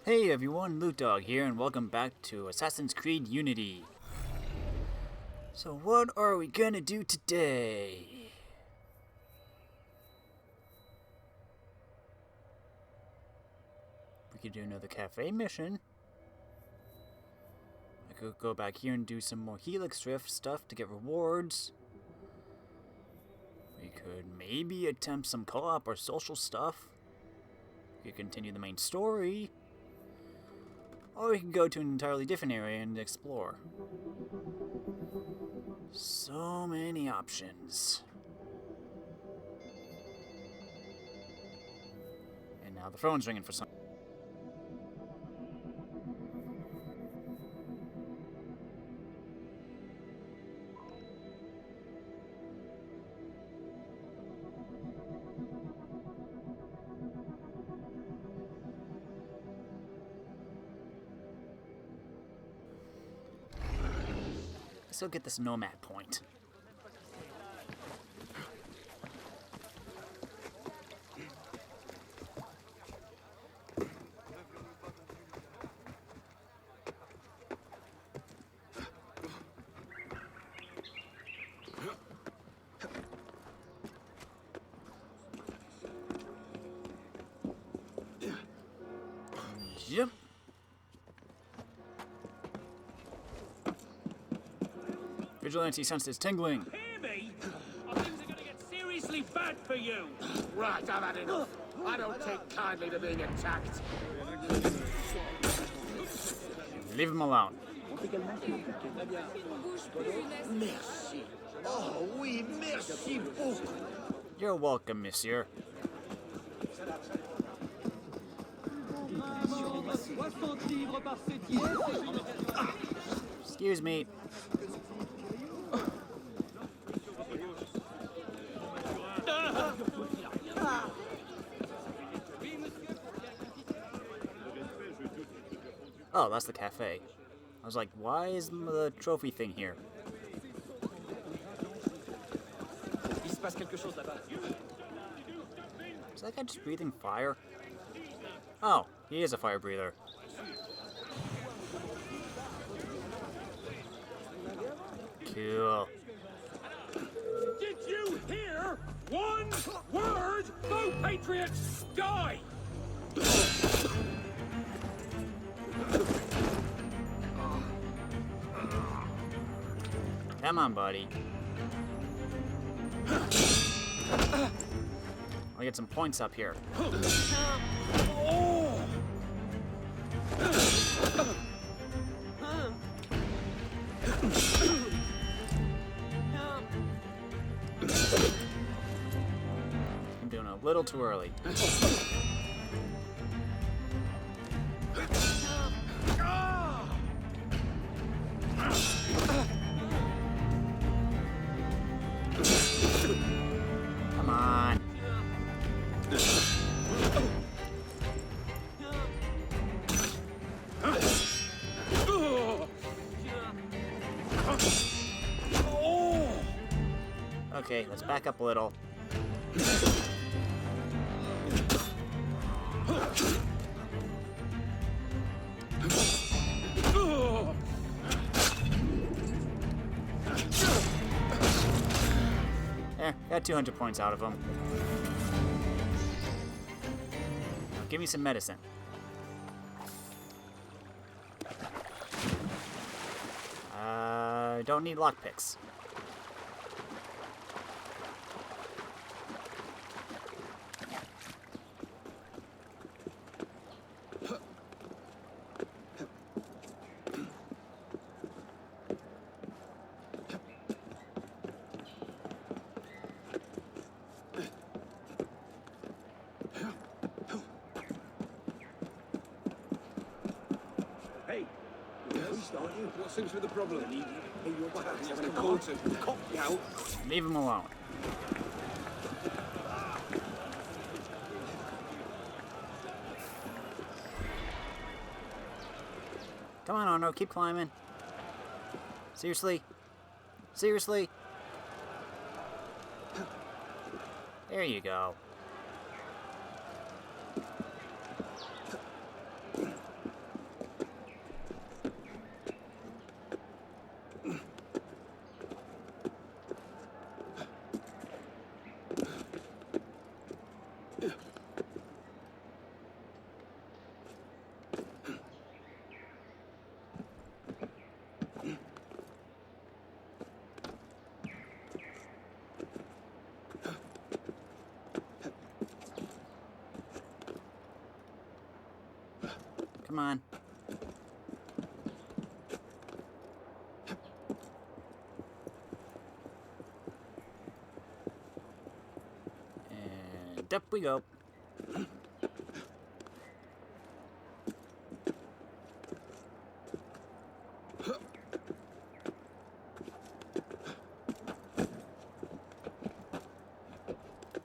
Hey everyone, Loot Dog here, and welcome back to Assassin's Creed Unity. So what are we gonna do today? We could do another cafe mission. I could go back here and do some more Helix Drift stuff to get rewards. We could maybe attempt some co-op or social stuff. We could continue the main story. Or we can go to an entirely different area and explore. So many options. And now the phone's ringing for some. Let's go get this nomad point. Yep. Vigilante senses tingling. Hear me? Things are going to get seriously bad for you. Right, I've had enough. I don't take kindly to being attacked. Leave him alone. Merci. Oh, oui, merci beaucoup. You're welcome, monsieur. Excuse me. Oh, that's the cafe. I was like, why is the trophy thing here? Il se passe quelque chose là-bas. Is that guy just breathing fire? Oh, he is a fire breather. Cool. Did you hear? One word, no patriots die! Come on, buddy. I'll get some points up here. I'm doing it a little too early. Come on. Okay, let's back up a little. There, got 200 points out of him. Now give me some medicine. Don't need lockpicks. Hey, you're a priest, aren't you? What seems to be the problem? Hey, you're back. You're having a call to cop you out. Leave him alone. Come on, Arno, keep climbing. Seriously? Seriously? There you go. Come on. And up we go.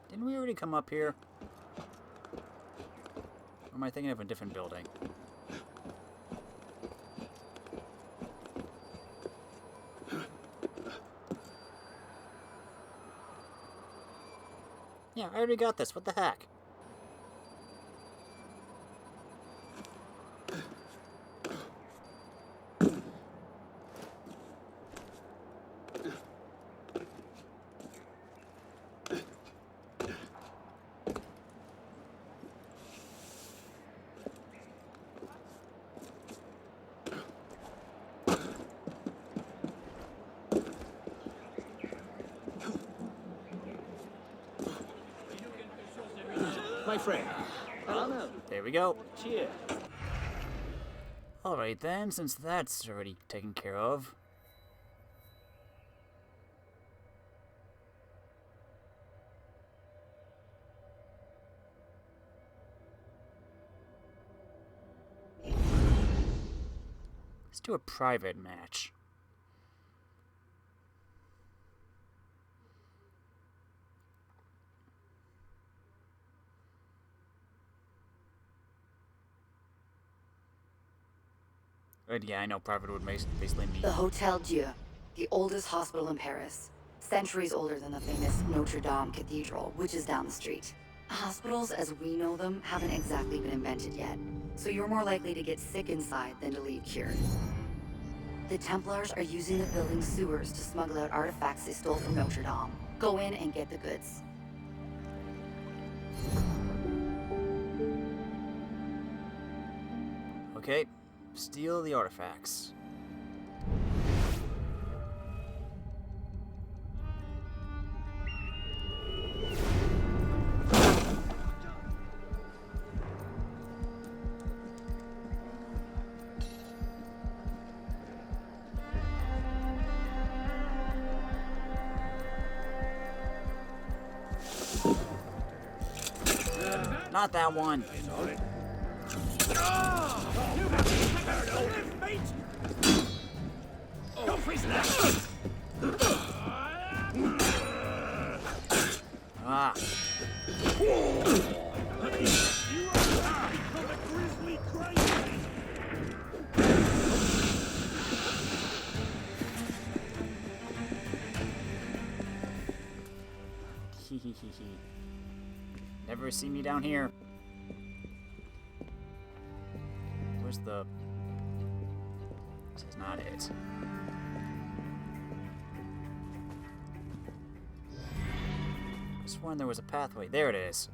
Didn't we already come up here? Or am I thinking of a different building? Yeah, I already got this. What the heck? My friend. Arno, There we go. cheers. Alright then, since that's already taken care of. Let's do a private match. Yeah, I know private would basically mean... The Hotel Dieu, the oldest hospital in Paris. Centuries older than the famous Notre Dame Cathedral, which is down the street. Hospitals, as we know them, haven't exactly been invented yet, so you're more likely to get sick inside than to leave cured. The Templars are using the building's sewers to smuggle out artifacts they stole from Notre Dame. Go in and get the goods. Okay, steal the artifacts. Not that one. Go prisoner! Ah. You are become a grizzly crazy! Never see me down here. Where's the... This is not it. I sworn there was a pathway. There it is.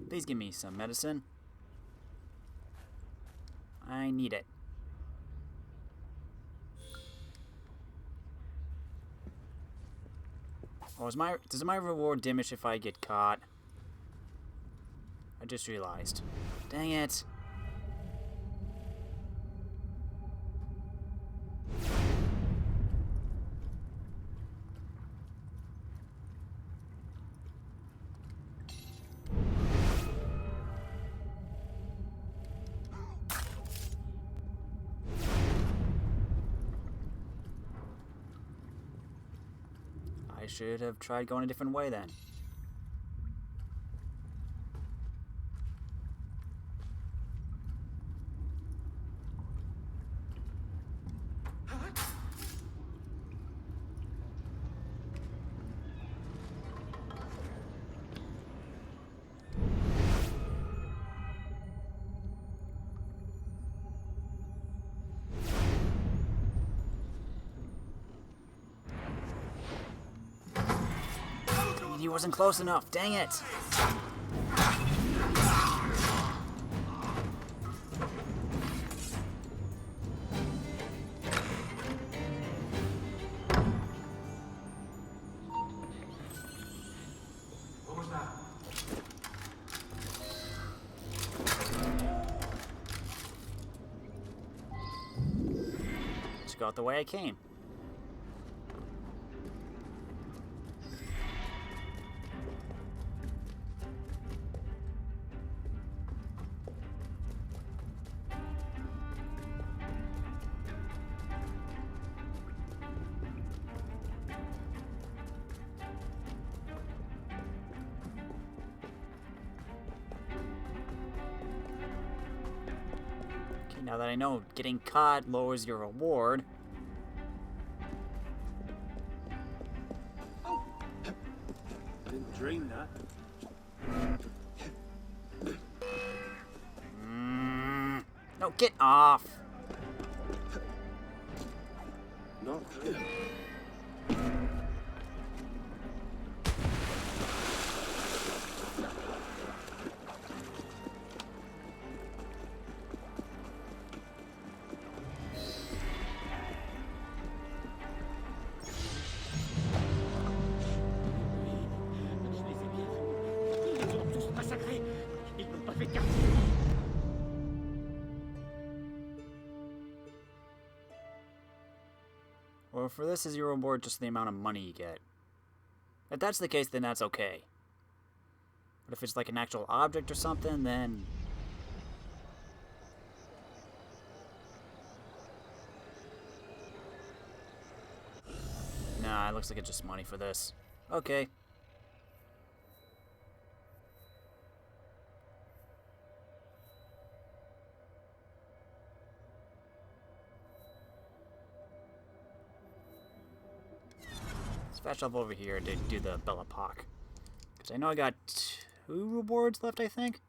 Please give me some medicine. I need it. Oh, does my reward diminish if I get caught? I just realized. Dang it. I should have tried going a different way then. He wasn't close enough, dang it! just go out the way I came. Now that I know getting caught lowers your reward. Didn't dream that. No, get off. Not dream. Or for this is your reward just the amount of money you get. If that's the case, then that's okay. But if it's like an actual object or something, then... Nah, it looks like it's just money for this. Okay. Fast travel over here to do the Belle Epoque. Because I know I got 2 rewards left, I think.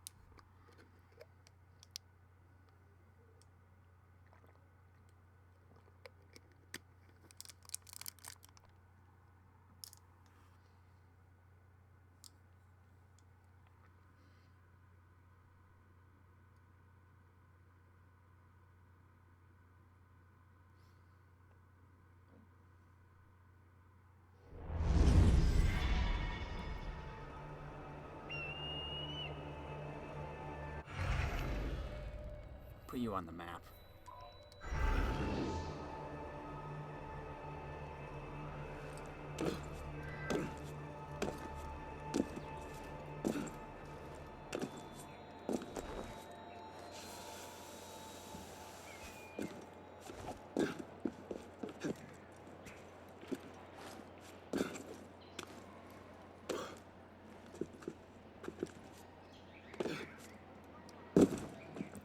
Put you on the map.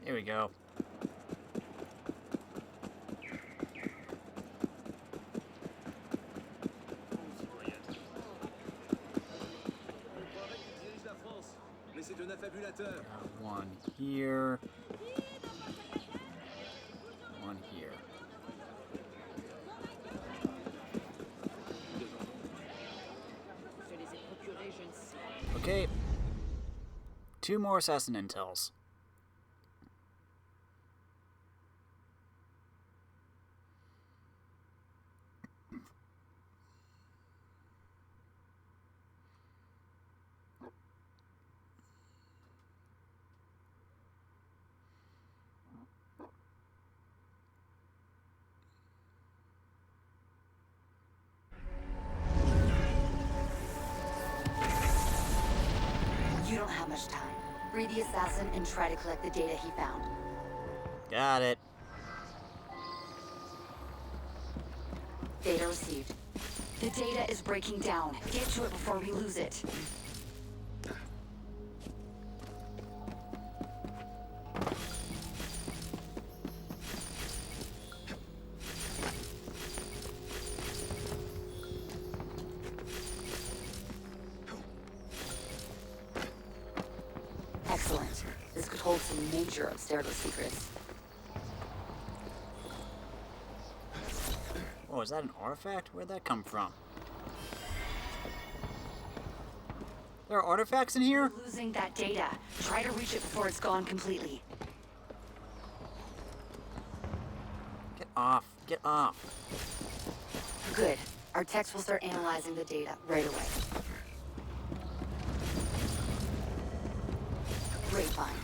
Here we go. One here. One here. Okay. 2 more assassin intels. You don't have much time. Free the assassin and try to collect the data he found. Got it. Data received. The data is breaking down. Get to it before we lose it. Excellent. This could hold some major Abstergo secrets. Oh, is that an artifact? Where'd that come from? There are artifacts in here? We're losing that data. Try to reach it before it's gone completely. Get off. Get off. Good. Our techs will start analyzing the data right away. Great find.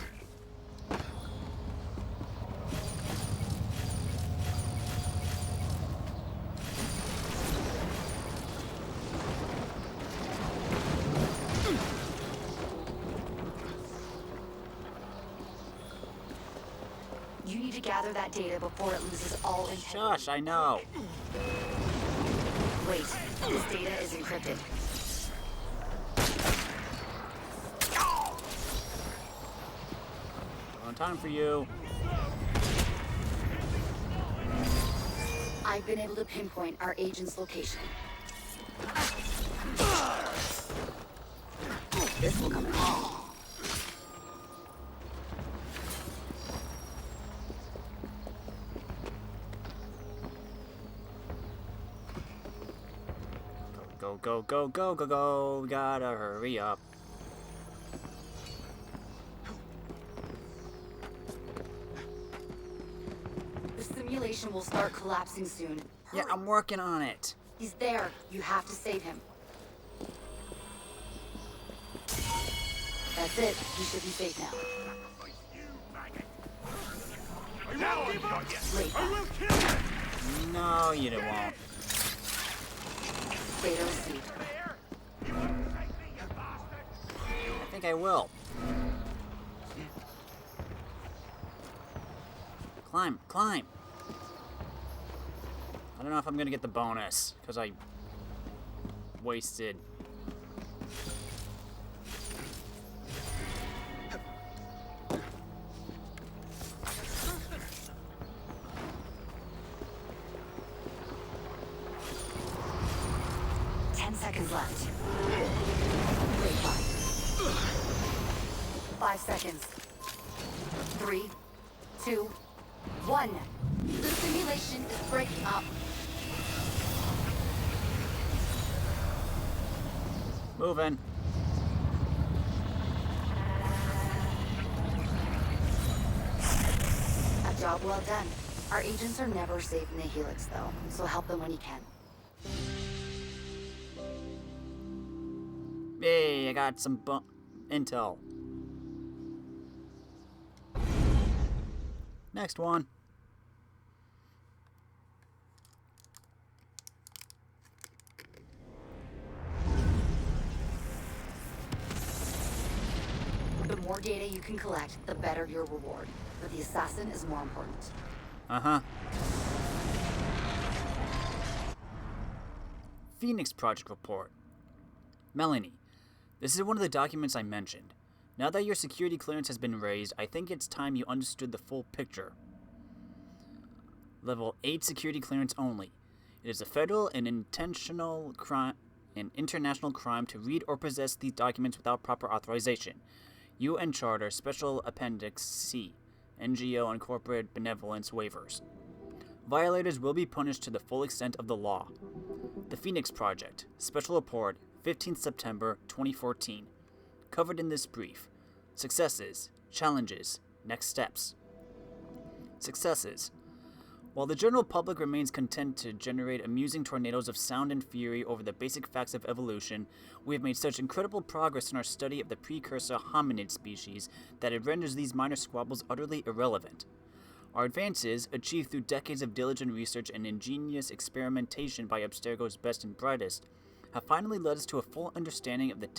You need to gather that data before it loses all integrity. Shush, I know. Wait, this data is encrypted. No time for you. I've been able to pinpoint our agent's location. This will come in handy. Go, go, go, go, go, go. We gotta hurry up. The simulation will start collapsing soon. Yeah, I'm working on it. He's there. You have to save him. That's it. You should be safe now. Wait. No, you won't. Fatal seed. I think I will. Climb, climb. I don't know if I'm gonna get the bonus, because I wasted. Seconds left. Wait, 5 seconds. 3, 2, 1. The simulation is breaking up. Moving. A job well done. Our agents are never safe in the Helix, though, so help them when you can. Hey, I got some intel. Next one. The more data you can collect, the better your reward. But the assassin is more important. Uh-huh. Phoenix Project Report. Melanie, this is one of the documents I mentioned. Now that your security clearance has been raised, I think it's time you understood the full picture. Level 8 security clearance only. It is a federal and intentional crime, an international crime to read or possess these documents without proper authorization. UN Charter, Special Appendix C, NGO and Corporate Benevolence Waivers. Violators will be punished to the full extent of the law. The Phoenix Project, Special Report, 15th September 2014. Covered in this brief. Successes, challenges, next steps. Successes. While the general public remains content to generate amusing tornadoes of sound and fury over the basic facts of evolution, we have made such incredible progress in our study of the precursor hominid species that it renders these minor squabbles utterly irrelevant. Our advances, achieved through decades of diligent research and ingenious experimentation by Abstergo's best and brightest, have finally led us to a full understanding of the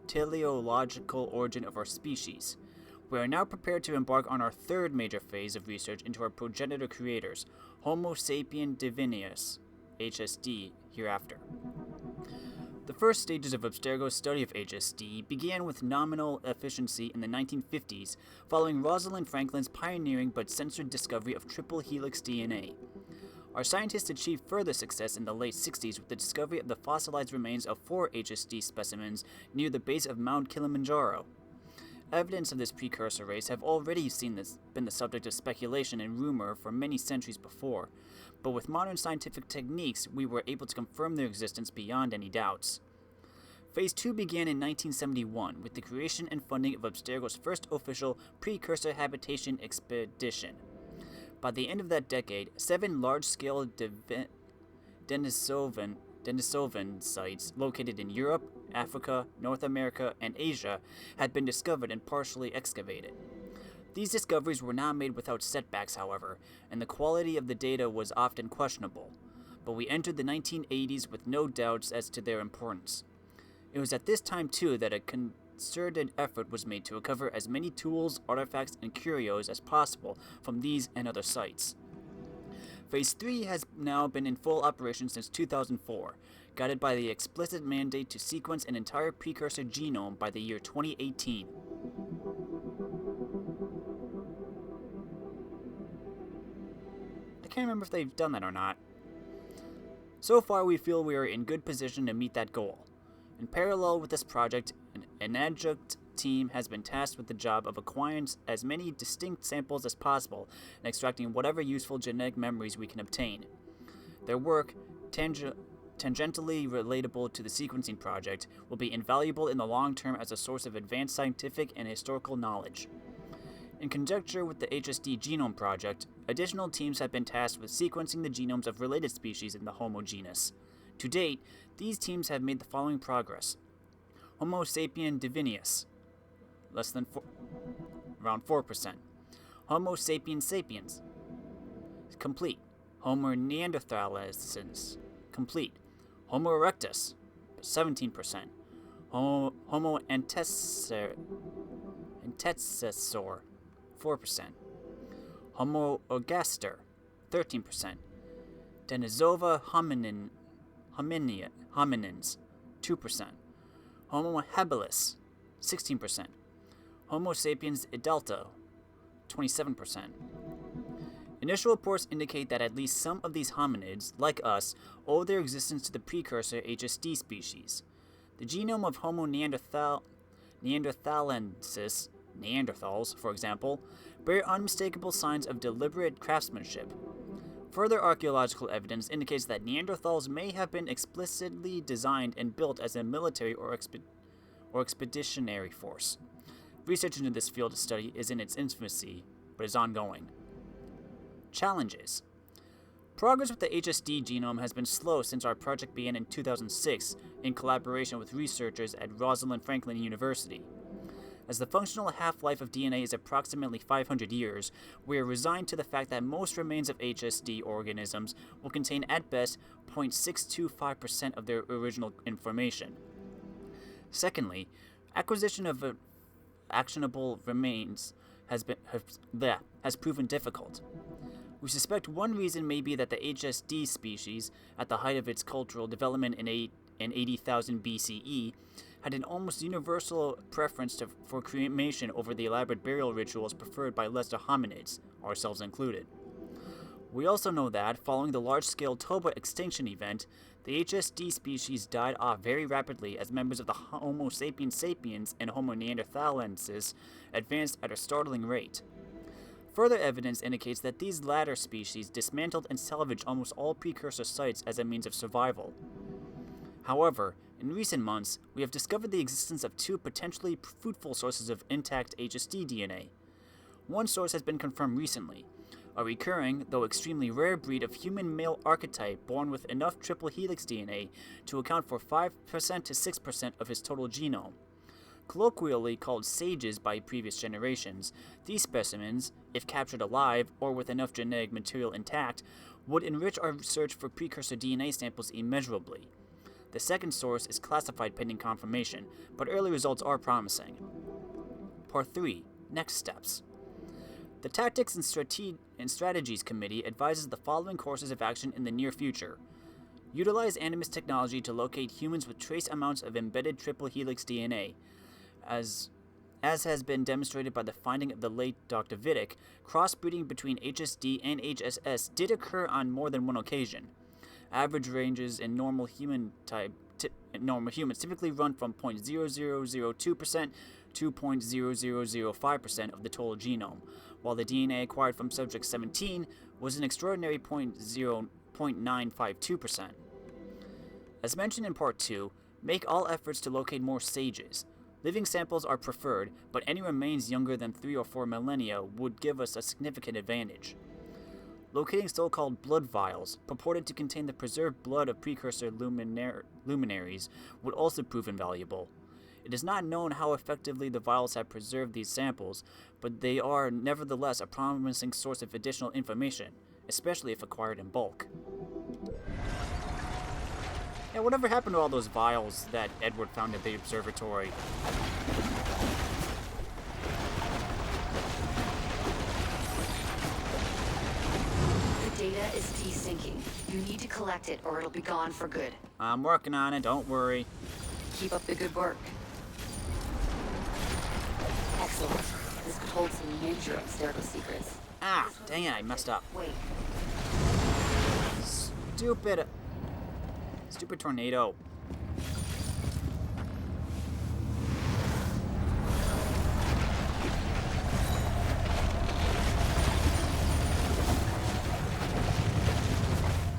teleological origin of our species. We are now prepared to embark on our third major phase of research into our progenitor creators, Homo sapien divinus, HSD, hereafter. The first stages of Abstergo's study of HSD began with nominal efficiency in the 1950s, following Rosalind Franklin's pioneering but censored discovery of triple helix DNA. Our scientists achieved further success in the late 60s with the discovery of the fossilized remains of 4 HSD specimens near the base of Mount Kilimanjaro. Evidence of this precursor race have already been the subject of speculation and rumor for many centuries before, but with modern scientific techniques, we were able to confirm their existence beyond any doubts. Phase 2 began in 1971 with the creation and funding of Abstergo's first official precursor habitation expedition. By the end of that decade, 7 large-scale Denisovan sites located in Europe, Africa, North America, and Asia had been discovered and partially excavated. These discoveries were not made without setbacks, however, and the quality of the data was often questionable, but we entered the 1980s with no doubts as to their importance. It was at this time, too, that concerted effort was made to recover as many tools, artifacts, and curios as possible from these and other sites. Phase 3 has now been in full operation since 2004, guided by the explicit mandate to sequence an entire precursor genome by the year 2018. I can't remember if they've done that or not. So far, we feel we are in good position to meet that goal. In parallel with this project, an adjunct team has been tasked with the job of acquiring as many distinct samples as possible and extracting whatever useful genetic memories we can obtain. Their work, tangentially relatable to the sequencing project, will be invaluable in the long term as a source of advanced scientific and historical knowledge. In conjunction with the HSD Genome Project, additional teams have been tasked with sequencing the genomes of related species in the Homo genus. To date, these teams have made the following progress. Homo sapien divineus, around 4%. Homo sapiens sapiens, complete. Homo neanderthalensis, complete. Homo erectus, 17%. Homo antecessor, 4%. Homo ergaster, 13%. Denisova hominins, 2%. Homo habilis, 16%. Homo sapiens idelta, 27%. Initial reports indicate that at least some of these hominids, like us, owe their existence to the precursor HSD species. The genome of Homo neanderthalensis, Neanderthals, for example, bear unmistakable signs of deliberate craftsmanship. Further archaeological evidence indicates that Neanderthals may have been explicitly designed and built as a military or expeditionary force. Research into this field of study is in its infancy, but is ongoing. Challenges. Progress with the HSD genome has been slow since our project began in 2006 in collaboration with researchers at Rosalind Franklin University. As the functional half-life of DNA is approximately 500 years, we are resigned to the fact that most remains of HSD organisms will contain at best 0.625% of their original information. Secondly, acquisition of actionable remains has proven difficult. We suspect one reason may be that the HSD species, at the height of its cultural development in 80,000 BCE, had an almost universal preference for cremation over the elaborate burial rituals preferred by lesser hominids, ourselves included. We also know that, following the large-scale Toba extinction event, the HSD species died off very rapidly as members of the Homo sapiens sapiens and Homo neanderthalensis advanced at a startling rate. Further evidence indicates that these latter species dismantled and salvaged almost all precursor sites as a means of survival. However, in recent months, we have discovered the existence of two potentially fruitful sources of intact HSD DNA. One source has been confirmed recently, a recurring, though extremely rare breed of human male archetype born with enough triple helix DNA to account for 5% to 6% of his total genome. Colloquially called sages by previous generations, these specimens, if captured alive or with enough genetic material intact, would enrich our search for precursor DNA samples immeasurably. The second source is classified pending confirmation, but early results are promising. Part 3. Next steps. The Tactics and Strategies Committee advises the following courses of action in the near future. Utilize Animus technology to locate humans with trace amounts of embedded triple helix DNA. As has been demonstrated by the finding of the late Dr. Vidic, crossbreeding between HSD and HSS did occur on more than one occasion. Average ranges in normal humans typically run from 0.0002% to 0.0005% of the total genome, while the DNA acquired from subject 17 was an extraordinary 0.952%. As mentioned in Part 2, make all efforts to locate more sages. Living samples are preferred, but any remains younger than 3 or 4 millennia would give us a significant advantage. Locating so-called blood vials, purported to contain the preserved blood of precursor luminaries, would also prove invaluable. It is not known how effectively the vials have preserved these samples, but they are nevertheless a promising source of additional information, especially if acquired in bulk. Yeah, whatever happened to all those vials that Edward found at the observatory? The data is desyncing. You need to collect it or it'll be gone for good. I'm working on it, don't worry. Keep up the good work. Excellent. This could hold some major Abstergo secrets. Ah, dang it, I messed up. Wait. Stupid tornado.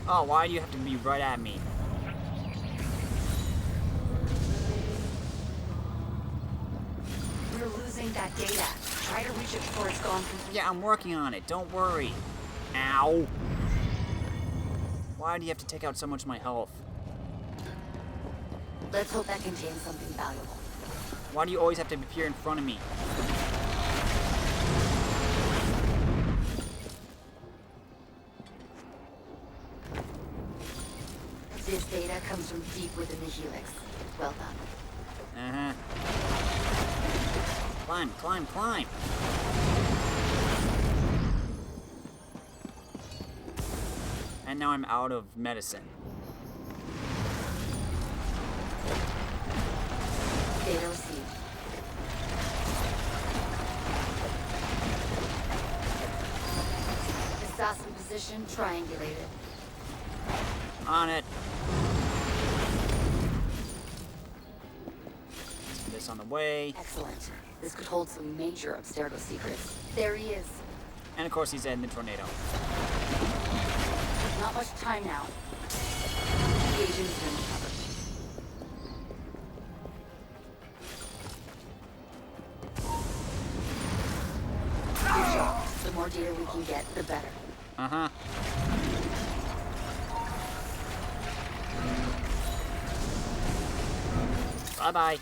Oh, why do you have to be right at me? We're losing that data. Try to reach it before it's gone completely. Yeah, I'm working on it, don't worry. Ow. Why do you have to take out so much of my health? Let's hope that contains something valuable. Why do you always have to appear in front of me? This data comes from deep within the helix. Well done. Uh-huh. Climb, climb, climb! And now I'm out of medicine. Data received. Assassin position triangulated. On it. This on the way. Excellent. This could hold some major Abstergo secrets. There he is. And of course he's in the tornado. Not much time now. The agent's been recovered. Good job. The more data we can get, the better. Uh-huh. Bye-bye.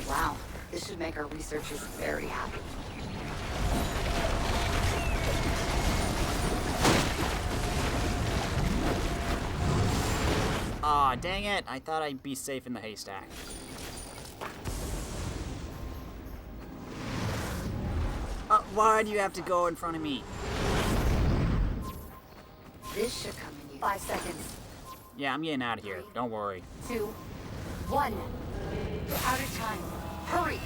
Wow, this should make our researchers very happy. Aw, dang it. I thought I'd be safe in the haystack. Why do you have to go in front of me? This should come in 5 seconds. Yeah, I'm getting out of here. Don't worry. 2, 1. We're out of time. Hurry!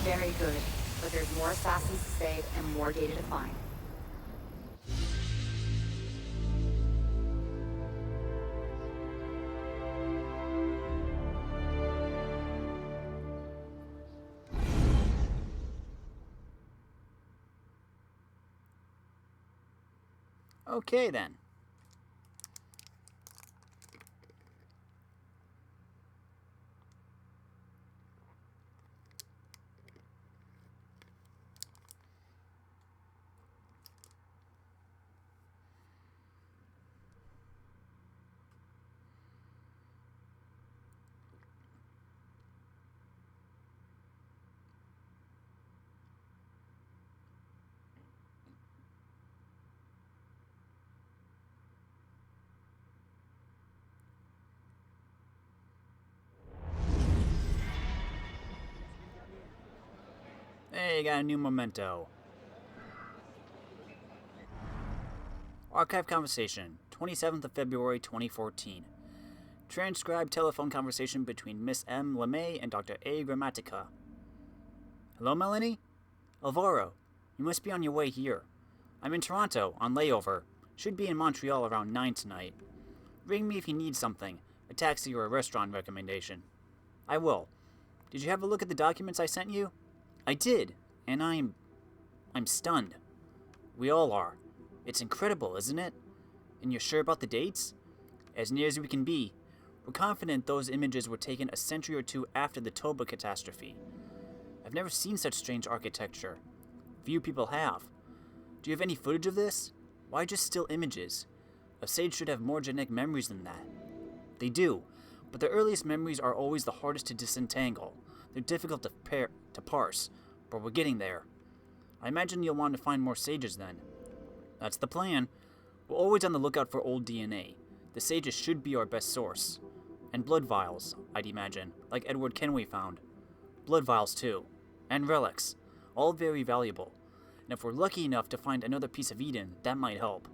Very good. But there's more assassins to save and more data to find. Okay, then. Hey, got a new memento. Archive conversation, 27th of February 2014. Transcribed telephone conversation between Miss M. LeMay and Dr. A. Grammatica. Hello, Melanie? Alvaro, you must be on your way here. I'm in Toronto, on layover. Should be in Montreal around 9 tonight. Ring me if you need something, a taxi or a restaurant recommendation. I will. Did you have a look at the documents I sent you? I did, and I'm stunned. We all are. It's incredible, isn't it? And you're sure about the dates? As near as we can be. We're confident those images were taken a century or two after the Toba catastrophe. I've never seen such strange architecture. Few people have. Do you have any footage of this? Why just still images? A sage should have more genetic memories than that. They do, but the earliest memories are always the hardest to disentangle. They're difficult to parse, but we're getting there. I imagine you'll want to find more sages then. That's the plan. We're always on the lookout for old DNA. The sages should be our best source. And blood vials, I'd imagine, like Edward Kenway found. Blood vials too. And relics. All very valuable. And if we're lucky enough to find another piece of Eden, that might help.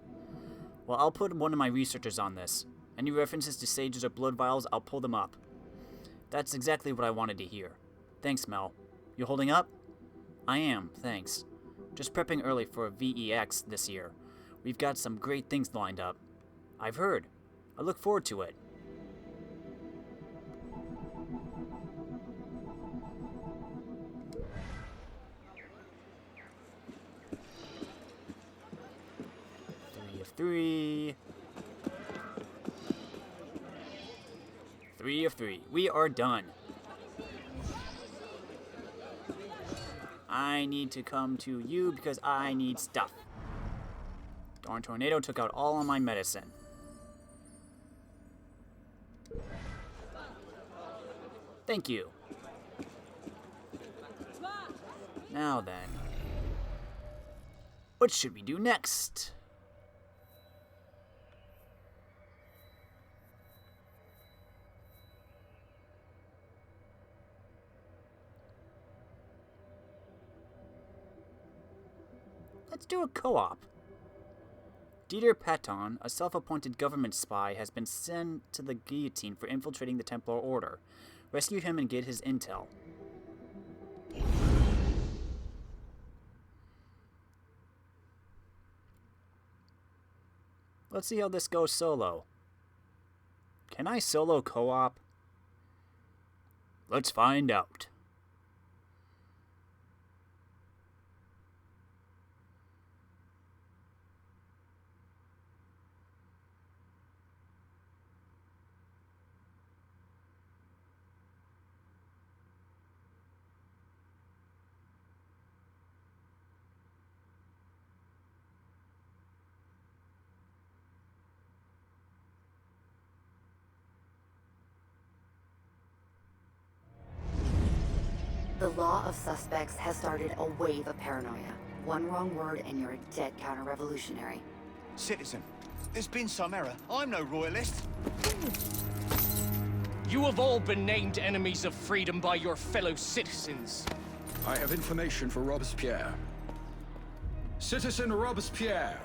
Well, I'll put one of my researchers on this. Any references to sages or blood vials, I'll pull them up. That's exactly what I wanted to hear. Thanks, Mel. You holding up? I am, thanks. Just prepping early for VEX this year. We've got some great things lined up. I've heard. I look forward to it. Three. 3 of 3. We are done. I need to come to you because I need stuff. Darn tornado took out all of my medicine. Thank you. Now then. What should we do next? Let's do a co-op. Dieter Patton, a self-appointed government spy, has been sent to the guillotine for infiltrating the Templar Order. Rescue him and get his intel. Let's see how this goes solo. Can I solo co-op? Let's find out. The law of suspects has started a wave of paranoia. One wrong word and you're a dead counter-revolutionary. Citizen, there's been some error. I'm no royalist. You have all been named enemies of freedom by your fellow citizens. I have information for Robespierre. Citizen Robespierre.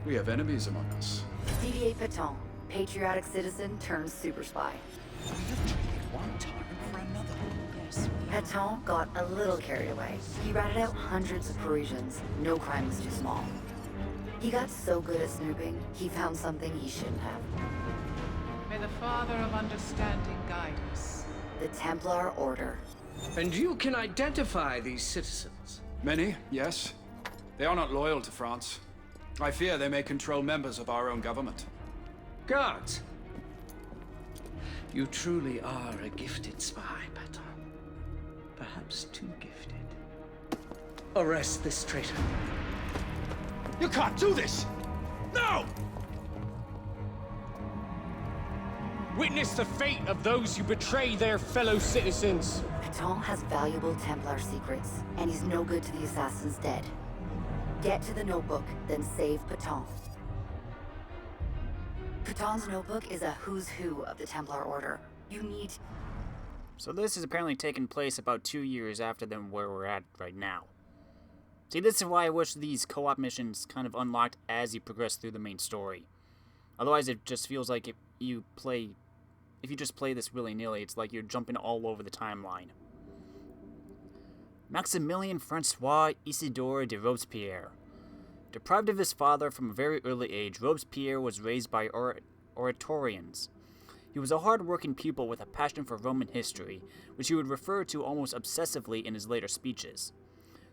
We have enemies among us. DVA Patton, patriotic citizen turned super spy. We have traded one tyrant for another. Patton got a little carried away. He ratted out hundreds of Parisians. No crime was too small. He got so good at snooping, he found something he shouldn't have. May the Father of Understanding guide us. The Templar Order. And you can identify these citizens? Many, yes. They are not loyal to France. I fear they may control members of our own government. Guards! You truly are a gifted spy, Patton. Perhaps too gifted. Arrest this traitor. You can't do this! No! Witness the fate of those who betray their fellow citizens. Patton has valuable Templar secrets, and he's no good to the assassins dead. Get to the notebook, then save Patton. Patton's notebook is a who's who of the Templar Order. You need... So this is apparently taking place about 2 years after them where we're at right now. See, this is why I wish these co-op missions kind of unlocked as you progress through the main story. Otherwise, it just feels like if you just play this willy-nilly, it's like you're jumping all over the timeline. Maximilien Francois Isidore de Robespierre. Deprived of his father from a very early age, Robespierre was raised by oratorians. He was a hard-working pupil with a passion for Roman history, which he would refer to almost obsessively in his later speeches.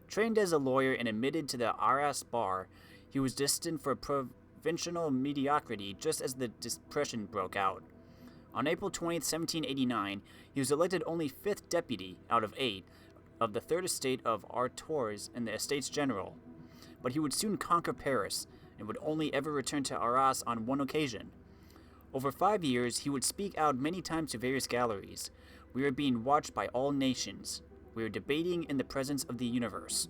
Trained as a lawyer and admitted to the Arras bar, he was destined for provincial mediocrity just as the Depression broke out. On April 20, 1789, he was elected only 5th deputy out of 8 of the 3rd estate of Artois in the Estates General. But he would soon conquer Paris, and would only ever return to Arras on one occasion. Over 5 years, he would speak out many times to various galleries. We are being watched by all nations. We were debating in the presence of the universe.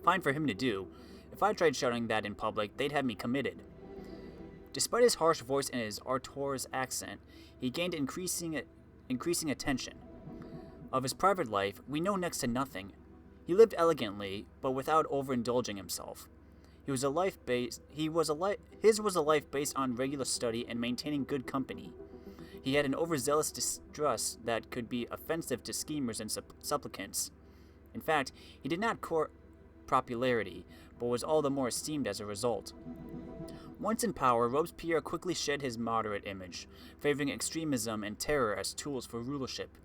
Fine for him to do. If I tried shouting that in public, they'd have me committed. Despite his harsh voice and his Artois accent, he gained increasing attention. Of his private life, we know next to nothing. He lived elegantly, but without overindulging himself. His was a life based on regular study and maintaining good company. He had an overzealous distrust that could be offensive to schemers and supplicants. In fact, he did not court popularity, but was all the more esteemed as a result. Once in power, Robespierre quickly shed his moderate image, favoring extremism and terror as tools for rulership.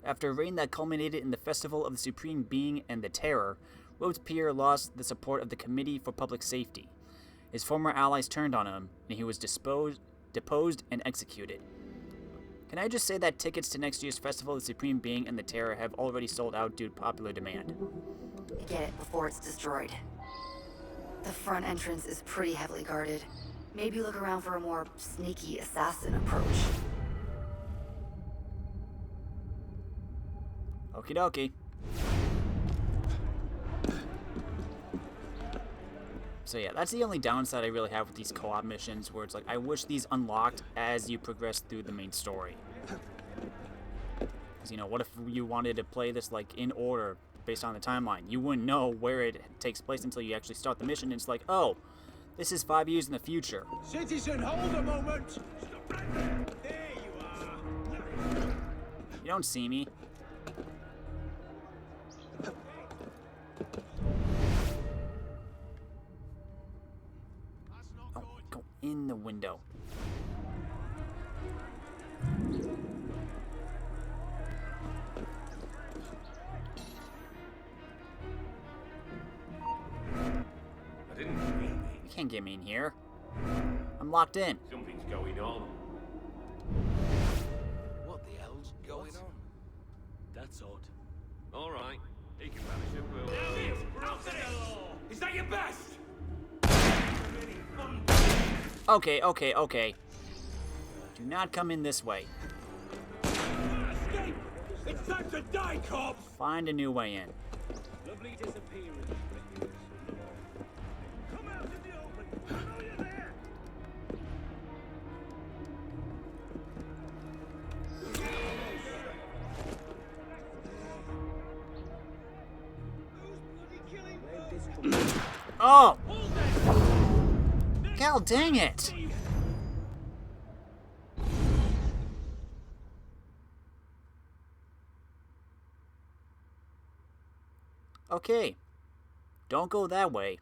After a reign that culminated in the Festival of the Supreme Being and the Terror, Robespierre lost the support of the Committee for Public Safety. His former allies turned on him, and he was deposed and executed. Can I just say that tickets to next year's Festival of the Supreme Being and the Terror have already sold out due to popular demand? Get it before it's destroyed. The front entrance is pretty heavily guarded. Maybe look around for a more sneaky assassin approach. Okie dokie. So yeah, that's the only downside I really have with these co-op missions, where it's like, I wish these unlocked as you progress through the main story. Because, you know, what if you wanted to play this, like, in order, based on the timeline? You wouldn't know where it takes place until you actually start the mission, and it's like, oh, this is 5 years in the future. Citizen, hold a moment! There you are! You don't see me. Oh, go in the window. I didn't mean You can't get me in here. I'm locked in. Something's going on. What the hell's going on? That's odd. All right. He can manage it, Will. Is that your best? Okay. Do not come in this way. Escape! It's time to die, cops! Find a new way in. Lovely disappearance. Come out in the open. I know you're there. Oh! God dang it! Okay. Don't go that way.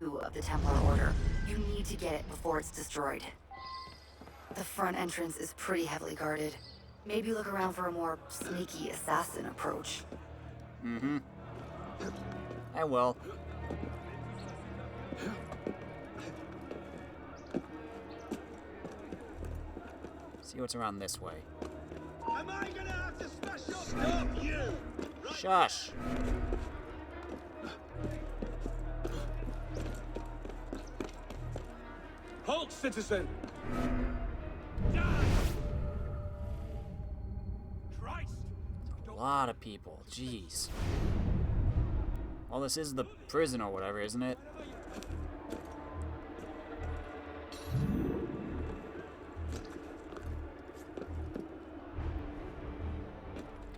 Of the Templar Order. You need to get it before it's destroyed. The front entrance is pretty heavily guarded. Maybe look around for a more sneaky assassin approach. Mm-hmm. I will. See what's around this way. Am I gonna have to smash your Stop you! Shush! Halt, citizen! Christ! A lot of people. Jeez. Well, this is the prison or whatever, isn't it?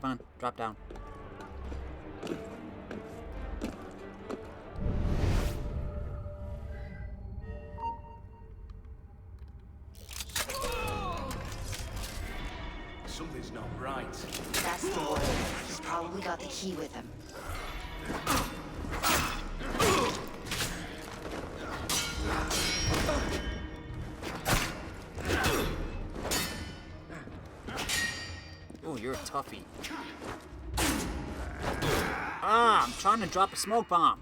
Come on, drop down. Something's not right. That's the order. He's probably got the key with him. Ooh, you're a toughie. Ah, I'm trying to drop a smoke bomb.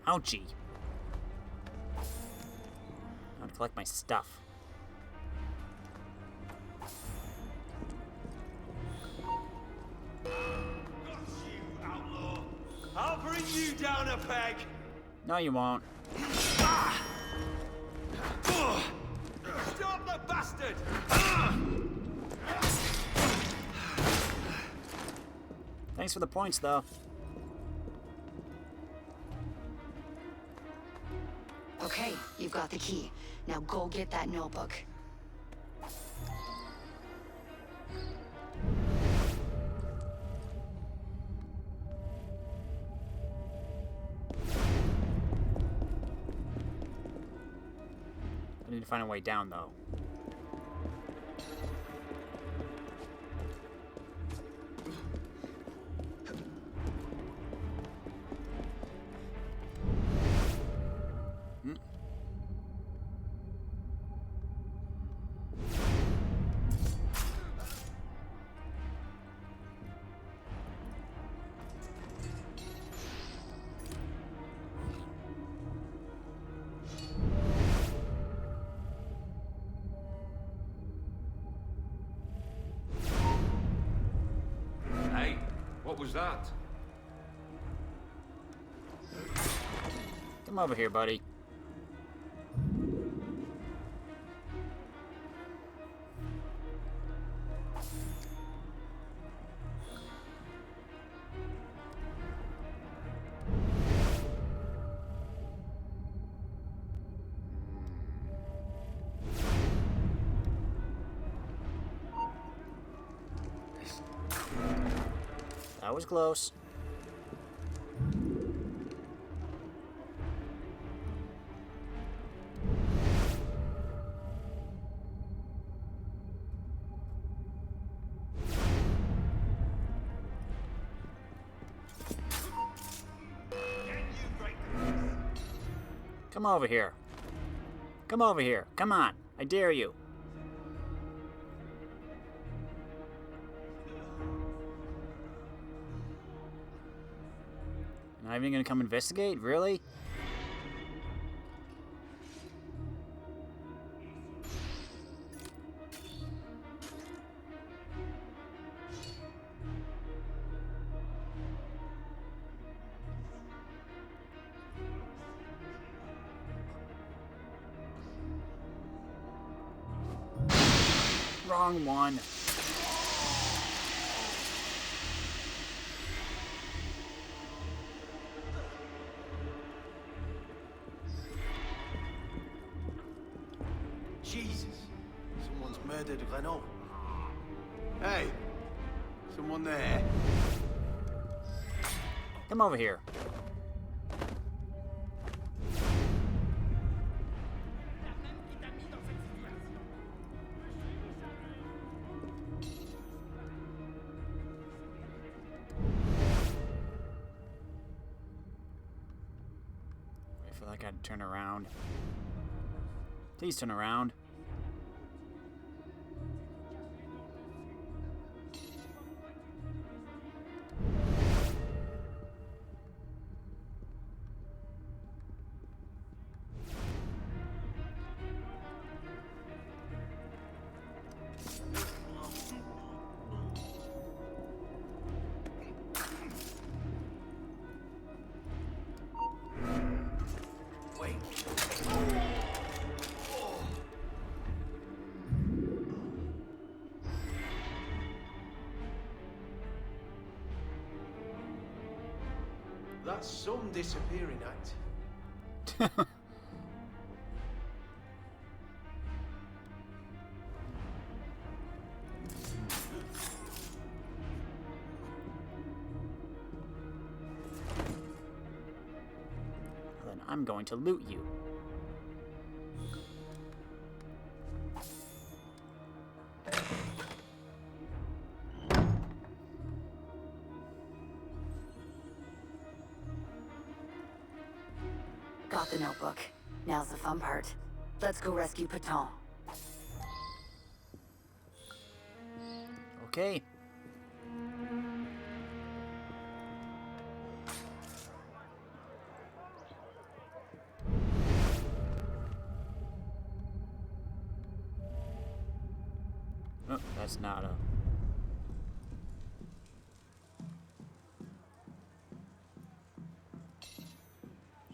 Ouchie. I want to collect my stuff. I'll bring you down a peg. No, you won't. Stop the bastard! Thanks for the points, though. Okay, you've got the key. Now go get that notebook. I need to find a way down, though. Hey, what was that? Come over here, buddy. That was close. Come over here. Come over here. Come on. I dare you. Not even gonna come investigate? Really? Wrong one. Jesus. Someone's murdered Renault. Hey. Someone there? Come over here. Wait for that guy to turn around. Please turn around. That's some disappearing act. Then I'm going to loot you. Got the notebook. Now's the fun part. Let's go rescue Paton. Okay. Oh, that's not a...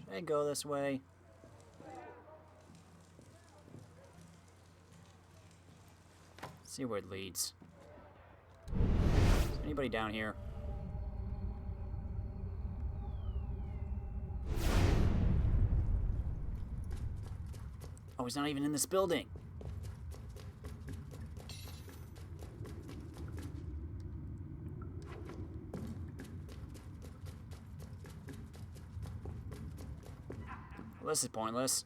Should I go this way? See where it leads. Is anybody down here? Oh, he's not even in this building. Well, this is pointless.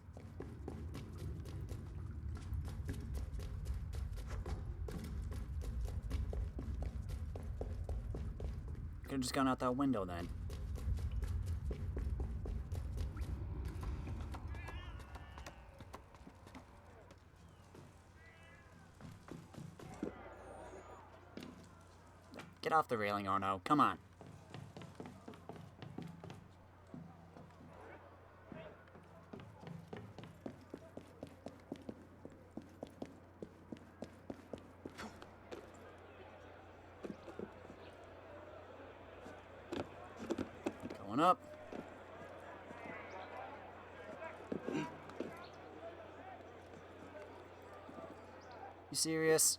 Could have just gone out that window then. Get off the railing, Arno. Come on. Going up. You serious?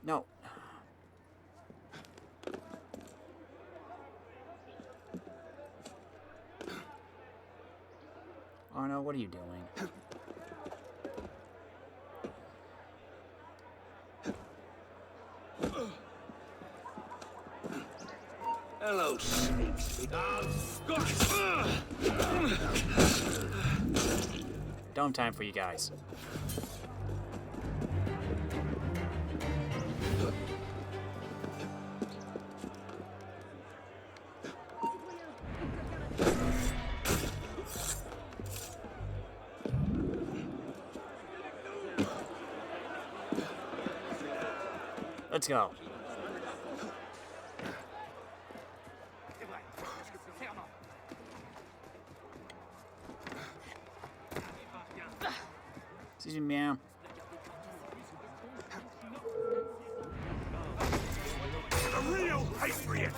No. Arno, what are you doing? Hello, snakes. Don't have time for you guys. Let's go. Excuse me, ma'am. A real patriot.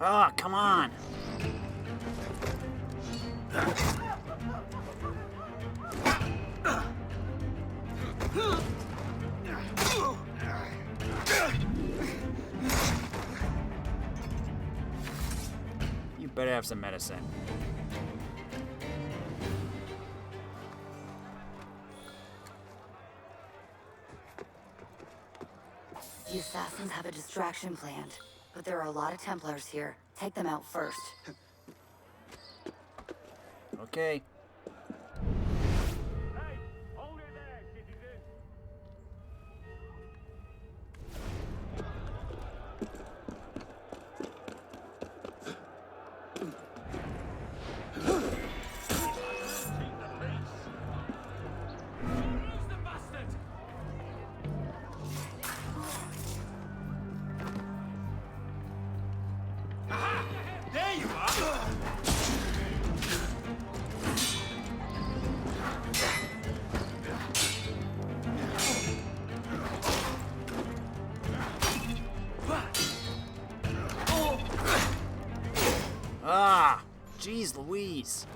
Ah, come on. You better have some medicine. The assassins have a distraction planned, but there are a lot of Templars here. Take them out first. Okay. There you are. Ah, jeez Louise.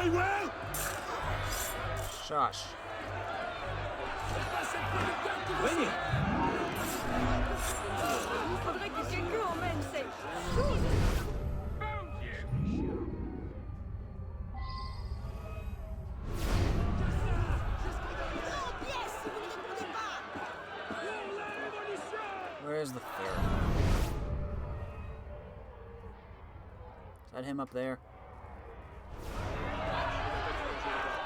I will! Shush. Vinny! Faudrait que quelqu'un emmène ces... Where's the ferry? Is that him up there?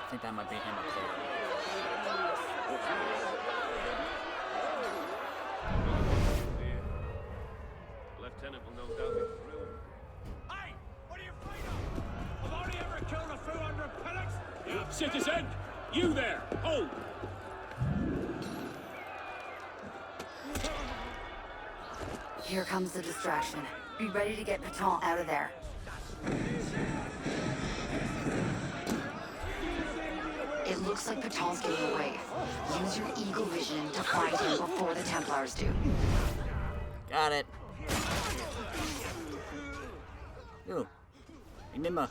I think that might be him up there. Lieutenant will no doubt be through. Hey! What are you afraid of? I've only ever killed a few hundred pellets! Citizen! You there! Hold! Here comes the distraction. Be ready to get Paton out of there. It looks like Paton's getting away. Use your eagle vision to find him before the Templars do. Got it. Ooh. Enigma.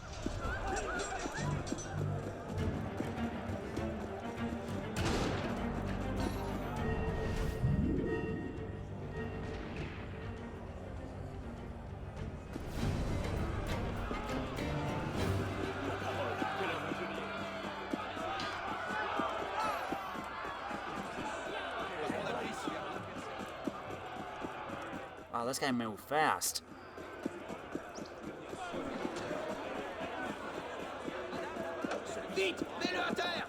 Wow, this guy moved fast. Vite! Mets-le à terre!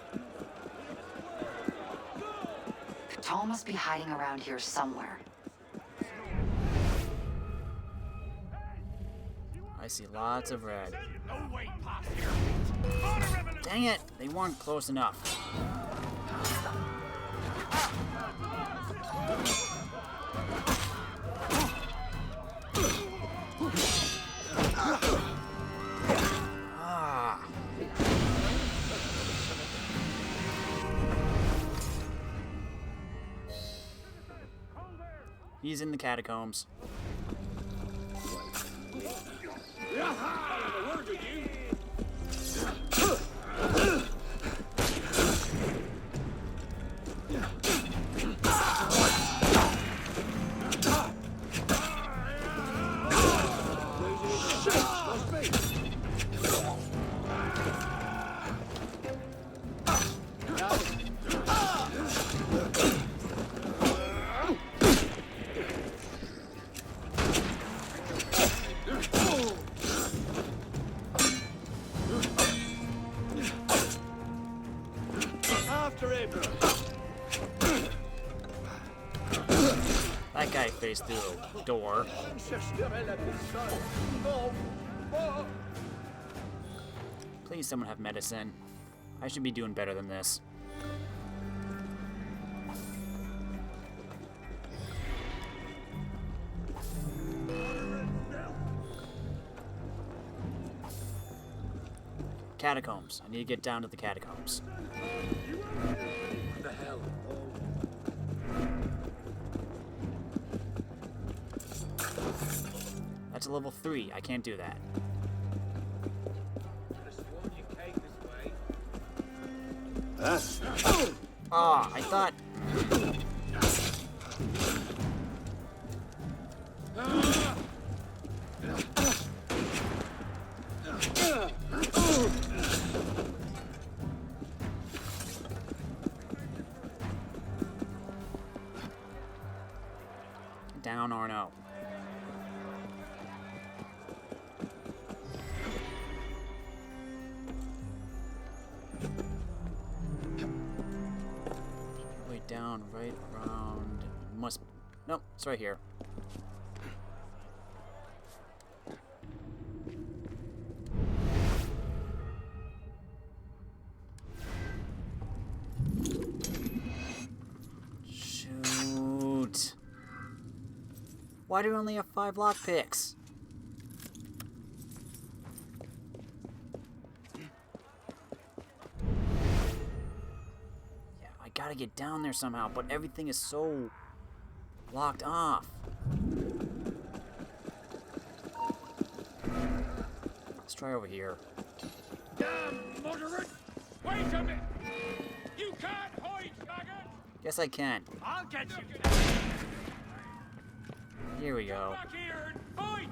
Paton must be hiding around here somewhere. I see lots of red. No way past here! Dang it! They weren't close enough. Ah. He's in the catacombs. That guy faced through a door. Please, someone have medicine. I should be doing better than this. Catacombs. I need to get down to the catacombs. What the hell? That's a level 3. I can't do that. Ah, I thought... Down, Arno. Way down, right around. Must. Nope, it's right here. Shoot. Why do we only have 5 lockpicks? Yeah, I gotta get down there somehow, but everything is so locked off. Let's try over here. Damn moderate! Wait a minute! You can't hide, faggot! Yes, I can. I'll get you! Here we go. Back here and fight!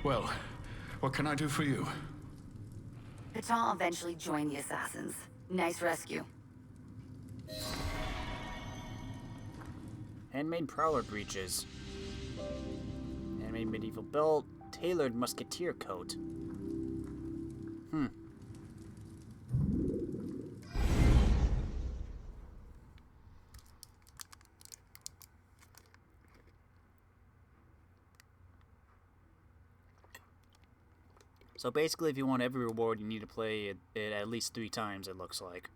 Well, what can I do for you? Petain eventually joined the assassins. Nice rescue. Handmade prowler breeches. Handmade medieval belt. Tailored musketeer coat. So basically, if you want every reward, you need to play it at least 3 times, it looks like.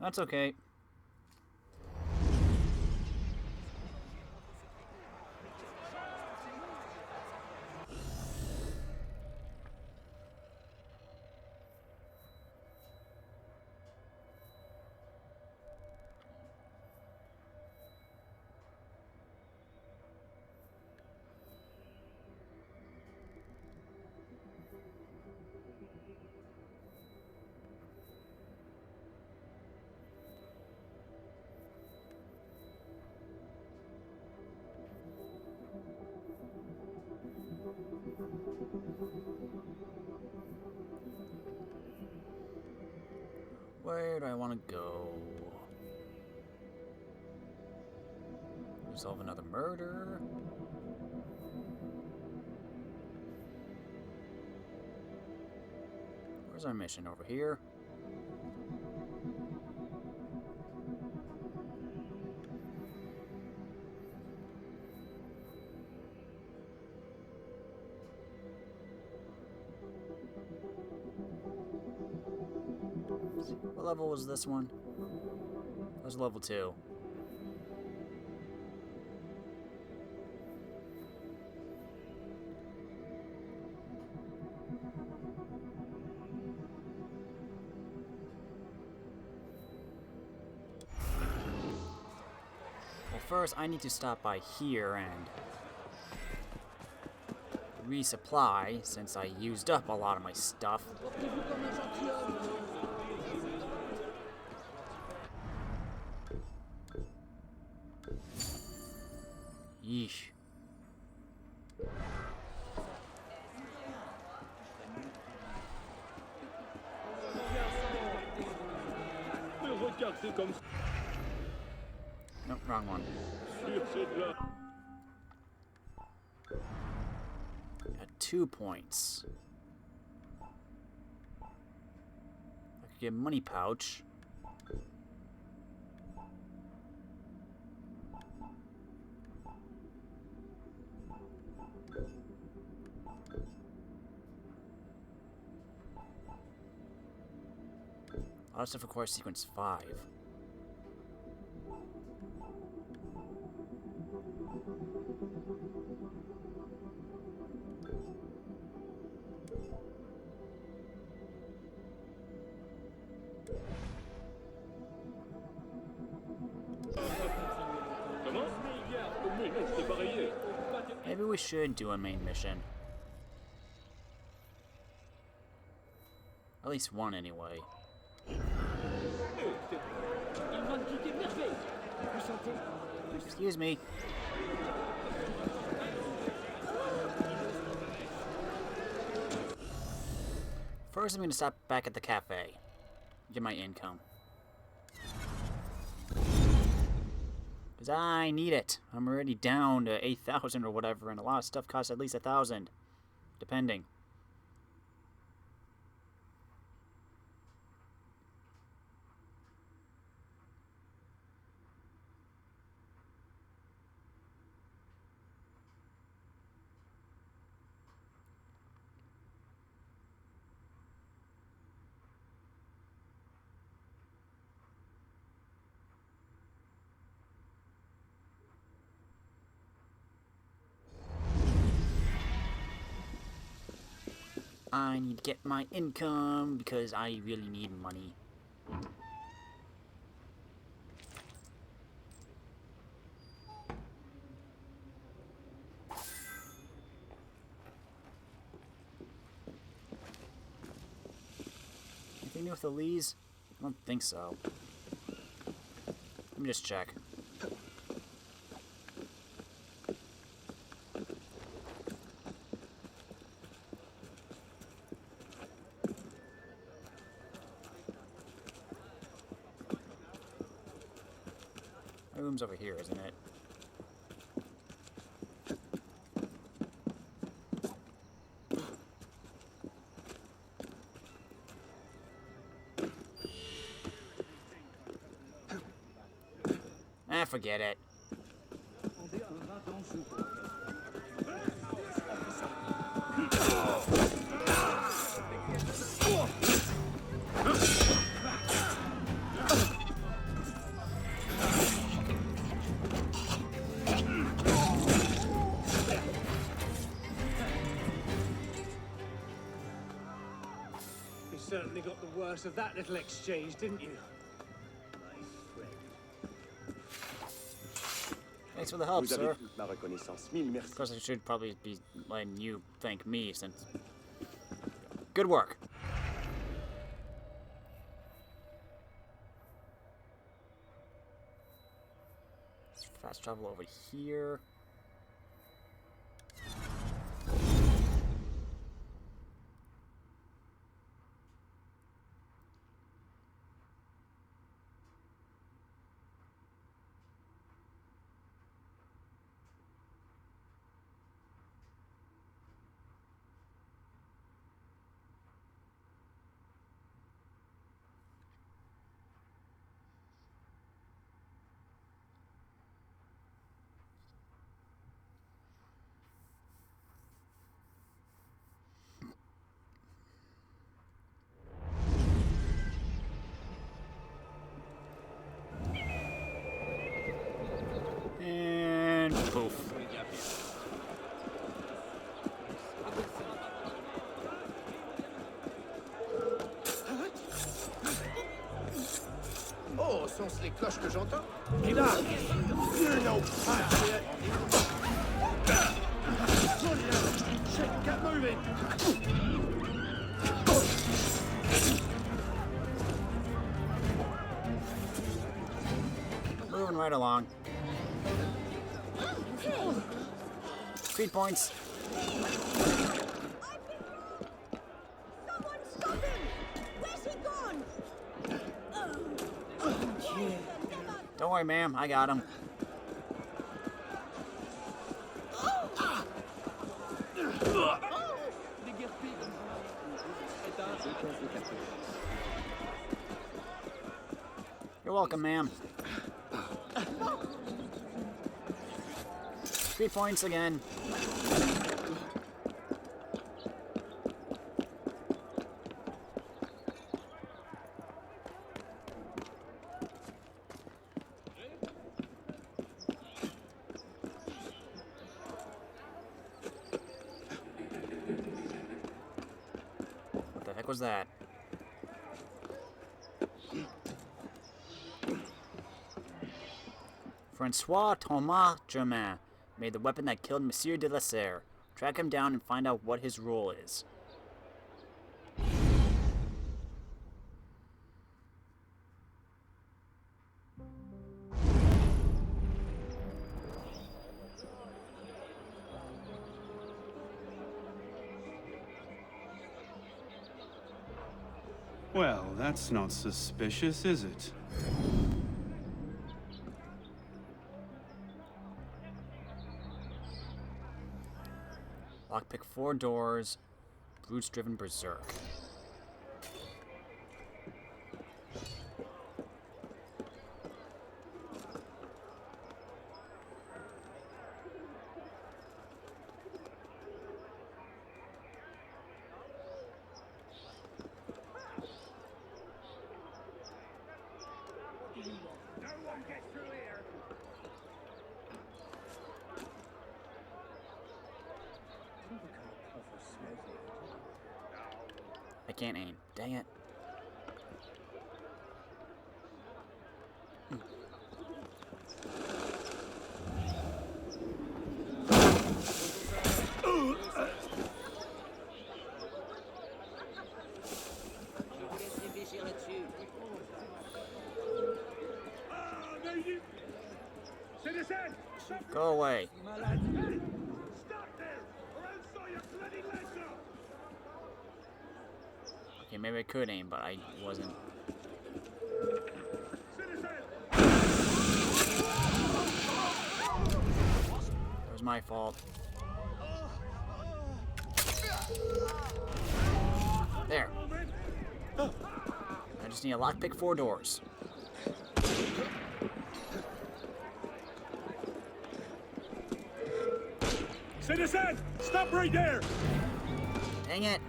That's okay. Where do I want to go? Resolve another murder? Where's our mission? Over here? What level was this one? That was level 2. Well, first I need to stop by here and resupply, since I used up a lot of my stuff. Yeesh. Nope, wrong one. At 2 points. I could get money pouch. A lot of stuff requires sequence 5. Maybe we should do a main mission. At least one anyway. Excuse me. First, I'm going to stop back at the cafe. Get my income. Because I need it. I'm already down to 8,000 or whatever, and a lot of stuff costs at least 1,000. Depending. I need to get my income because I really need money. Anything new with the Lees? I don't think so. Let me just check. My room's over here, isn't it? Forget it. You certainly got the worst of that little exchange, didn't you? Thanks for the help, sir. Of course, I should probably be letting you thank me, since... Good work. Let's fast travel over here. And poof. Oh, sont-ce les cloches que j'entends? Là! No! Shit, get moving! Moving right along. 3 points. Someone stop him! Where's he gone? Don't worry, ma'am. I got him. You're welcome, ma'am. 3 points again. What the heck was that? Francois Thomas Germaine made the weapon that killed Monsieur De la Serre. Track him down and find out what his role is. Well, that's not suspicious, is it? Lockpick 4 doors. Brutes driven berserk. I can't aim. Dang it. Go away. Okay, maybe I could aim, but I wasn't. It was my fault. There. I just need to lockpick 4 doors. Citizen! Stop right there! Dang it.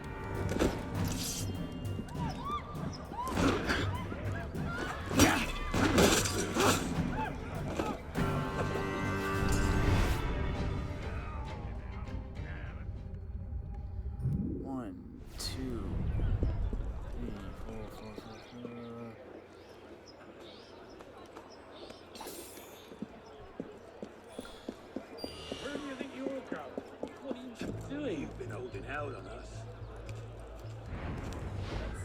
One, two, 3, 4, 4, 4, 4. Where do you think you're going? What are you doing? You've been holding out on us.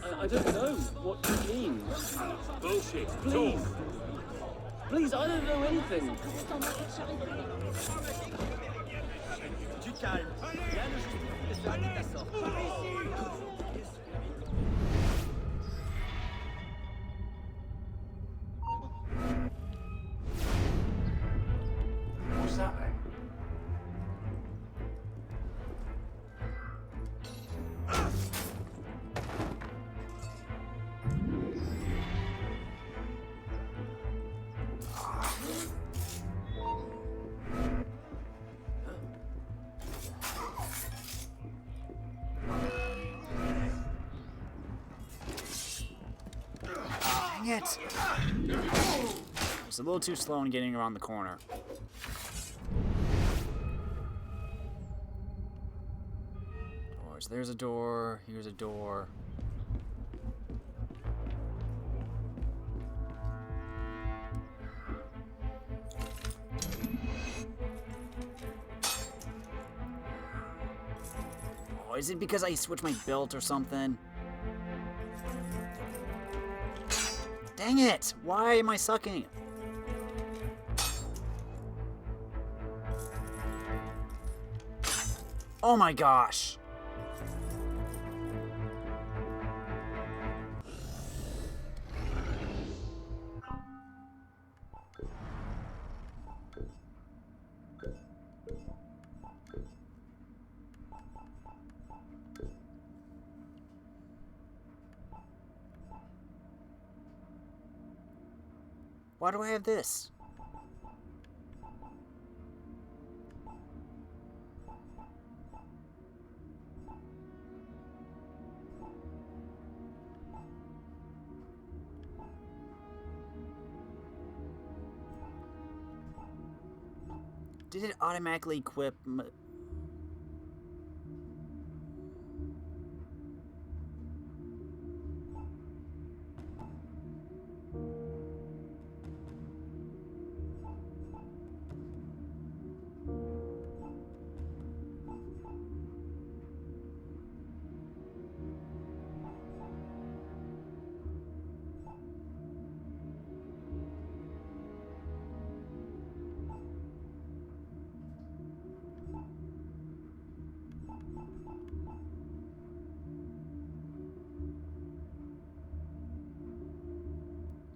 I don't know what you mean. Bullshit. Please. Please, I don't know anything. Du calme. Rien ne justifie que cela quitte ta sorte. What's that then? Dang it! It's a little too slow in getting around the corner. Doors. There's a door. Here's a door. Oh, is it because I switched my belt or something? Dang it! Why am I sucking? Oh my gosh! Why do I have this? Did it automatically equip?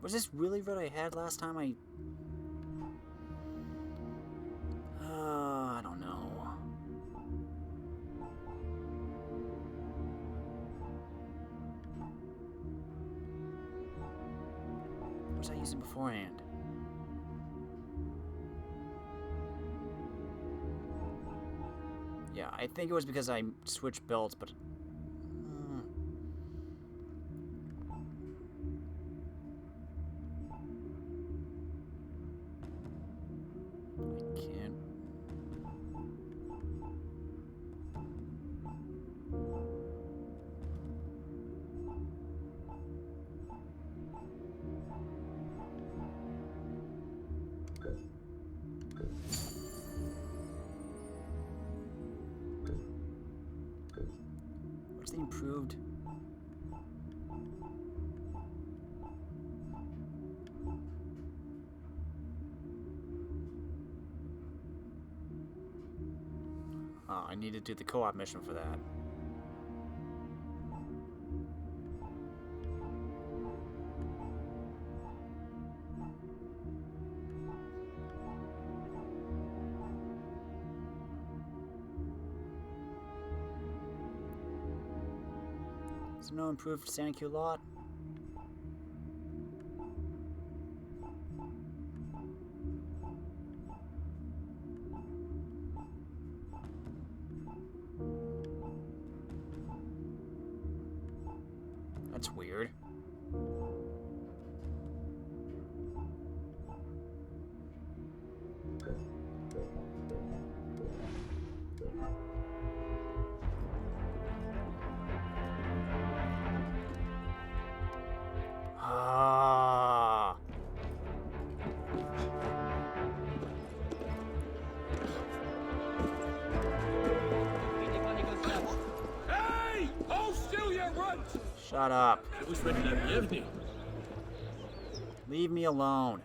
Was this really what I had last time I don't know. What was I using beforehand? Yeah, I think it was because I switched belts, but Where's the improved? Oh, I need to do the co-op mission for that. Is there no improved Santa Q lot? That's weird. Ah. Hey! Hold still, you runt! Shut up. It was ready to evening. Leave me alone.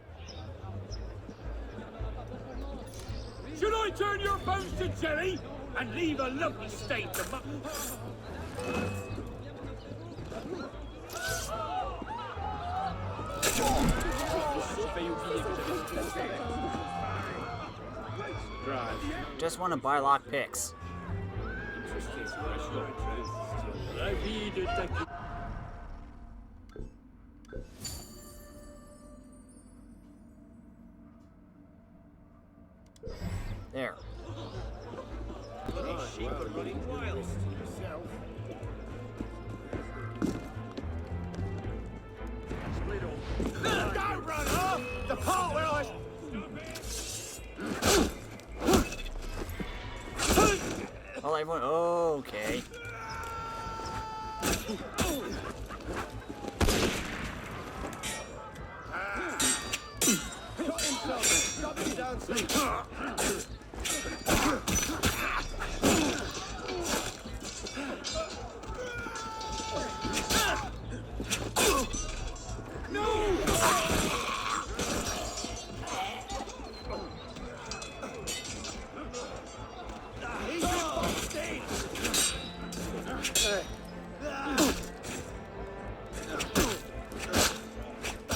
Should I turn your bones to jelly and leave a lovely stain to mutton? Just want to buy lock picks. There. Sheep are running wild. Don't run off! The part where I... Well, everyone. Oh, okay.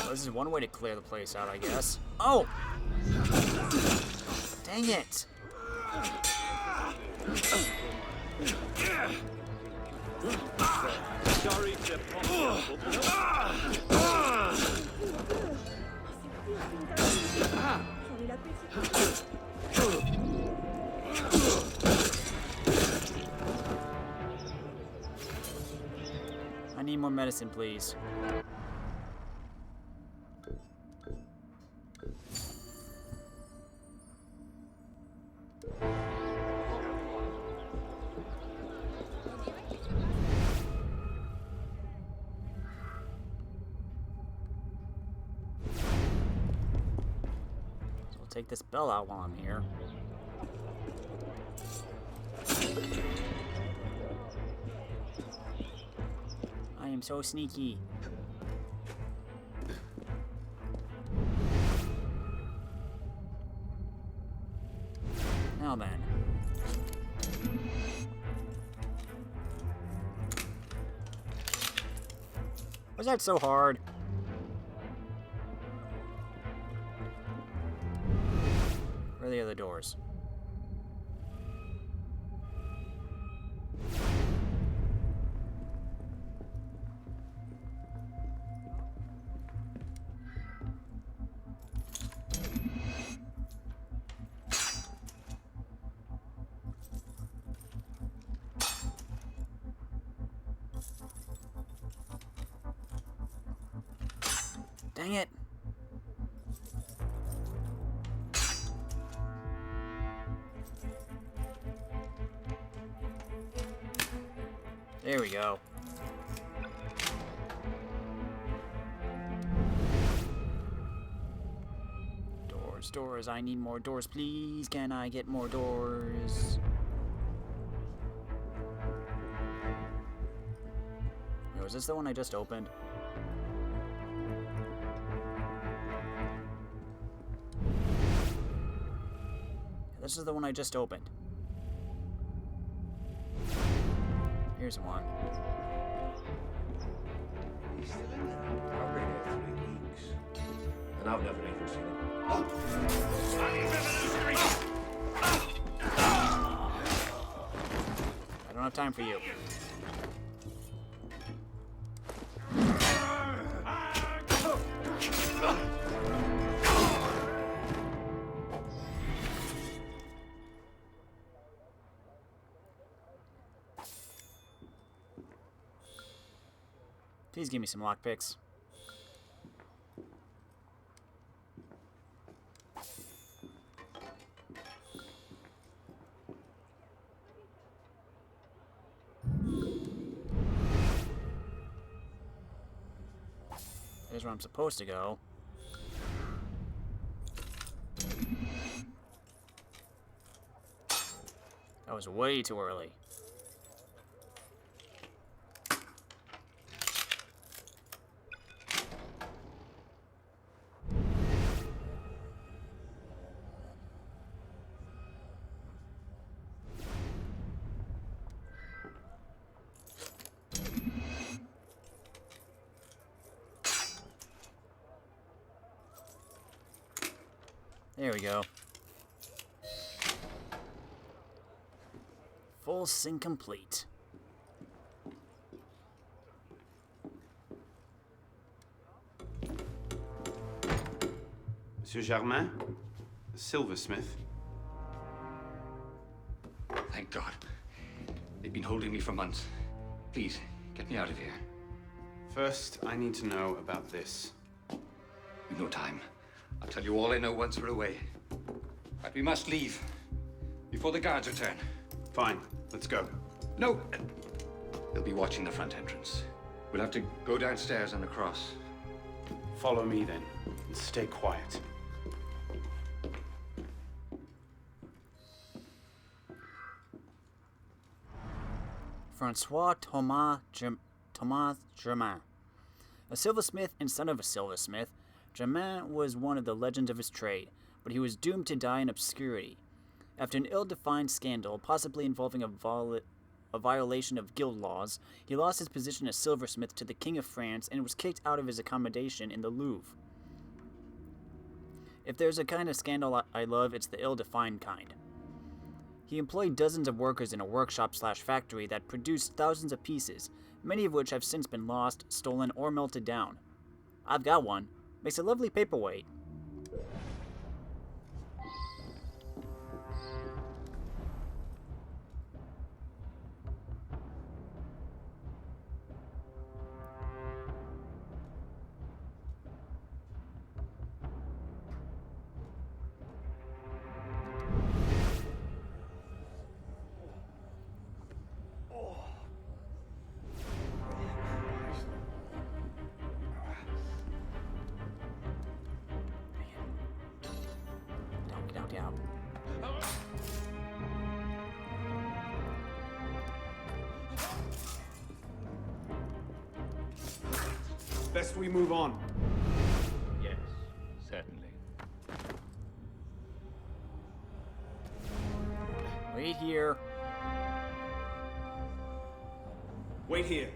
This is one way to clear the place out, I guess. Oh! Dang it! Sorry to I need more medicine, please. Take this bell out while I'm here. I am so sneaky. Now then. Was that so hard? Where are the other doors? Dang it! There we go. Doors, doors. I need more doors, please. Can I get more doors? Or is this the one I just opened? This is the one I just opened. Here's one. He's still in there. I've been here 3 weeks. And I've never even seen him. I don't have time for you. Please give me some lockpicks. Here's where I'm supposed to go. That was way too early. There we go. Full sync complete. Monsieur Germaine? The silversmith? Thank God. They've been holding me for months. Please, get me out of here. First, I need to know about this. We've no time. I'll tell you all I know once we're away. But we must leave before the guards return. Fine, let's go. No! They'll be watching the front entrance. We'll have to go downstairs and across. Follow me then, and stay quiet. Francois Thomas Germaine. A silversmith and son of a silversmith, Germaine was one of the legends of his trade, but he was doomed to die in obscurity. After an ill-defined scandal, possibly involving a violation of guild laws, he lost his position as silversmith to the King of France and was kicked out of his accommodation in the Louvre. If there's a kind of scandal I love, it's the ill-defined kind. He employed dozens of workers in a workshop/factory that produced thousands of pieces, many of which have since been lost, stolen, or melted down. I've got one. Makes a lovely paperweight. Down. Best we move on. Yes, certainly. Wait here. Wait here.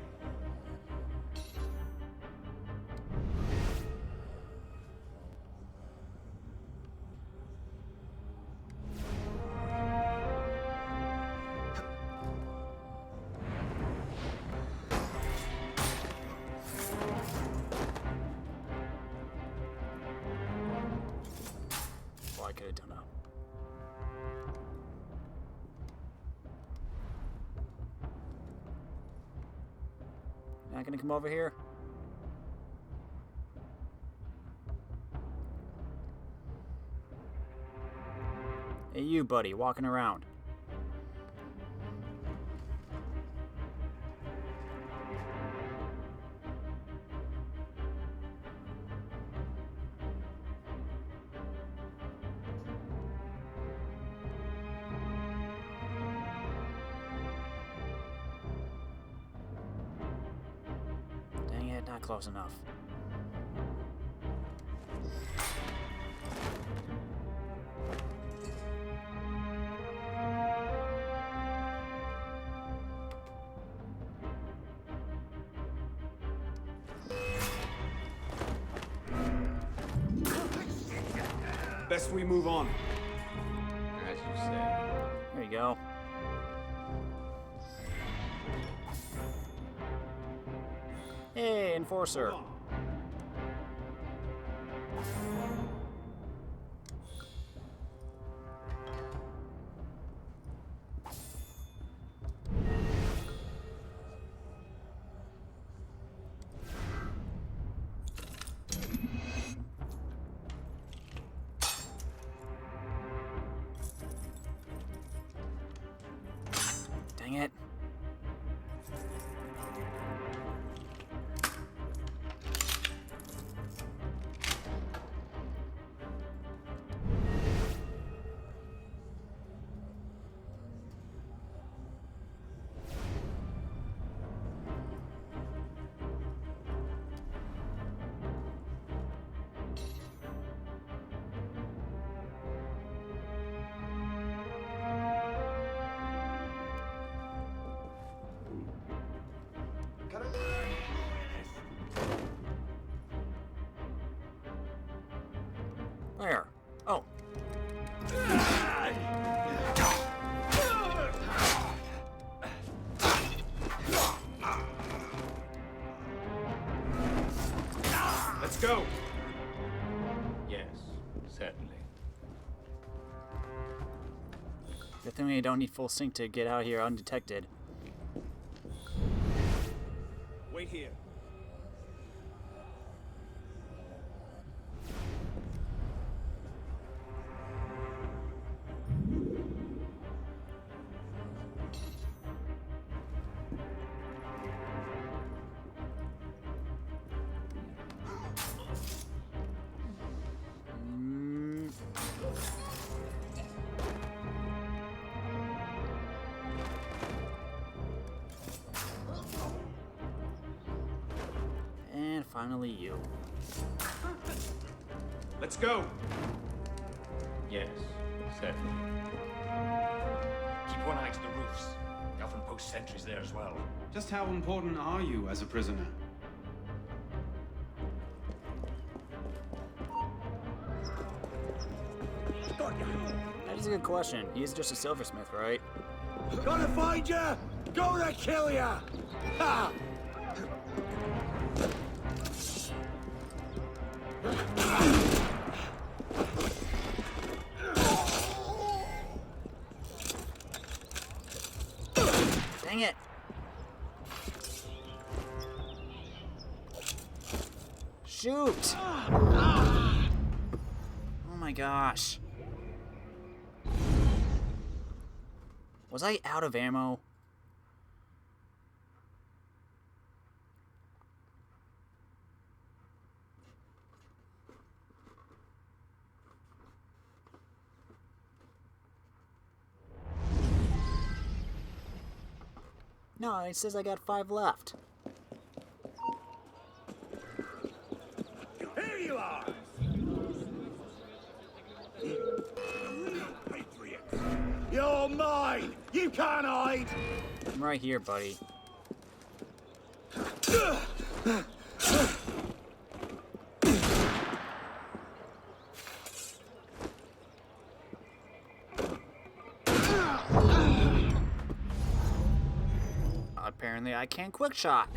I could have done that. Not gonna come over here? Hey, you, buddy, walking around. Not close enough. Best we move on. As you say. There you go. Hey, Enforcer. Dang it. Where? Oh. Let's go. Yes, certainly. Good thing we don't need full sync to get out here undetected. Wait here. And finally you. Let's go. Yes, certainly. Keep one eye to the roofs. They often post sentries there as well. Just how important are you as a prisoner? That is a good question. He's just a silversmith, right? Gonna find ya! Gonna kill ya! Ha! Dang it! Shoot! Oh my gosh. Was I out of ammo? No, it says I got 5 left. Here you are! Patriots! You're mine! You can't hide! I'm right here, buddy. Apparently I can't quick shot.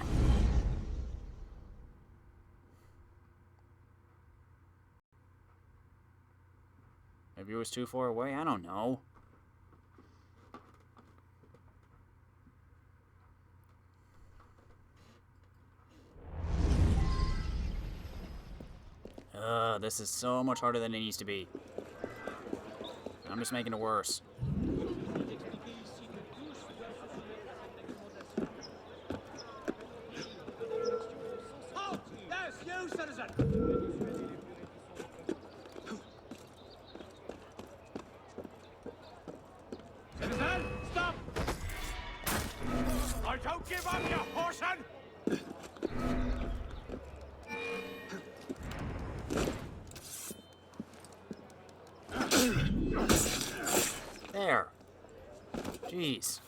Maybe it was too far away, I don't know. This is so much harder than it needs to be. I'm just making it worse. Oh, yes, you, citizen! Citizen, stop! I don't give up, you horseman! There. Jeez.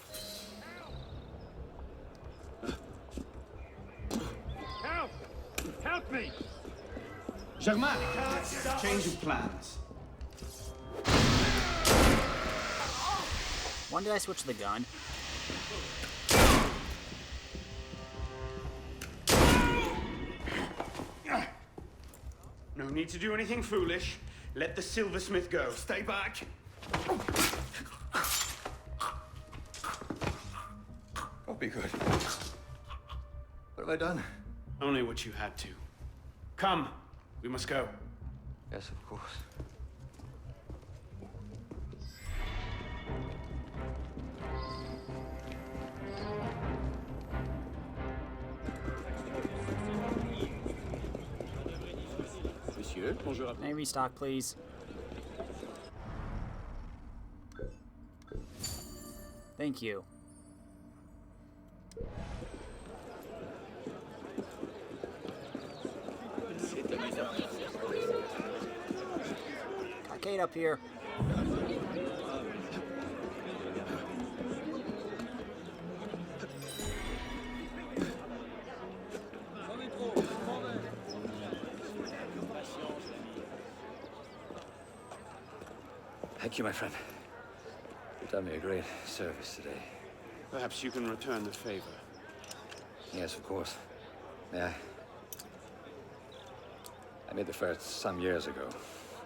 Help! Help me! Germaine, change of plans. When did I switch the gun? No need to do anything foolish. Let the silversmith go. Stay back. Don't be good. What have I done? Only what you had to. Come, we must go. Yes, of course. Monsieur, bonjour. May I restock, please? Thank you. Got Kate up here. Thank you, my friend. You've done me a great service today. Perhaps you can return the favor. Yes, of course. Yeah. I made the first some years ago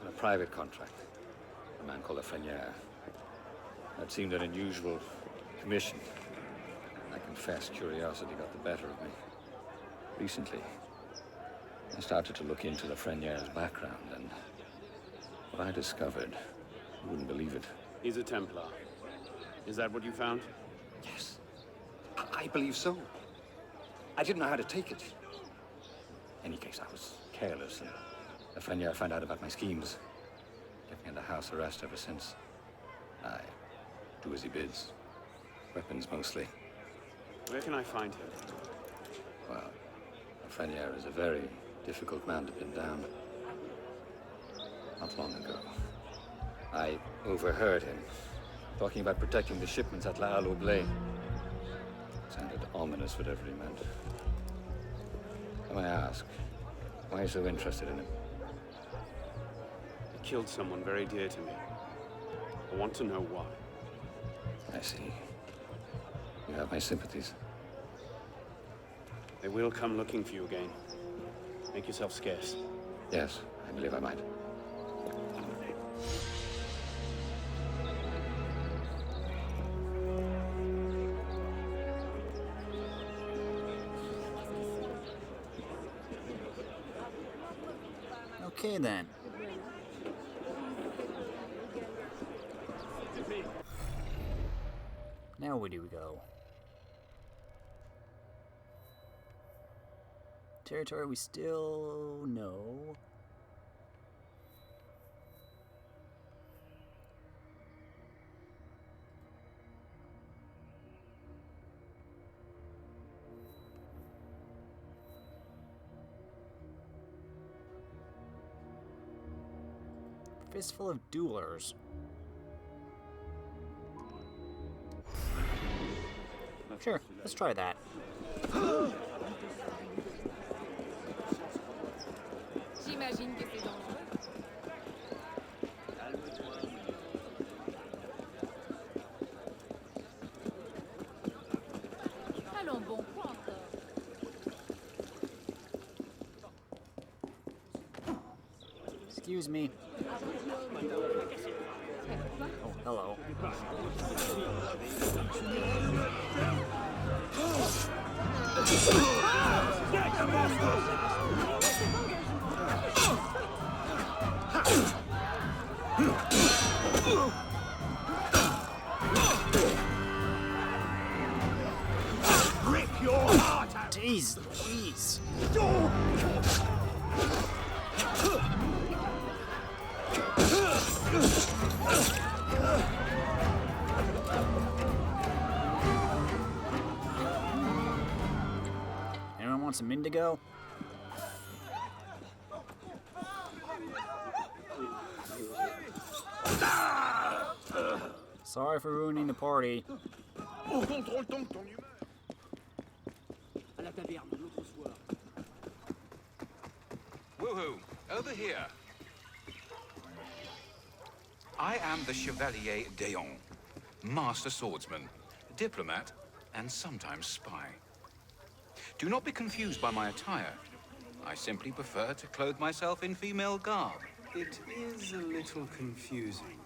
on a private contract. A man called Lafreniere. That seemed an unusual commission. I confess curiosity got the better of me. Recently, I started to look into Lafreniere's background, and what I discovered, you wouldn't believe it. He's a templar. Is that what you found? Yes. I believe so. I didn't know how to take it. In any case, I was careless, and Lafreniere found out about my schemes. Kept me under house arrest ever since. I do as he bids. Weapons, mostly. Where can I find him? Well, Lafreniere is a very difficult man to pin down. Not long ago, I overheard him talking about protecting the shipments at La Halle Oblé. Sounded ominous, whatever he meant. When I ask, why are you so interested in him? He killed someone very dear to me. I want to know why. I see. You have my sympathies. They will come looking for you again. Make yourself scarce. Yes, I believe I might. Okay then. Now where do we go? Territory we still know. Fistful of duelers. Sure, let's try that. J'imagine que c'est dangereux. Allons bon point. Excuse me. Oh, hello. Rip your heart out! Jeez. Anyone want some indigo? Sorry for ruining the party. On contrôle ton humeur. À la taverne, l'autre soir. Woohoo! Over here. I am the Chevalier d'Eon, master swordsman, diplomat, and sometimes spy. Do not be confused by my attire. I simply prefer to clothe myself in female garb. It is a little confusing.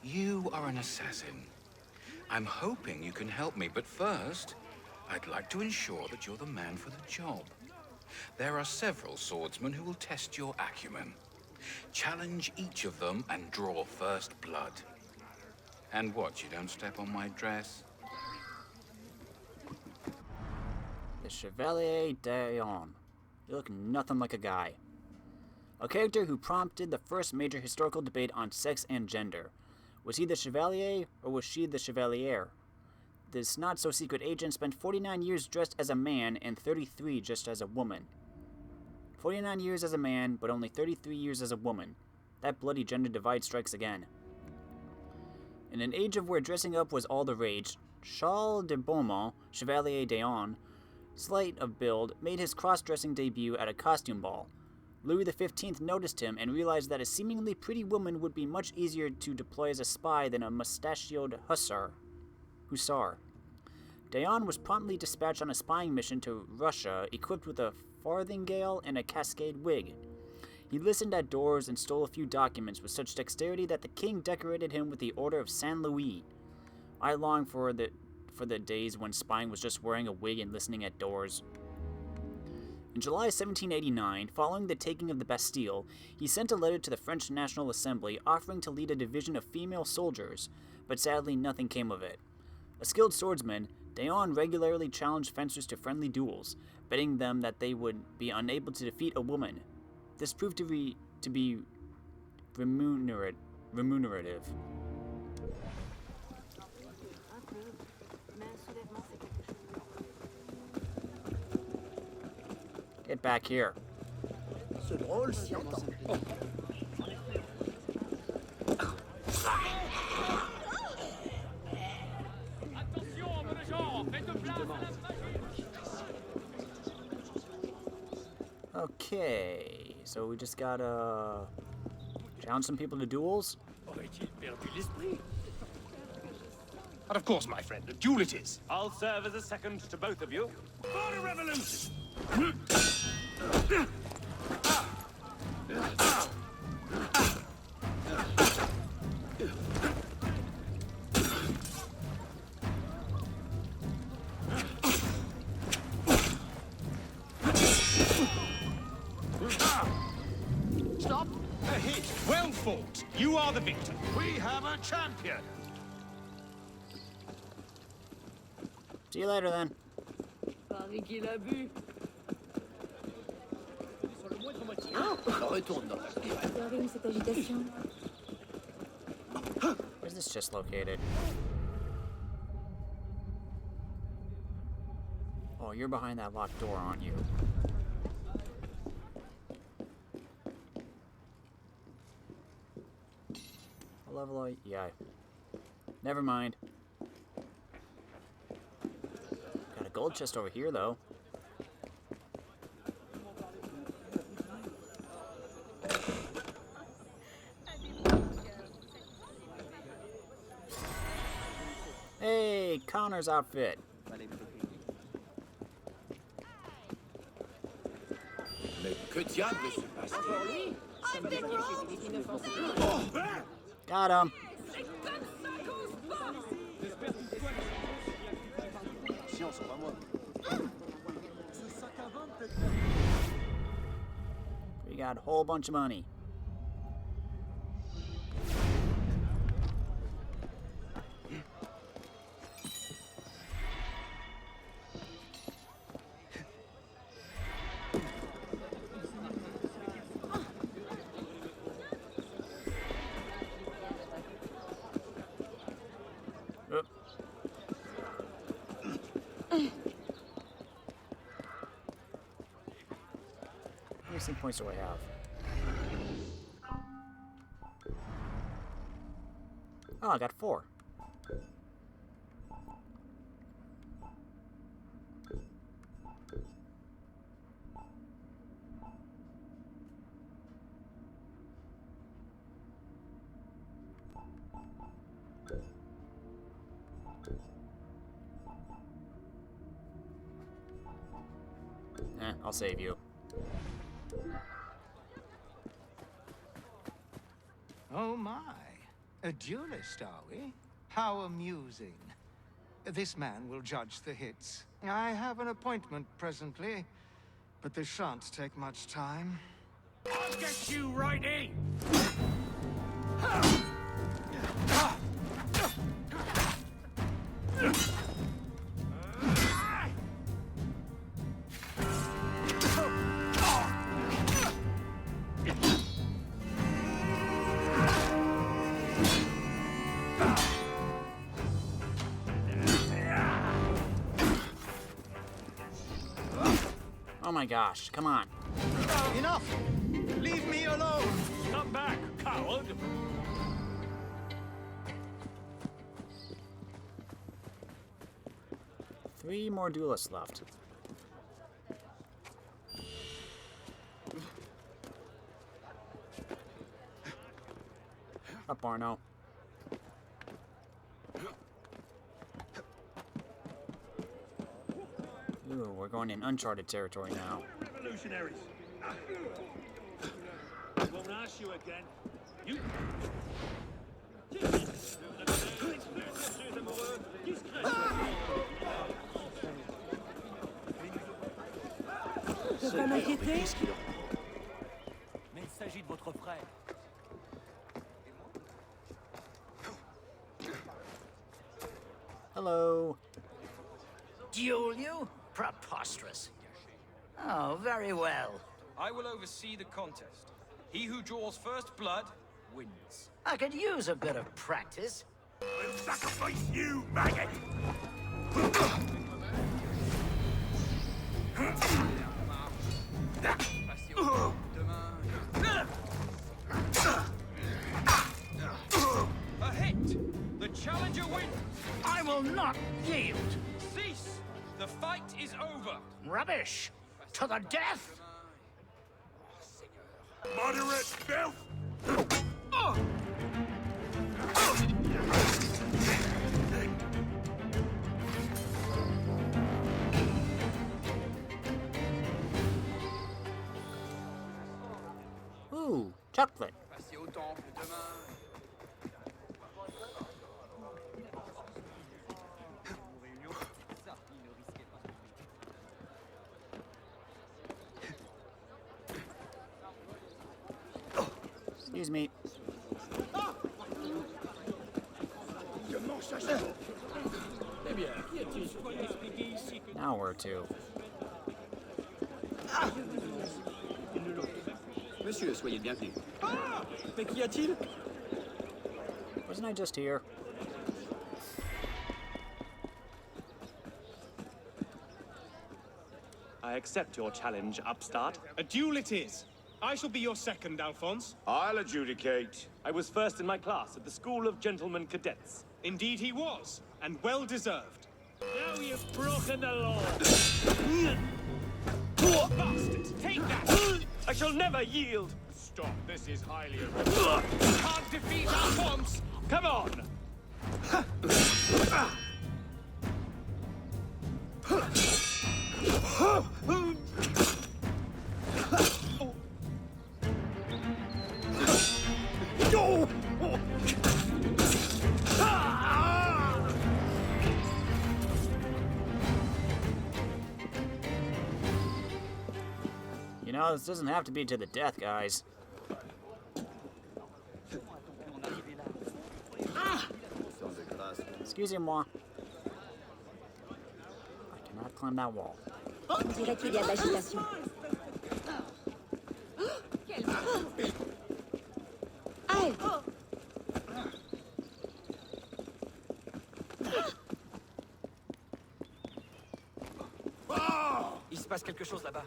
You are an assassin. I'm hoping you can help me, but first, I'd like to ensure that you're the man for the job. There are several swordsmen who will test your acumen. Challenge each of them and draw first blood. And watch you don't step on my dress. The Chevalier d'Eon. You look nothing like a guy. A character who prompted the first major historical debate on sex and gender. Was he the Chevalier, or was she the Chevaliere? This not-so-secret agent spent 49 years dressed as a man and 33 just as a woman. 49 years as a man, but only 33 years as a woman. That bloody gender divide strikes again. In an age of where dressing up was all the rage, Charles de Beaumont, Chevalier d'Eon, slight of build, made his cross-dressing debut at a costume ball. Louis XV noticed him and realized that a seemingly pretty woman would be much easier to deploy as a spy than a mustachioed hussar. D'Eon was promptly dispatched on a spying mission to Russia, equipped with a farthingale and a cascade wig. He listened at doors and stole a few documents with such dexterity that the king decorated him with the Order of Saint Louis. I long for the days when spying was just wearing a wig and listening at doors. In July 1789, following the taking of the Bastille, he sent a letter to the French National Assembly offering to lead a division of female soldiers, but sadly nothing came of it. A skilled swordsman, D'Eon regularly challenged fencers to friendly duels, betting them that they would be unable to defeat a woman. This proved to be remunerative. Get back here. Okay, so we just gotta challenge some people to duels. But of course, my friend, a duel it is. I'll serve as a second to both of you. For a revolution! Stop! A hit! Well fought! You are the victor. We have a champion! See you later, then. Paris qu'il a bu. Observez cette agitation. Where's this chest located? Oh, you're behind that locked door, aren't you? What level are you? Yeah. Never mind. Got a gold chest over here, though. Hey, Connor's outfit. Got him. We got a whole bunch of money. How many points do I have? Oh, I got 4. I'll save you. Oh my. A duelist, are we? How amusing. This man will judge the hits. I have an appointment presently, but this shan't take much time. I'll get you right in! Oh my gosh, come on. Enough! Leave me alone! Come back, coward! Three more duelists left. Up, Arno. Ooh, we're going in uncharted territory now. Revolutionaries! I won't ask you again. You... Ça va m'inquiéter? Mais il s'agit de votre frère. Hello. Duel you? Preposterous. Oh, very well. I will oversee the contest. He who draws first blood wins. I could use a bit of practice. I'll sacrifice you, maggot! A hit! The challenger wins! I will not yield! Cease! The fight is over! Rubbish! To the death! Moderate filth! Ooh, chocolate. Excuse me. Now where to? Monsieur, soyez bienvenu. Mais qu'y a-t-il? Wasn't I just here? I accept your challenge, upstart. A duel it is. I shall be your second, Alphonse. I'll adjudicate. I was first in my class at the School of Gentlemen Cadets. Indeed he was, and well deserved. Now you've broken the law. Bastard, take that! I shall never yield. Stop, this is highly irregular. Can't defeat Alphonse! Come on! You know, this doesn't have to be to the death, guys. Excusez-moi. I cannot climb that wall. On dirait qu'il y a de l'agitation. Aïe! Il se passe quelque chose là-bas.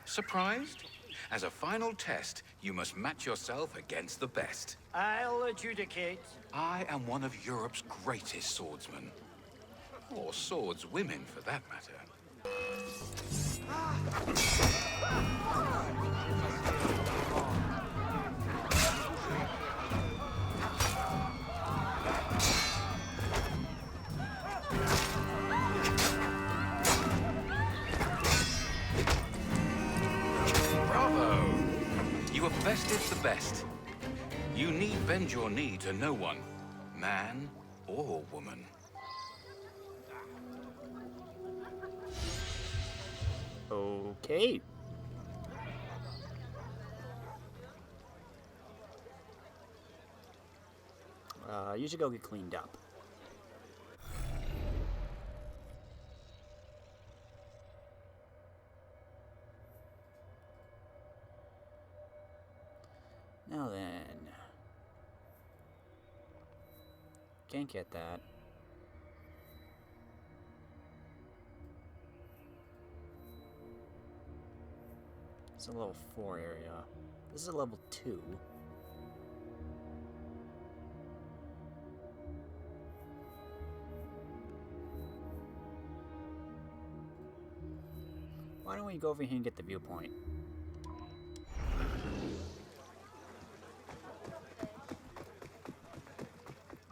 Surprised? As a final test, you must match yourself against the best. I'll adjudicate. I am one of Europe's greatest swordsmen. Or swordswomen, for that matter. best. You need bend your knee to no one, man or woman. Okay. You should go get cleaned up. Now then. Can't get that. It's a level 4 area. This is a level 2. Why don't we go over here and get the viewpoint?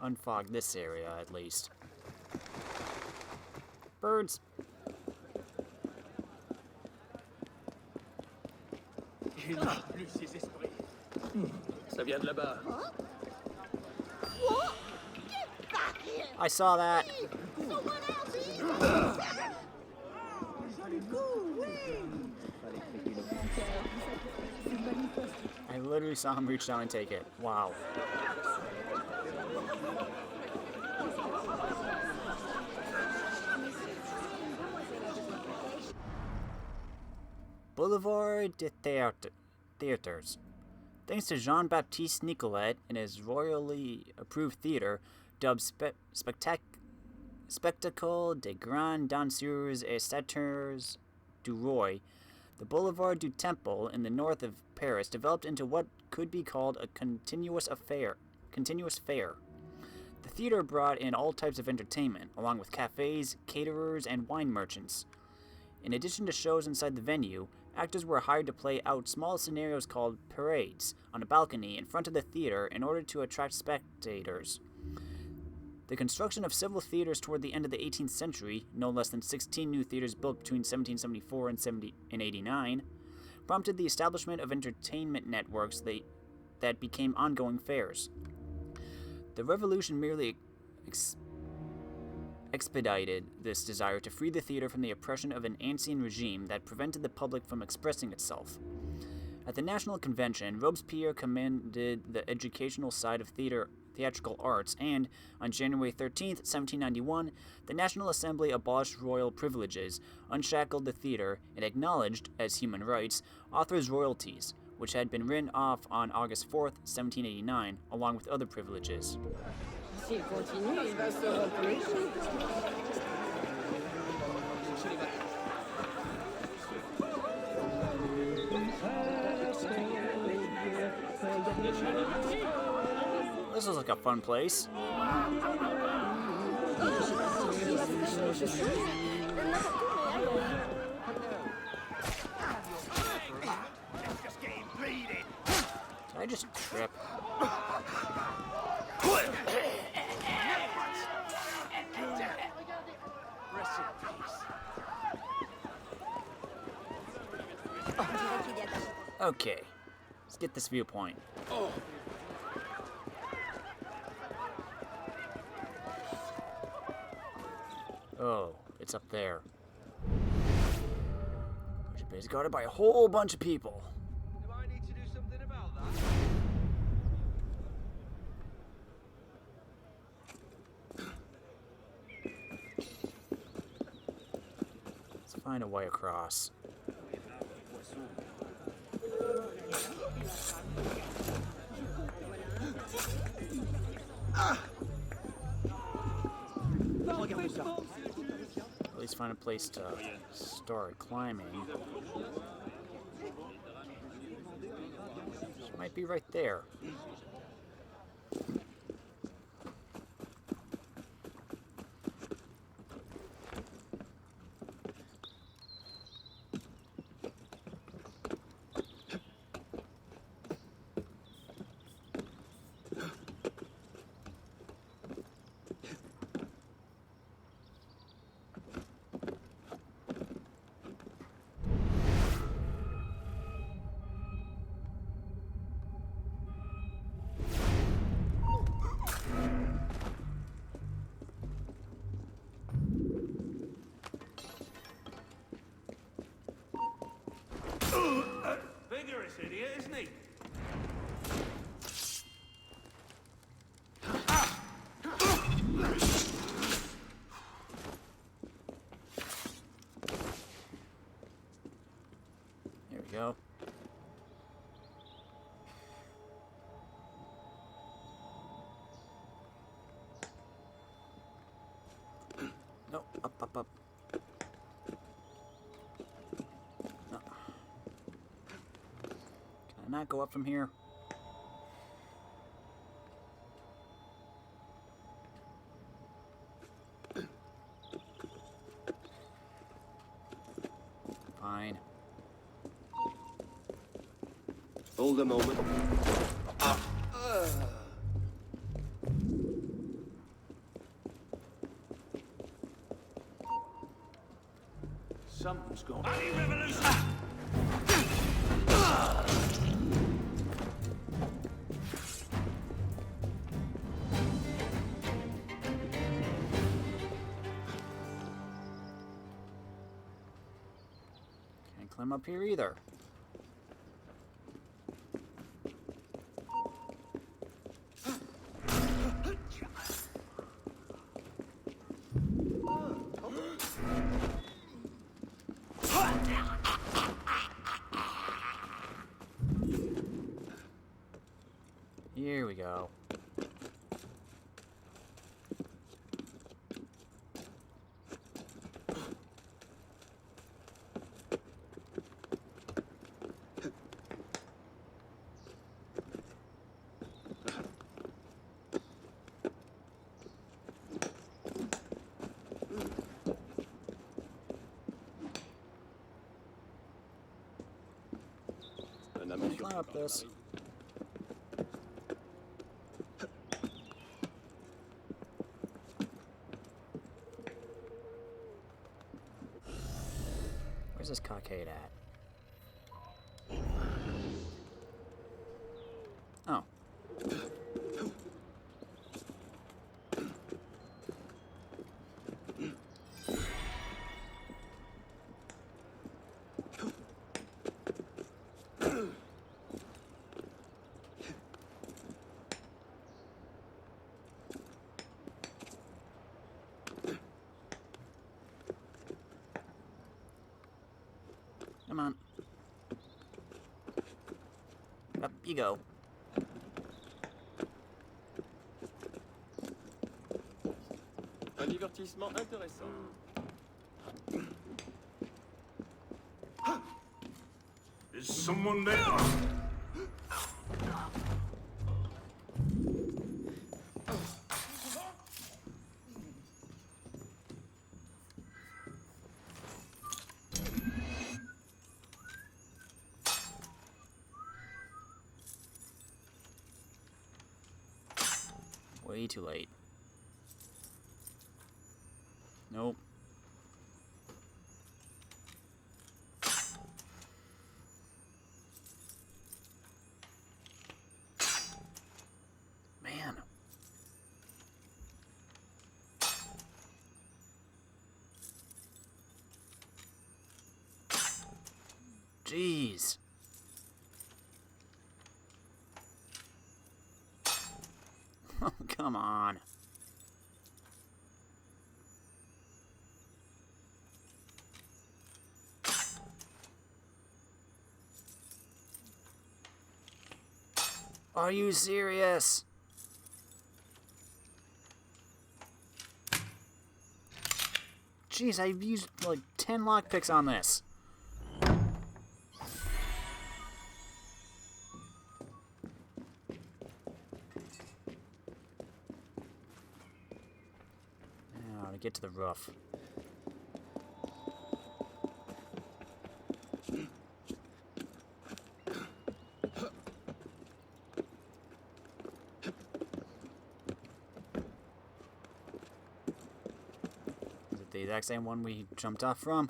Unfog this area, at least. Birds! Ça vient de là-bas. I saw that! I literally saw him reach down and take it. Wow. Boulevard de Theaters. Thanks to Jean-Baptiste Nicolet and his royally approved theater, dubbed Spectacle des Grands Danseurs et Satyrs du Roi, the Boulevard du Temple in the north of Paris developed into what could be called a continuous fair. The theater brought in all types of entertainment, along with cafes, caterers, and wine merchants. In addition to shows inside the venue, actors were hired to play out small scenarios called parades on a balcony in front of the theater in order to attract spectators. The construction of several theaters toward the end of the 18th century, no less than 16 new theaters built between 1774 and 89, prompted the establishment of entertainment networks that became ongoing fairs. The revolution merely expedited this desire to free the theater from the oppression of an ancien regime that prevented the public from expressing itself. At the National Convention, Robespierre commended the educational side of theatrical arts, and on January 13, 1791, the National Assembly abolished royal privileges, unshackled the theater, and acknowledged, as human rights, authors' royalties, which had been written off on August 4, 1789, along with other privileges. S'il continue, il va se remplir. This looks like a fun place. Did I just trip? Okay, let's get this viewpoint. Oh, it's up there. Which is guarded by a whole bunch of people. Do I need to do something about that? Let's find a way across. At least find a place to start climbing. She might be right there. No, up, up, up. No. Can I not go up from here? Fine. Hold a moment. Something's gone. Revolution! Can't climb up here either. Here we go. Climb up this. Where's this cockade at? Oh. Come on. Up you go. Un divertissement intéressant. Is someone there? Way too late. Nope. Man. Jeez. Oh, come on. Are you serious? Jeez, I've used like 10 lockpicks on this. Now to get to the roof. The exact same one we jumped off from.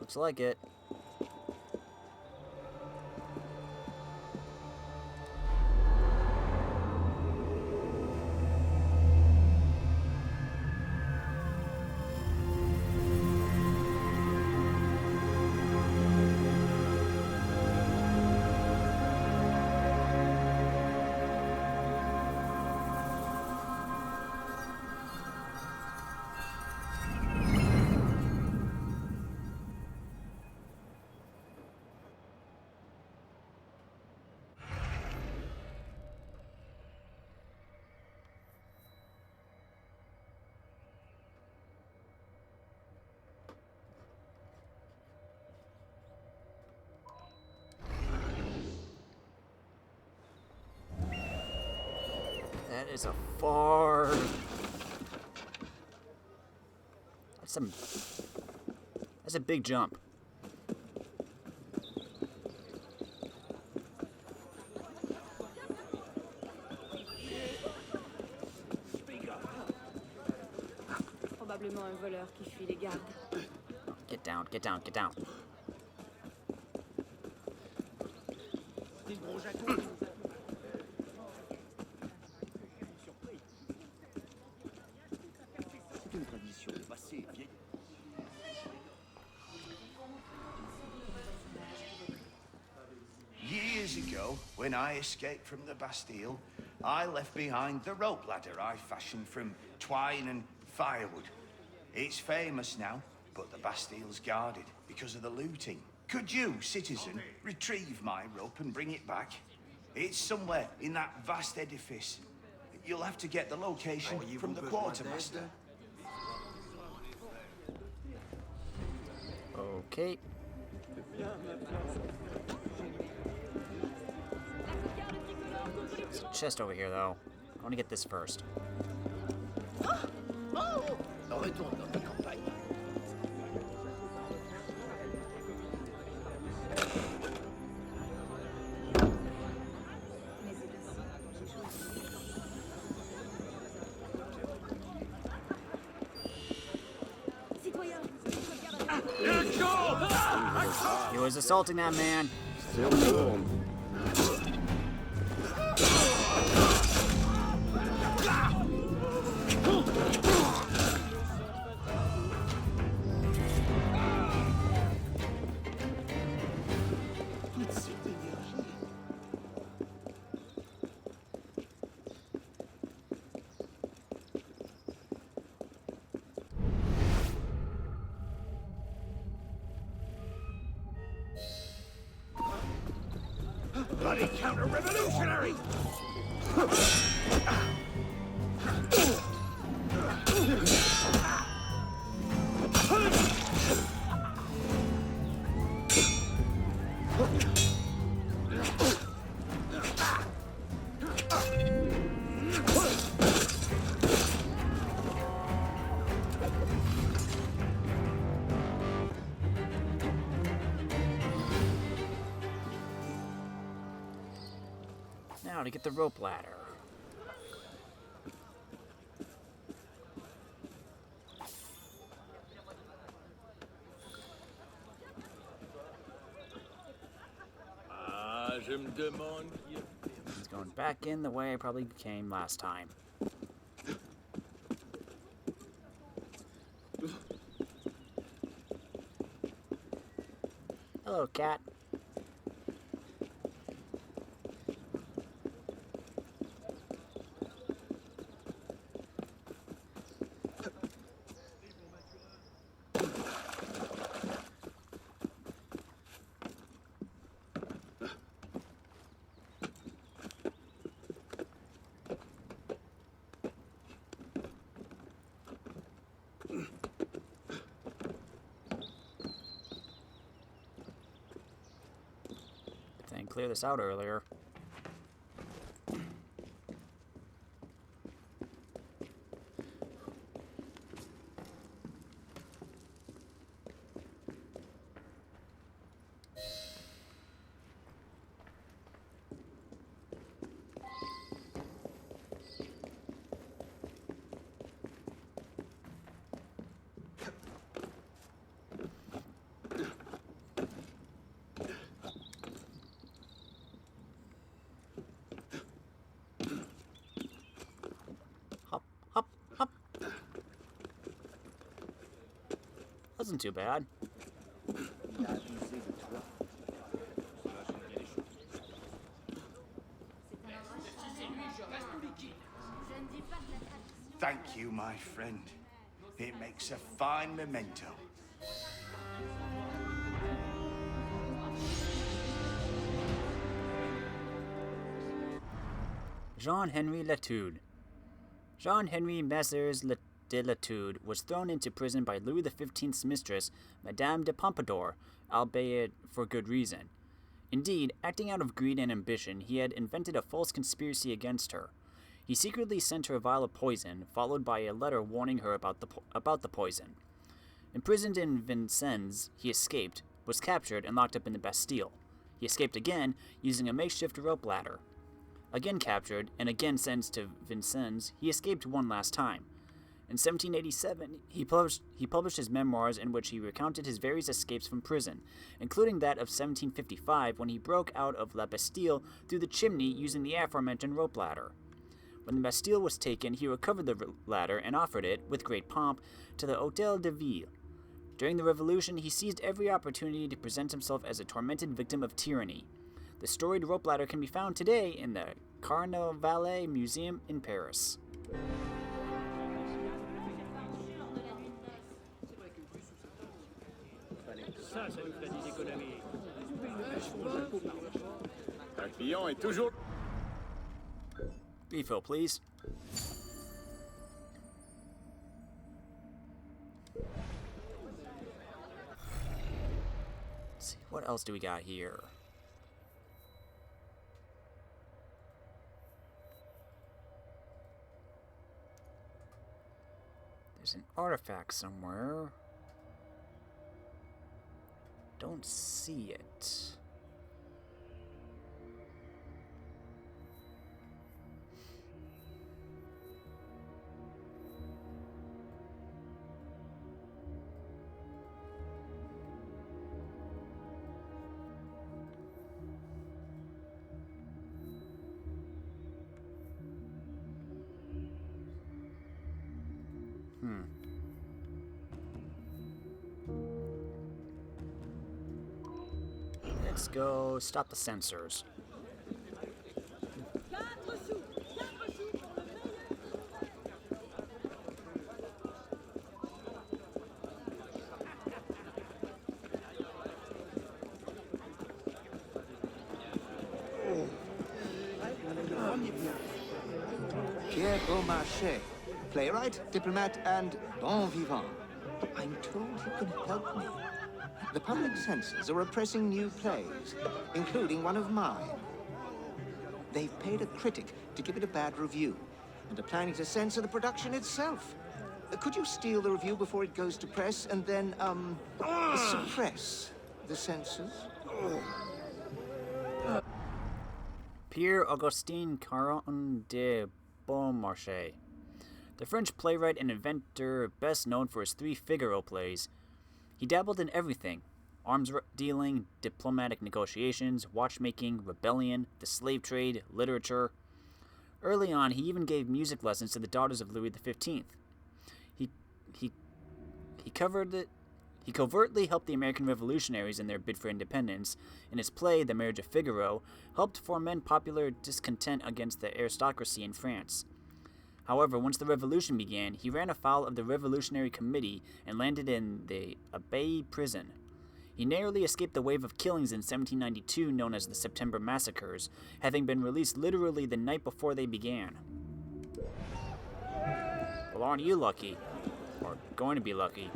Looks like it. That is a far... That's a big jump. Probablement un voleur qui fuit les gardes. Get down, get down, get down. Years ago, when I escaped from the Bastille, I left behind the rope ladder I fashioned from twine and firewood. It's famous now, but the Bastille's guarded because of the looting. Could you, citizen, retrieve my rope and bring it back? It's somewhere in that vast edifice. You'll have to get the location from the quartermaster. Okay. There's a chest over here, though. I want to get this first. He was assaulting that man. Still warm. Bloody counter-revolutionary! Now to get the rope ladder. Je me demande. He's going back in the way I probably came last time. Hello, cat. Didn't clear this out earlier. Wasn't too bad. Thank you, my friend. It makes a fine memento. Jean-Henri Latude. Jean-Henri Messrs de Latude was thrown into prison by Louis XV's mistress, Madame de Pompadour, albeit for good reason. Indeed, acting out of greed and ambition, he had invented a false conspiracy against her. He secretly sent her a vial of poison, followed by a letter warning her about the poison. Imprisoned in Vincennes, he escaped, was captured, and locked up in the Bastille. He escaped again, using a makeshift rope ladder. Again captured, and again sentenced to Vincennes, he escaped one last time. In 1787, he published his memoirs in which he recounted his various escapes from prison, including that of 1755 when he broke out of La Bastille through the chimney using the aforementioned rope ladder. When the Bastille was taken, he recovered the ladder and offered it, with great pomp, to the Hôtel de Ville. During the Revolution, he seized every opportunity to present himself as a tormented victim of tyranny. The storied rope ladder can be found today in the Carnavalet Museum in Paris. Un client est toujours... Refill, please. Let's see, what else do we got here? There's an artifact somewhere. Don't see it. Let's go stop the sensors. Pierre Beaumarchais, playwright, diplomat, and bon vivant. I'm told you can help me. The public censors are oppressing new plays, including one of mine. They've paid a critic to give it a bad review, and are planning to censor the production itself. Could you steal the review before it goes to press, and then, suppress the censors? Pierre-Augustin Caron de Beaumarchais, the French playwright and inventor best known for his 3 Figaro plays. He dabbled in everything: arms dealing, diplomatic negotiations, watchmaking, rebellion, the slave trade, literature. Early on, he even gave music lessons to the daughters of Louis XV. He covertly helped the American revolutionaries in their bid for independence. In his play, The Marriage of Figaro, helped foment popular discontent against the aristocracy in France. However, once the revolution began, he ran afoul of the Revolutionary Committee and landed in the Abbaye prison. He narrowly escaped the wave of killings in 1792 known as the September Massacres, having been released literally the night before they began. Well, aren't you lucky? Or going to be lucky.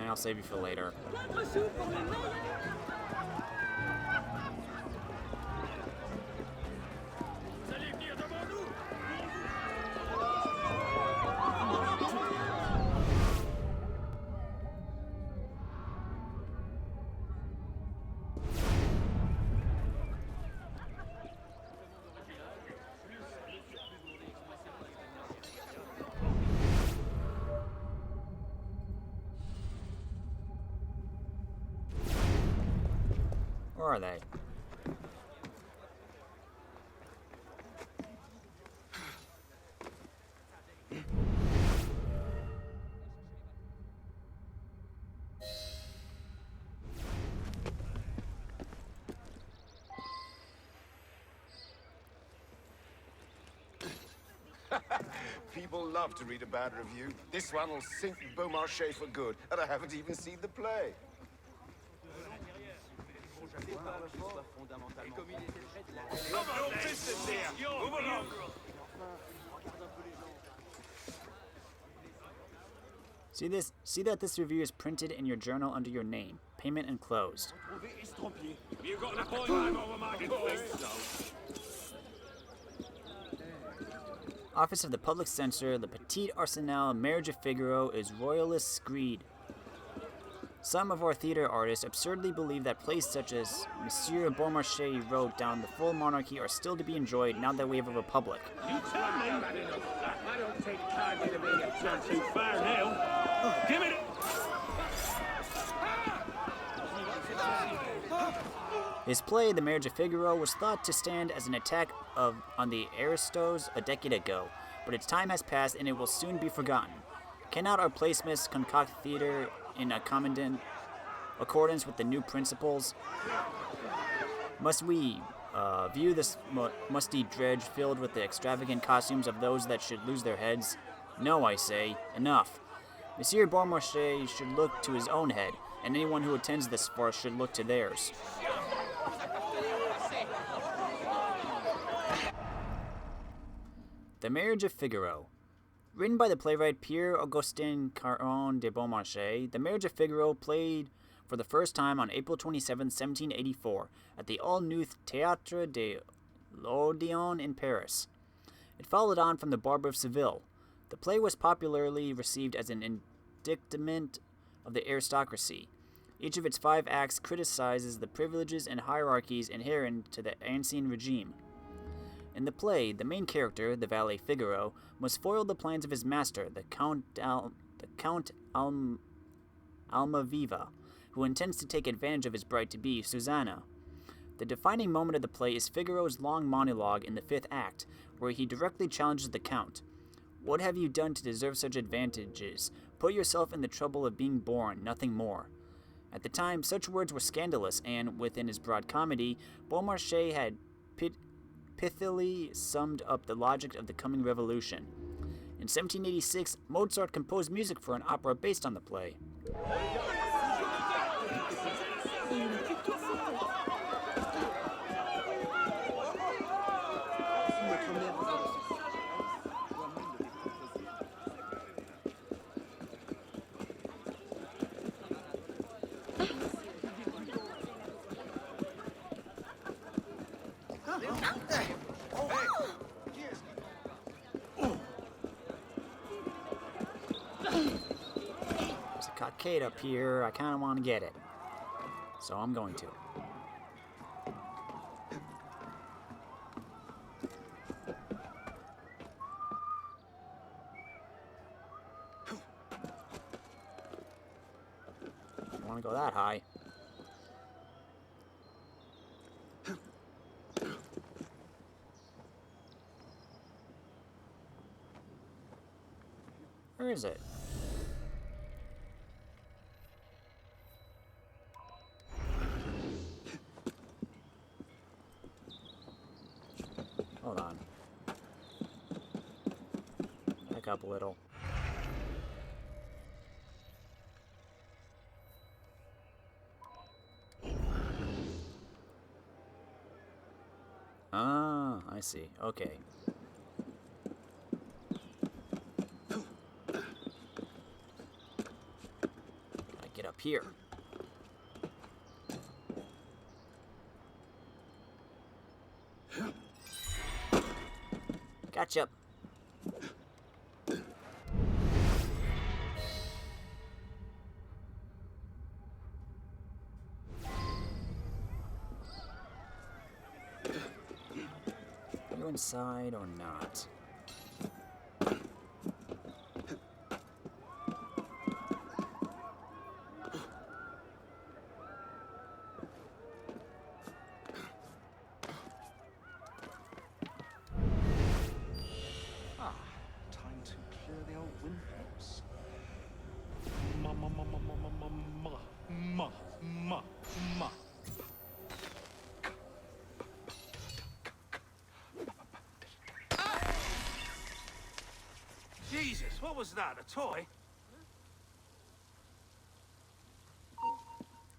I'll save you for later. Where are they? People love to read a bad review. This one will sink Beaumarchais for good, and I haven't even seen the play. See that this review is printed in your journal under your name. Payment enclosed. You got an appointment over my Office of the Public Censor, the Petit Arsenal, Marriage of Figaro is royalist screed. Some of our theater artists absurdly believe that plays such as Monsieur Beaumarchais wrote down the full monarchy are still to be enjoyed now that we have a republic. You tell me. I don't take time to being a jump too far now. Give it. His play, The Marriage of Figaro, was thought to stand as an attack on the aristos a decade ago, but its time has passed and it will soon be forgotten. Cannot our placements concoct theater in accordance with the new principles? Must we view this musty dredge filled with the extravagant costumes of those that should lose their heads? No, I say, enough. Monsieur Beaumarchais should look to his own head, and anyone who attends this farce should look to theirs. The Marriage of Figaro. Written by the playwright Pierre-Augustin Caron de Beaumarchais, The Marriage of Figaro played for the first time on April 27, 1784, at the all-new Théâtre de l'Odéon in Paris. It followed on from The Barber of Seville. The play was popularly received as an indictment of the aristocracy. Each of its 5 acts criticizes the privileges and hierarchies inherent to the ancien regime. In the play, the main character, the valet Figaro, must foil the plans of his master, the Count Almaviva, who intends to take advantage of his bride-to-be, Susanna. The defining moment of the play is Figaro's long monologue in the 5th act, where he directly challenges the Count. What have you done to deserve such advantages? Put yourself in the trouble of being born, nothing more. At the time, such words were scandalous, and, within his broad comedy, Beaumarchais had pithily summed up the logic of the coming revolution. In 1786, Mozart composed music for an opera based on the play. There's a cockade up here. I kind of want to get it. So I'm going to. Don't want to go that high. Where is it? Hold on. Back up a little. Ah, I see. Okay. Get up here. Gotcha. Are you inside or not? Jesus, what was that? A toy?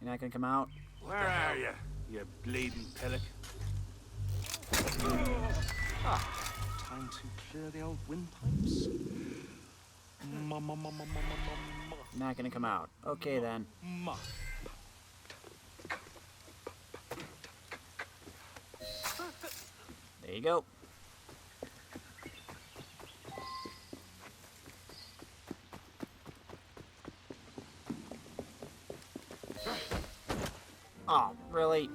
You're not gonna come out? Where are you, you bleeding pillock? Time to clear the old windpipes. Not gonna come out. Okay then. There you go. Oh, really?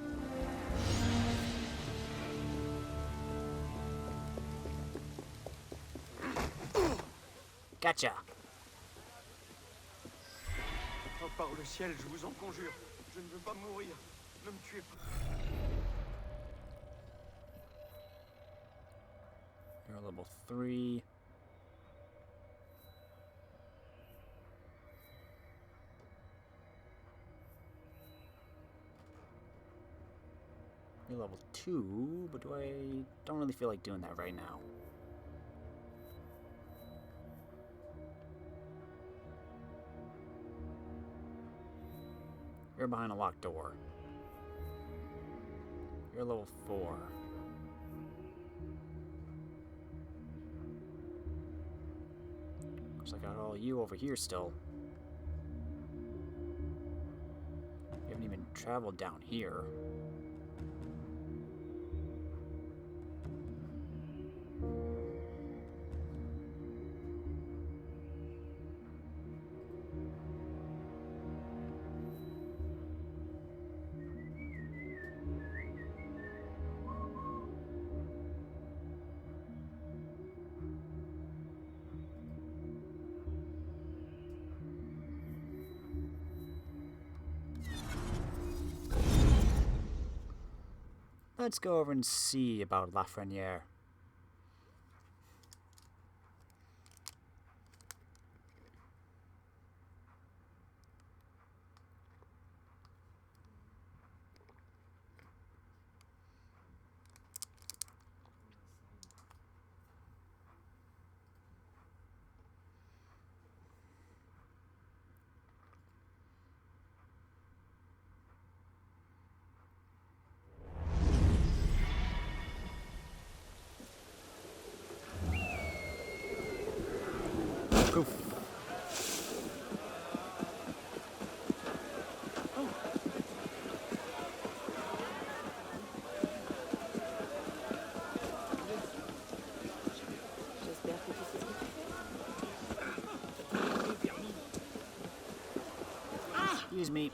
Gotcha. Oh, par le ciel, je vous en conjure. Je ne veux pas mourir. Ne me tuez pas. You're level 3. You're level 2, but don't really feel like doing that right now. You're behind a locked door. You're level 4. Looks like I got all you over here still. You haven't even traveled down here. Let's go over and see about Lafreniere. Excuse me.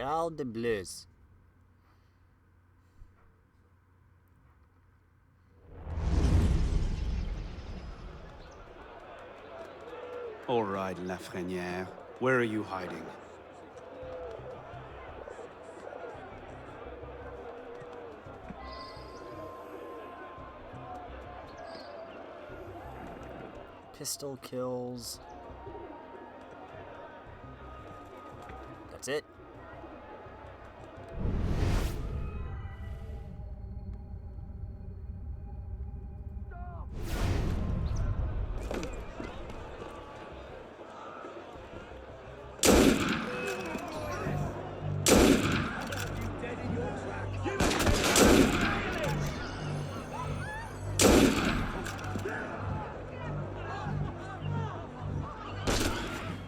All the blues. All right, Lafreniere. Where are you hiding? Pistol kills. That's it.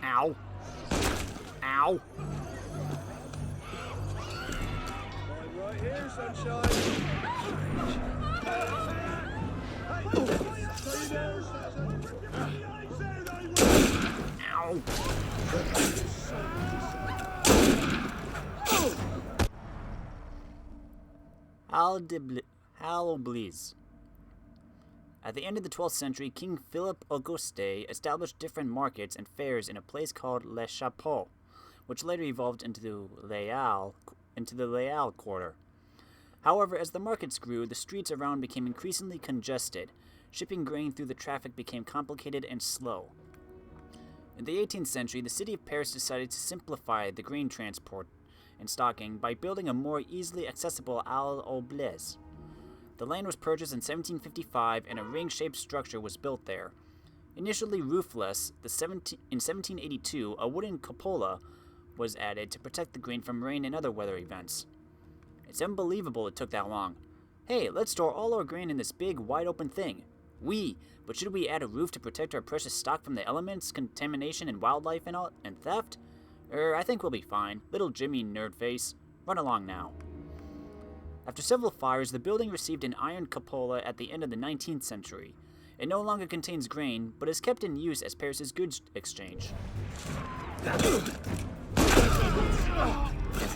Ow. Ow. Right here, sunshine. Ow. Hal Oblige. At the end of the 12th century, King Philip Auguste established different markets and fairs in a place called Le Chapeau, which later evolved into the Leal Quarter. However, as the markets grew, the streets around became increasingly congested. Shipping grain through the traffic became complicated and slow. In the 18th century, the city of Paris decided to simplify the grain transport and stocking by building a more easily accessible Al Oblige. The land was purchased in 1755 and a ring-shaped structure was built there. Initially roofless, in 1782, a wooden cupola was added to protect the grain from rain and other weather events. It's unbelievable it took that long. Hey, let's store all our grain in this big, wide-open thing. But should we add a roof to protect our precious stock from the elements, contamination, and wildlife and theft? I think we'll be fine. Little Jimmy Nerdface. Run along now. After several fires, the building received an iron cupola at the end of the 19th century. It no longer contains grain, but is kept in use as Paris's goods exchange. I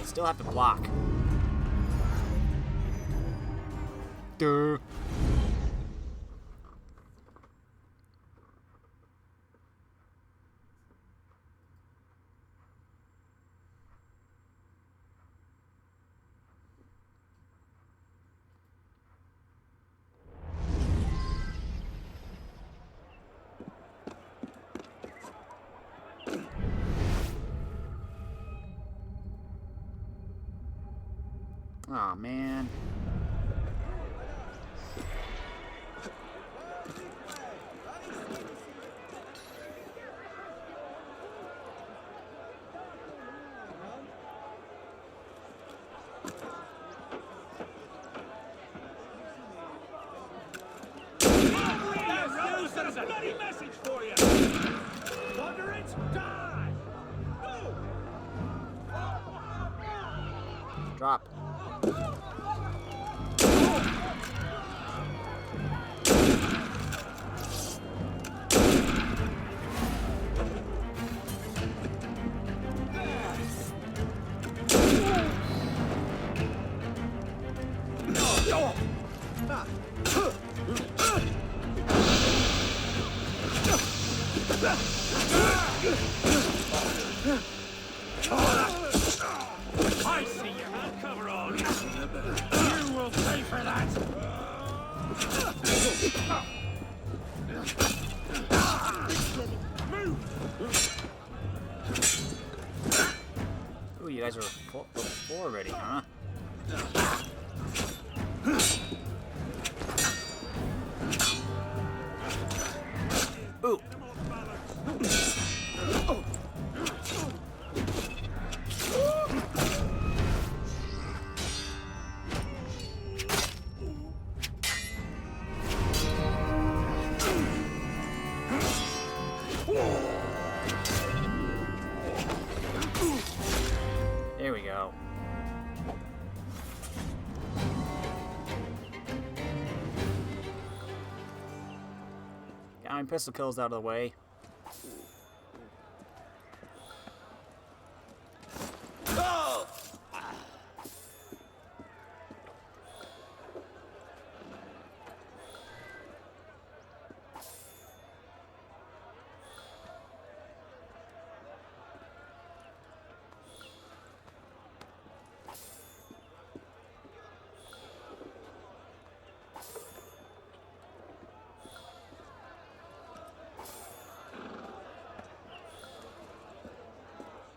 still have to block. Duh. Aw, man. There's a bloody message for you! Thunder it, die! Go! Drop. I see you. I'll cover all you. You will pay for that. Move. Ooh, you guys are four already, huh? Ooh. There we go. Got my pistol kills out of the way.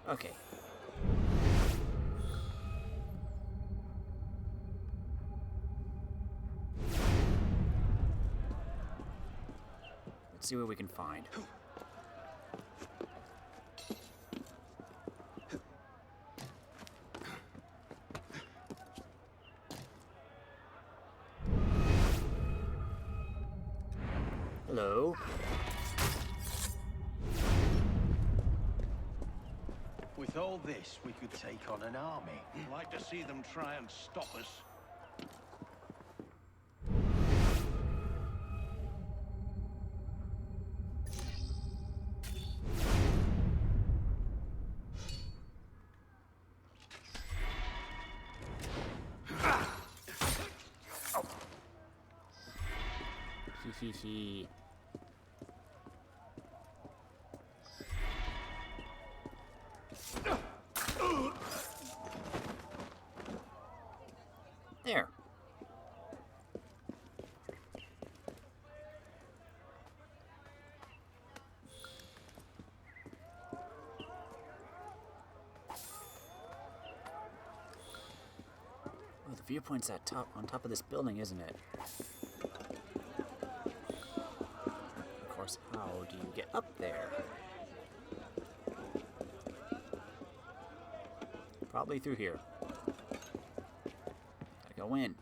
Okay. Let's see what we can find. Hello. With all this, we could take on an army. I'd like to see them try and stop us. Hee. There. Oh, the viewpoint's on top of this building, isn't it? Of course, how do you get up there? Probably through here. Gotta go in.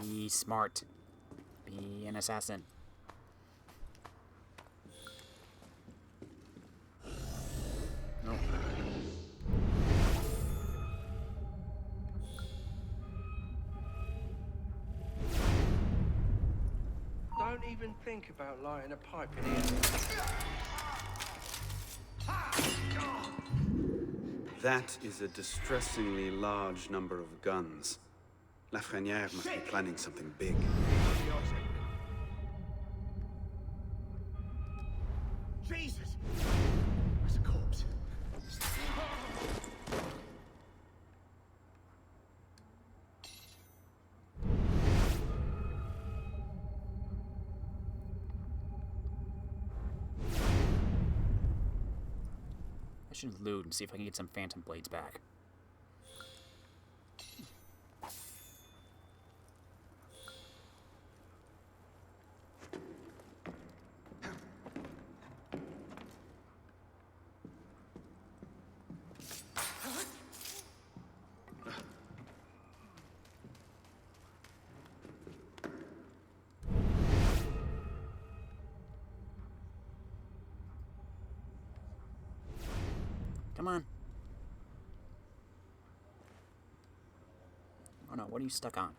Be smart. Be an assassin. Nope. Don't even think about lighting a pipe in here. That is a distressingly large number of guns. Lafreniere must be planning something big. Jesus! That's a corpse. I should loot and see if I can get some phantom blades back. Come on. Oh no, what are you stuck on?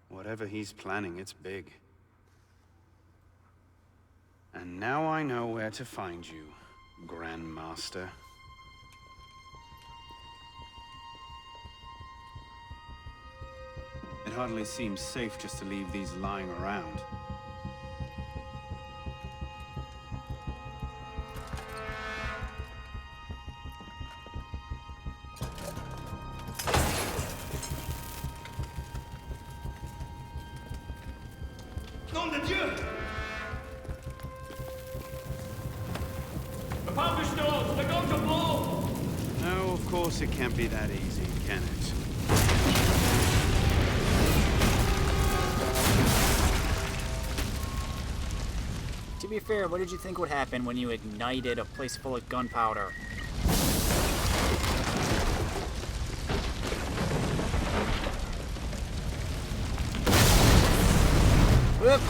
Whatever he's planning, it's big. And now I know where to find you, Grandmaster. It hardly seems safe just to leave these lying around. Nom de Dieu! The published doors, they're going to blow! No, of course it can't be that easy, can it? To be fair, what did you think would happen when you ignited a place full of gunpowder? Whoop!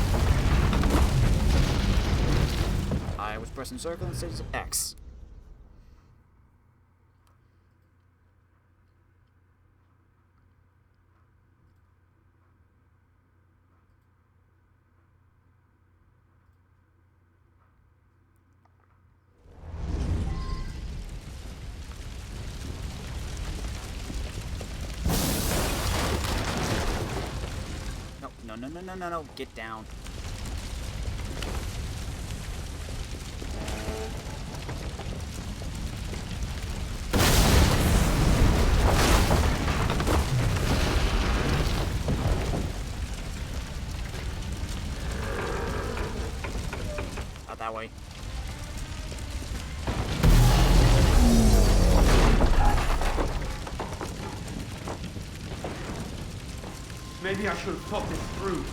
I was pressing circle instead of X. No, get down. Not that way. Maybe I should have thought this through.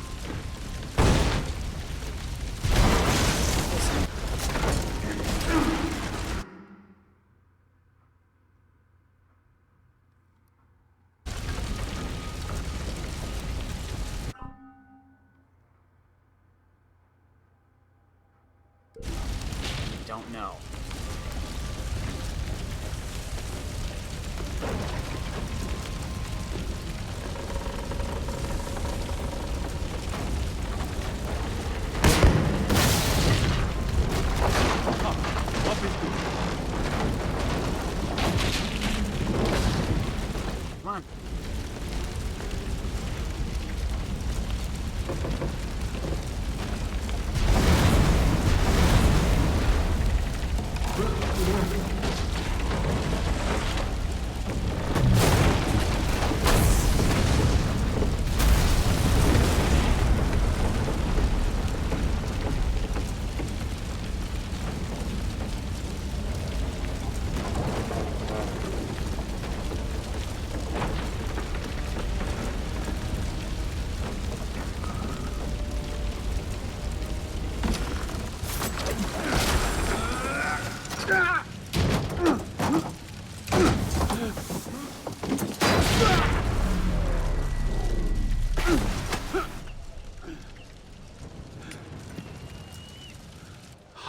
Don't know. Come on.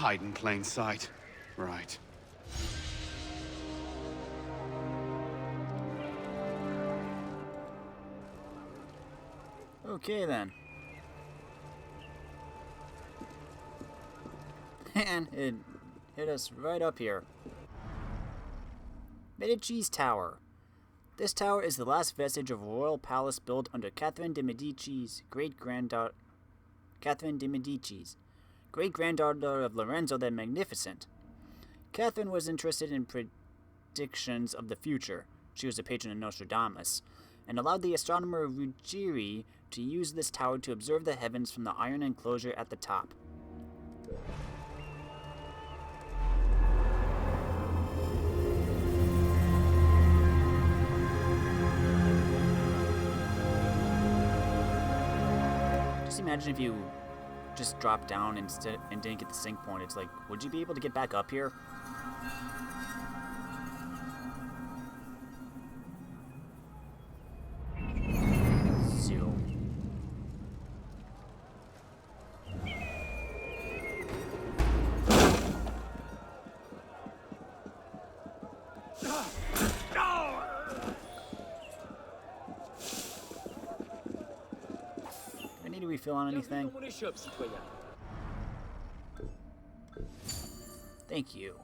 Hide in plain sight. Right. Okay then. And it hit us right up here. Medici's Tower. This tower is the last vestige of a royal palace built under Catherine de' Medici's great-granddaughter of Lorenzo the Magnificent. Catherine was interested in predictions of the future. She was a patron of Nostradamus, and allowed the astronomer Ruggieri to use this tower to observe the heavens from the iron enclosure at the top. Just imagine if you just dropped down instead and didn't get the sync point. It's like, would you be able to get back up here? Zero. I need to refill on anything. Thank you.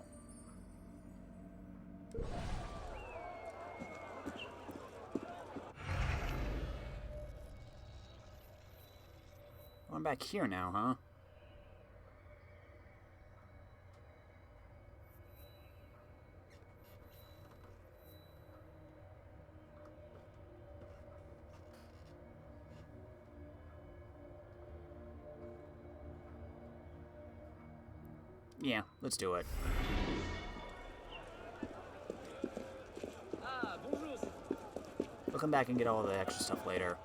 I'm back here now, huh? Yeah, let's do it. We'll come back and get all the extra stuff later.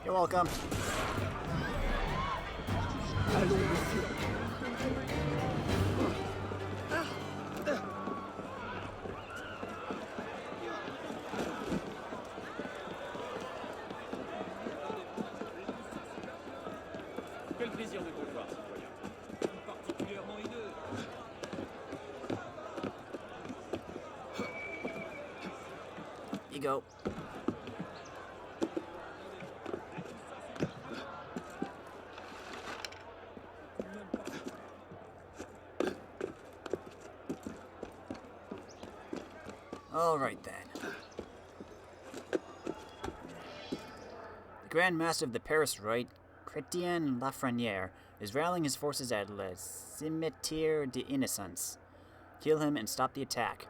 You're welcome. Quel plaisir de vous voir, citoyen. Particulièrement hideux. You go. All right then. The Grand Master of the Paris Rite, Chrétien Lafreniere, is rallying his forces at Le Cimetière des Innocents. Kill him and stop the attack.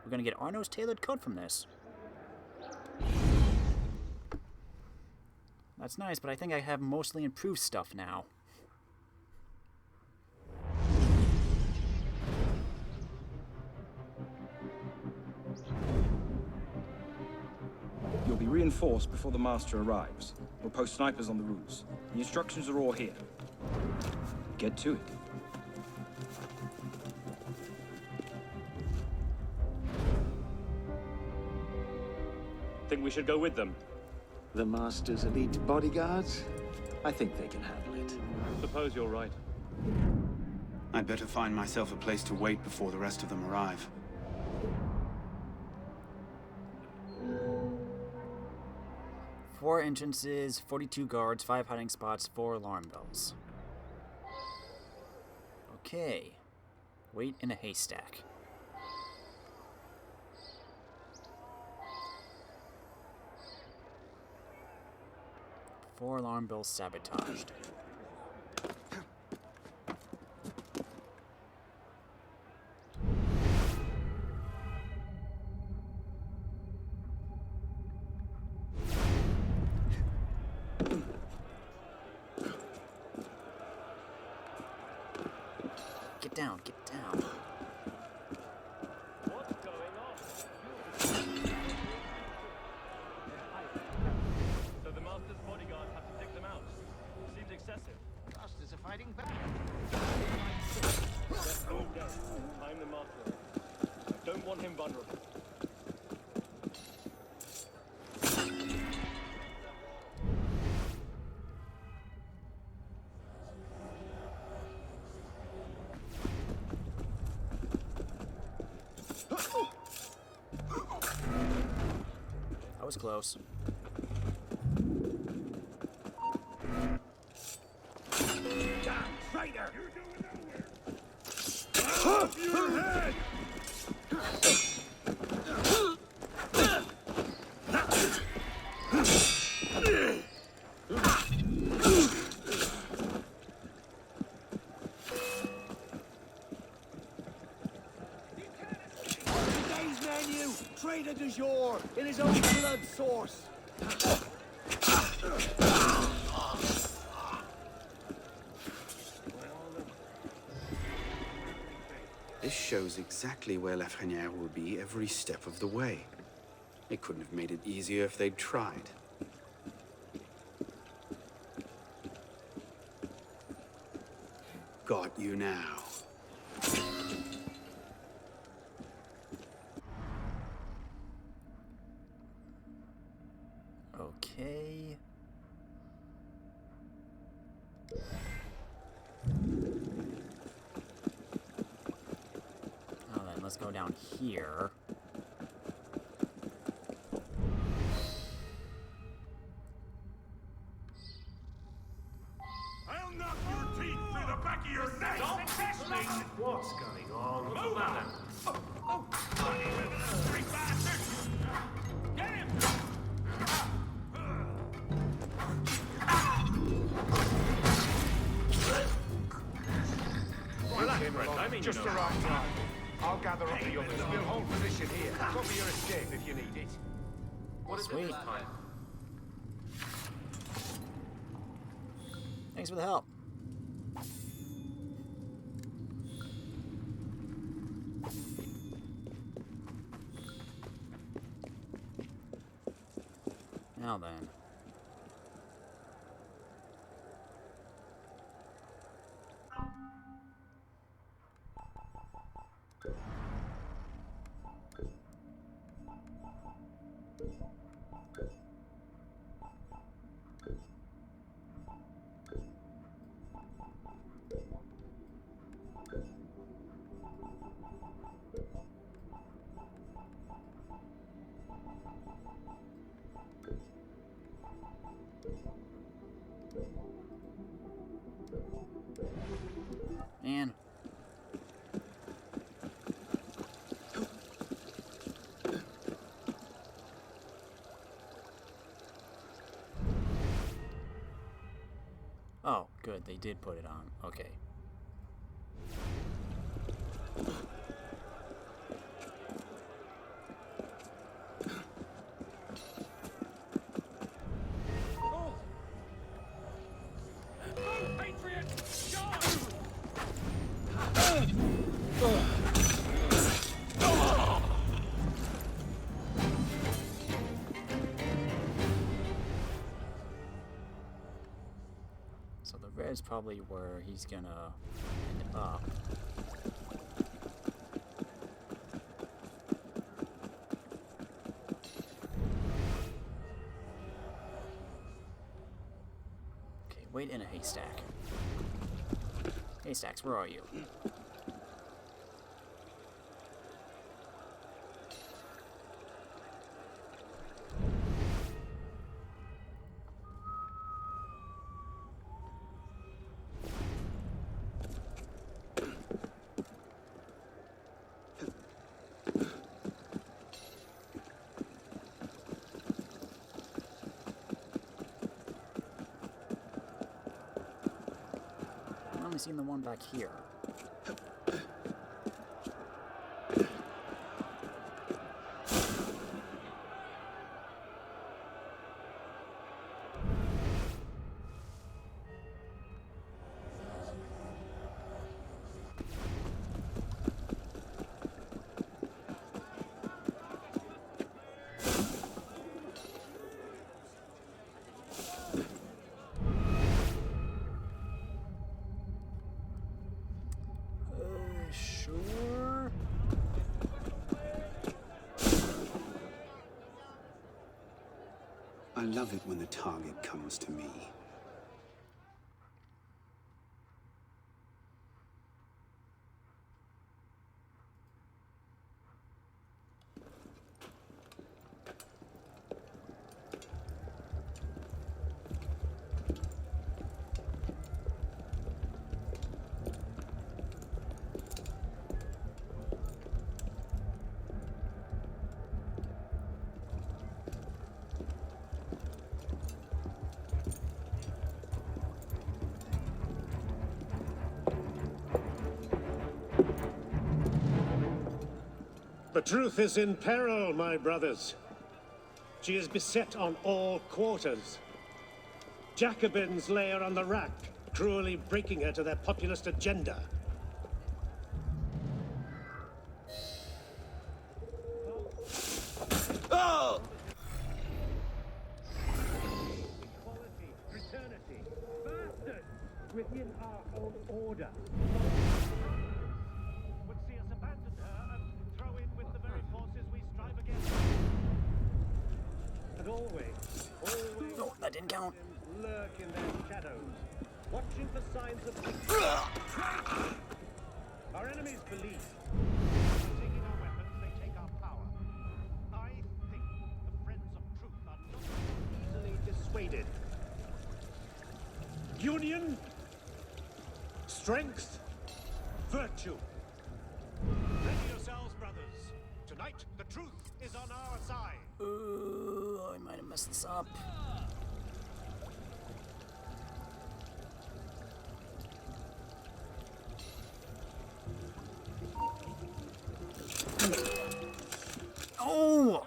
We're gonna get Arno's tailored coat from this. That's nice, but I think I have mostly improved stuff now. You'll be reinforced before the Master arrives. We'll post snipers on the roofs. The instructions are all here. Get to it. Think we should go with them? The Master's elite bodyguards? I think they can handle it. Suppose you're right. I'd better find myself a place to wait before the rest of them arrive. Four entrances, 42 guards, 5 hiding spots, 4 alarm bells. Okay. Wait in a haystack. Four alarm bells sabotaged. Get down, get down. That was close. Damn traitor! You're going nowhere! Off your head! Today's menu, traitor du jour, in his own blood source. This shows exactly where Lafreniere will be every step of the way. They couldn't have made it easier if they'd tried. Got you now. Okay. Now then, let's go down here. I'll knock your teeth through the back of your neck! Stop listening! What's going on? Move on! Oh! Three bastards! Get him! Just the right time. I'll gather up the others. We'll hold position here. Cover your escape if you need it. What is it this time? Thanks for the help. Now then. Man. Oh, good. They did put it on. Okay. So the red's probably where he's gonna end up. Okay, wait in a haystack. Haystacks, where are you? I've only seen the one back here. love it when the target comes to me. The truth is in peril, my brothers. She is beset on all quarters. Jacobins lay her on the rack, cruelly breaking her to their populist agenda. Oh! Equality, fraternity, bastards within our own order. Would see us abandon her and throw in with the very forces we strive against. And always, No, that didn't count. lurk in their shadows, watching for signs of victory. Our enemies believe. Taking our weapons, they take our power. I think the friends of truth are not easily dissuaded. Union, strength, virtue. Ready yourselves, brothers. Tonight, the truth is on our side. I might have messed this up. Oh!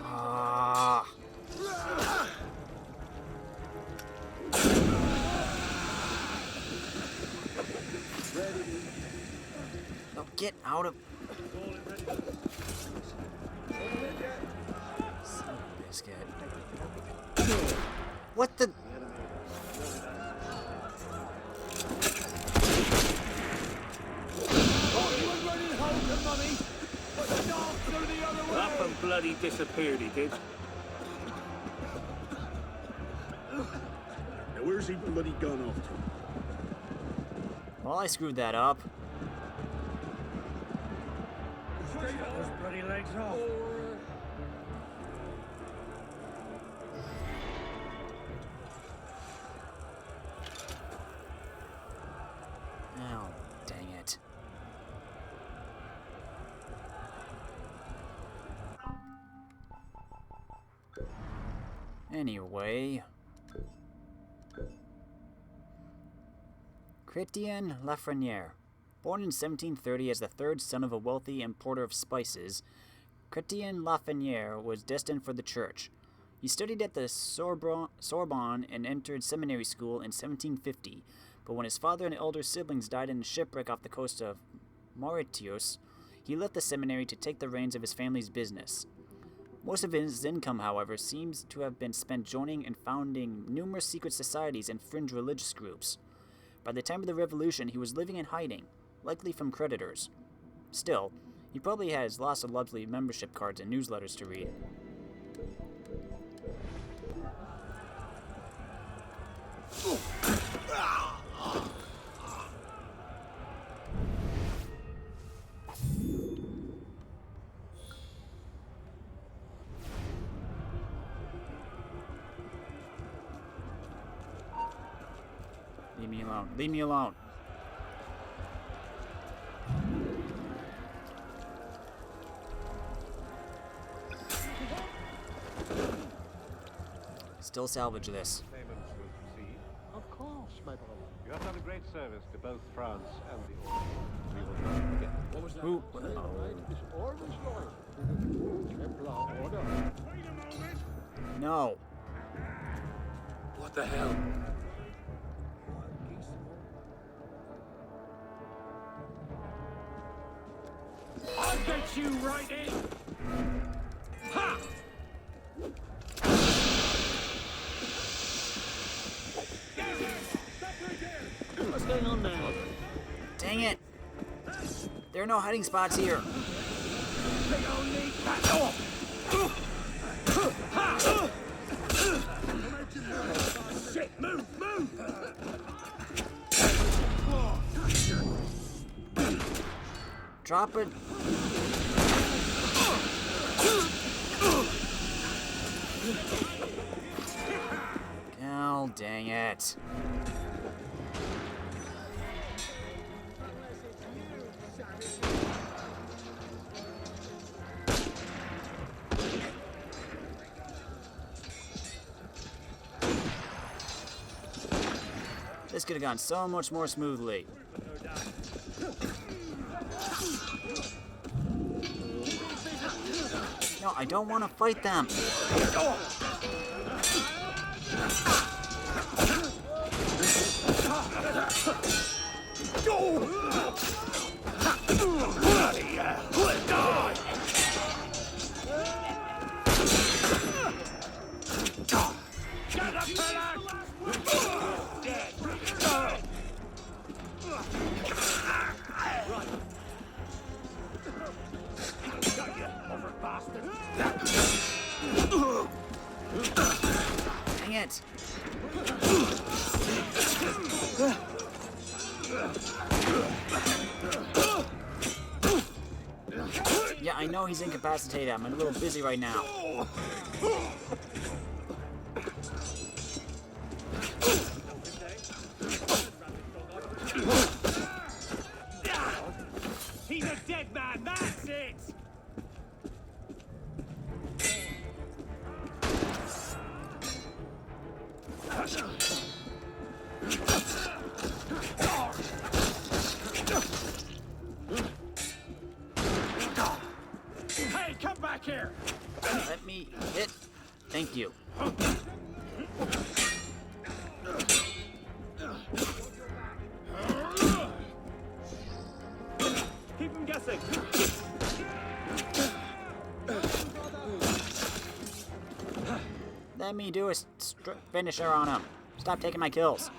Ah! No, get out of. Son of a biscuit. What the? Up and bloody disappeared, he did. Now where's he bloody gone off to? Well, I screwed that up. Take those bloody legs off. Oh, dang it. Anyway. Chrétien Lafreniere. Born in 1730 as the third son of a wealthy importer of spices, Chrétien Lafreniere was destined for the church. He studied at the Sorbonne and entered seminary school in 1750, but when his father and elder siblings died in a shipwreck off the coast of Mauritius, he left the seminary to take the reins of his family's business. Most of his income, however, seems to have been spent joining and founding numerous secret societies and fringe religious groups. By the time of the Revolution, he was living in hiding, likely from creditors. Still, he probably has lots of lovely membership cards and newsletters to read. Leave me alone. Leave me alone. Still salvage this. Payments will proceed. Of course, my brother. You have done a great service to both France and the Order. We will not forget. What was that? Who? Is always loyal to the Templar Order. Wait a moment. No. What the hell? I'll get you right in! Ha! What's going on now? Dang it! There are no hiding spots here. Shit, move, move! Drop it. Oh, dang it. This could have gone so much more smoothly. No, I don't want to fight them. Dang it. Yeah, I know he's incapacitated. I'm a little busy right now. He's a dead man, that's it! Hey, come back here! Let me hit. Thank you. Keep him guessing! Let me do a finisher on him. Stop taking my kills.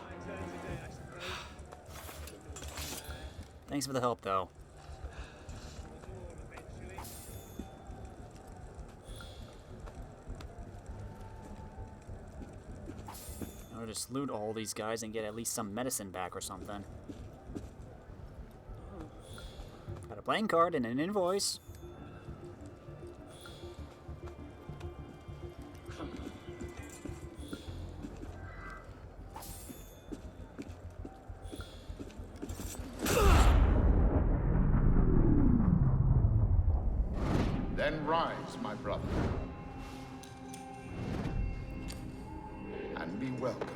Thanks for the help, though. I'll just loot all these guys and get at least some medicine back or something. Got a playing card and an invoice. Then rise, my brother. And be welcome.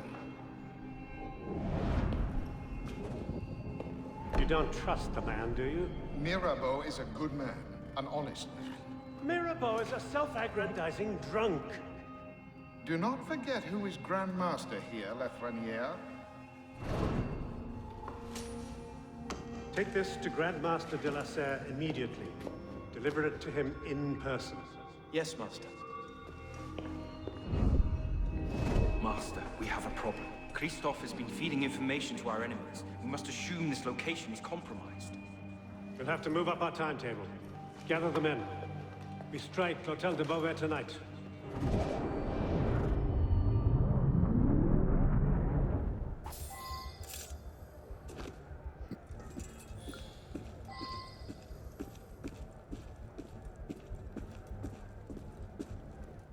You don't trust the man, do you? Mirabeau is a good man, an honest man. Mirabeau is a self-aggrandizing drunk. Do not forget who is Grand Master here, Lafreniere. Take this to Grand Master De la Serre immediately. Deliver it to him in person. Yes, Master. Master, we have a problem. Christophe has been feeding information to our enemies. We must assume this location is compromised. We'll have to move up our timetable. Gather the men. We strike L'Hotel de Beauvais tonight.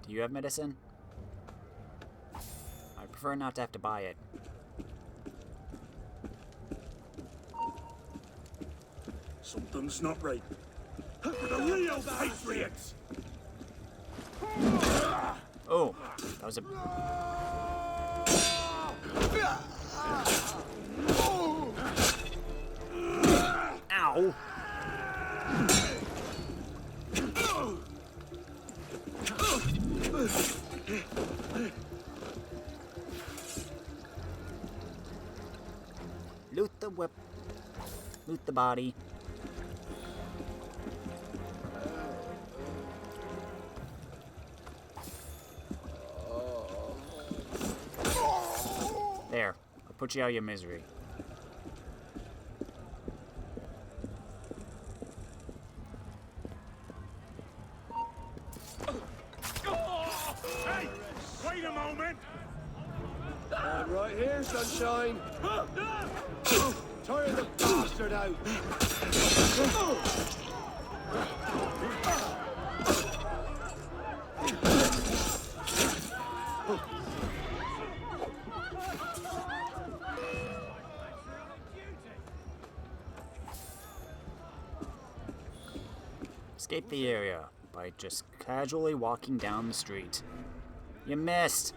Do you have medicine? I'd prefer not to have to buy it. Something's not right. The real patriots! Oh, that was a... Ow! Loot the whip. Loot the body. There. I'll put you out of your misery. Right here, sunshine. Tire the bastard out. Escape the area by just casually walking down the street. You missed!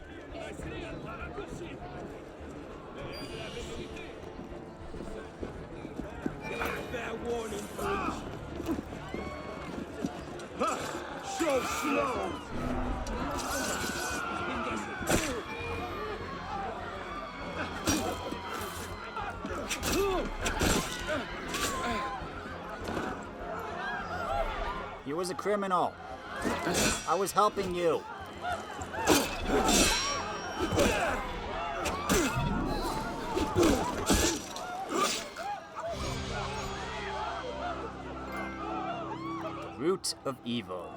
Fair warning, please. So slow. You was a criminal. I was helping you. Root of evil.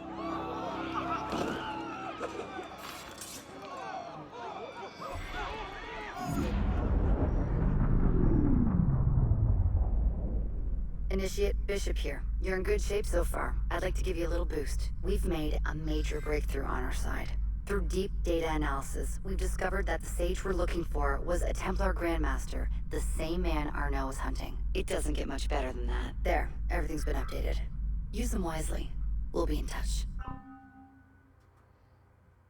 Initiate Bishop here. You're in good shape so far. I'd like to give you a little boost. We've made a major breakthrough on our side. Through deep data analysis, we've discovered that the sage we're looking for was a Templar Grandmaster, the same man Arno was hunting. It doesn't get much better than that. There, everything's been updated. Use them wisely. We'll be in touch.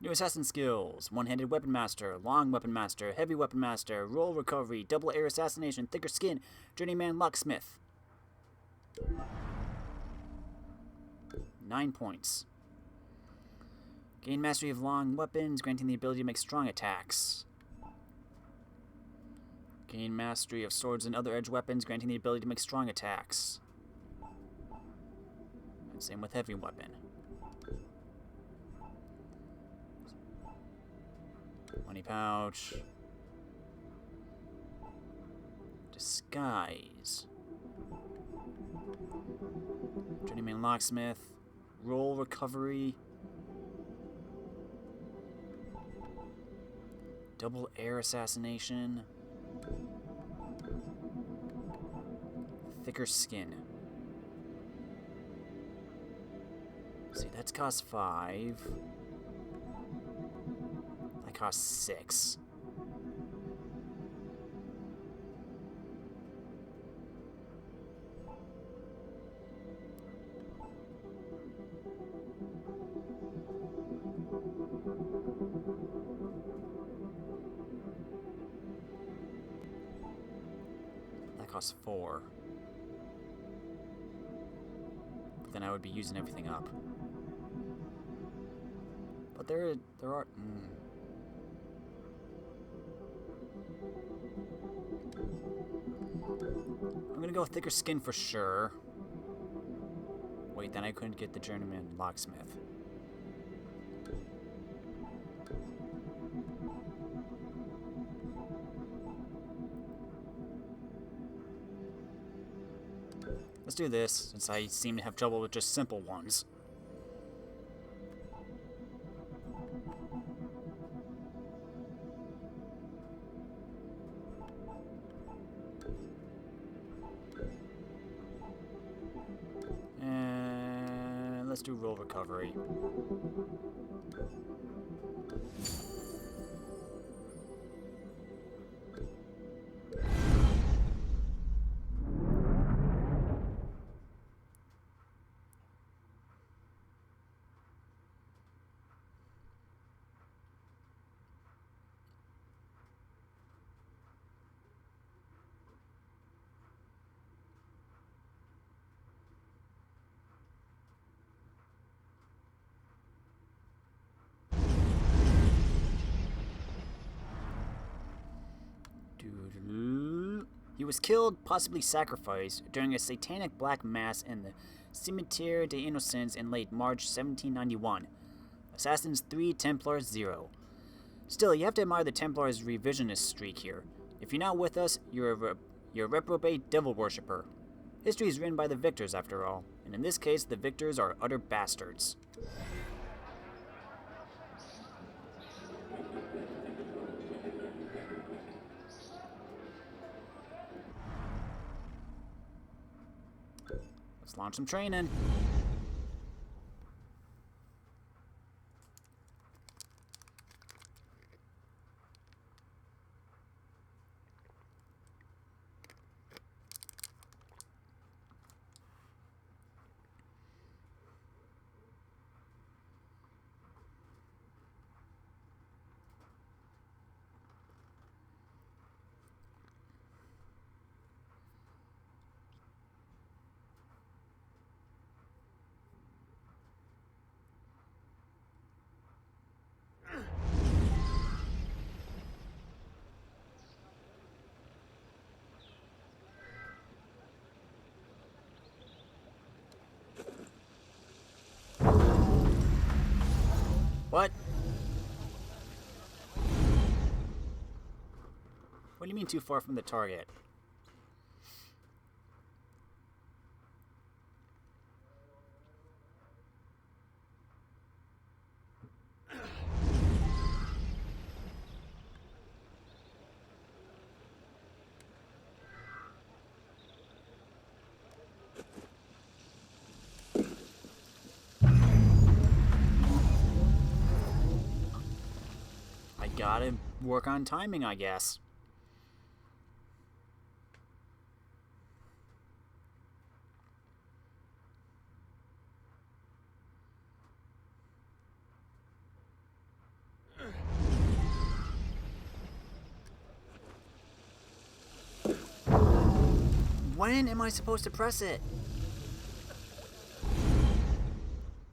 New assassin skills: one-handed weapon master, long weapon master, heavy weapon master, roll recovery, double air assassination, thicker skin, journeyman locksmith. 9 points. Gain mastery of long weapons, granting the ability to make strong attacks. Gain mastery of swords and other edge weapons, granting the ability to make strong attacks. And same with heavy weapon. Money pouch. Disguise. Journeyman locksmith. Roll recovery. Double air assassination. Thicker skin. See, that's cost 5. That costs 6. That costs 4. But then I would be using everything up. But there are. I'm gonna go with thicker skin for sure. Wait, then I couldn't get the journeyman locksmith. Let's do this, since I seem to have trouble with just simple ones. And let's do roll recovery. He was killed, possibly sacrificed, during a satanic black mass in the Cimetière des Innocents in late March 1791. Assassins 3, Templars 0. Still, you have to admire the Templars' revisionist streak here. If you're not with us, you're a reprobate devil worshipper. History is written by the victors, after all, and in this case, the victors are utter bastards. Let's launch some training. What? What do you mean too far from the target? I gotta work on timing, I guess. When am I supposed to press it?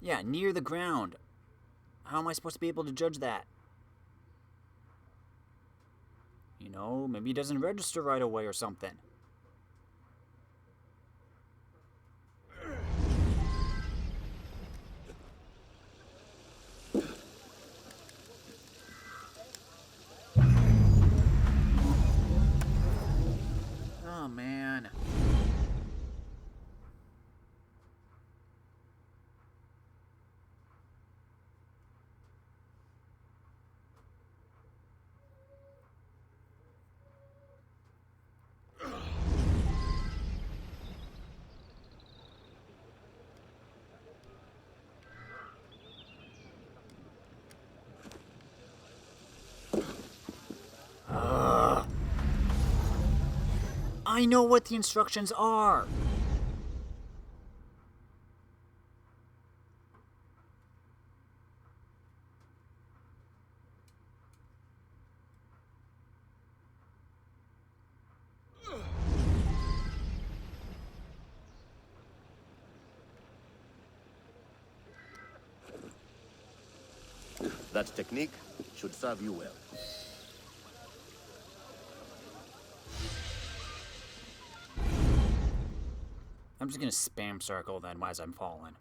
Yeah, near the ground. How am I supposed to be able to judge that? You know, maybe it doesn't register right away or something. Oh, man. I know what the instructions are. That technique should serve you well. I'm just gonna spam circle then as I'm falling.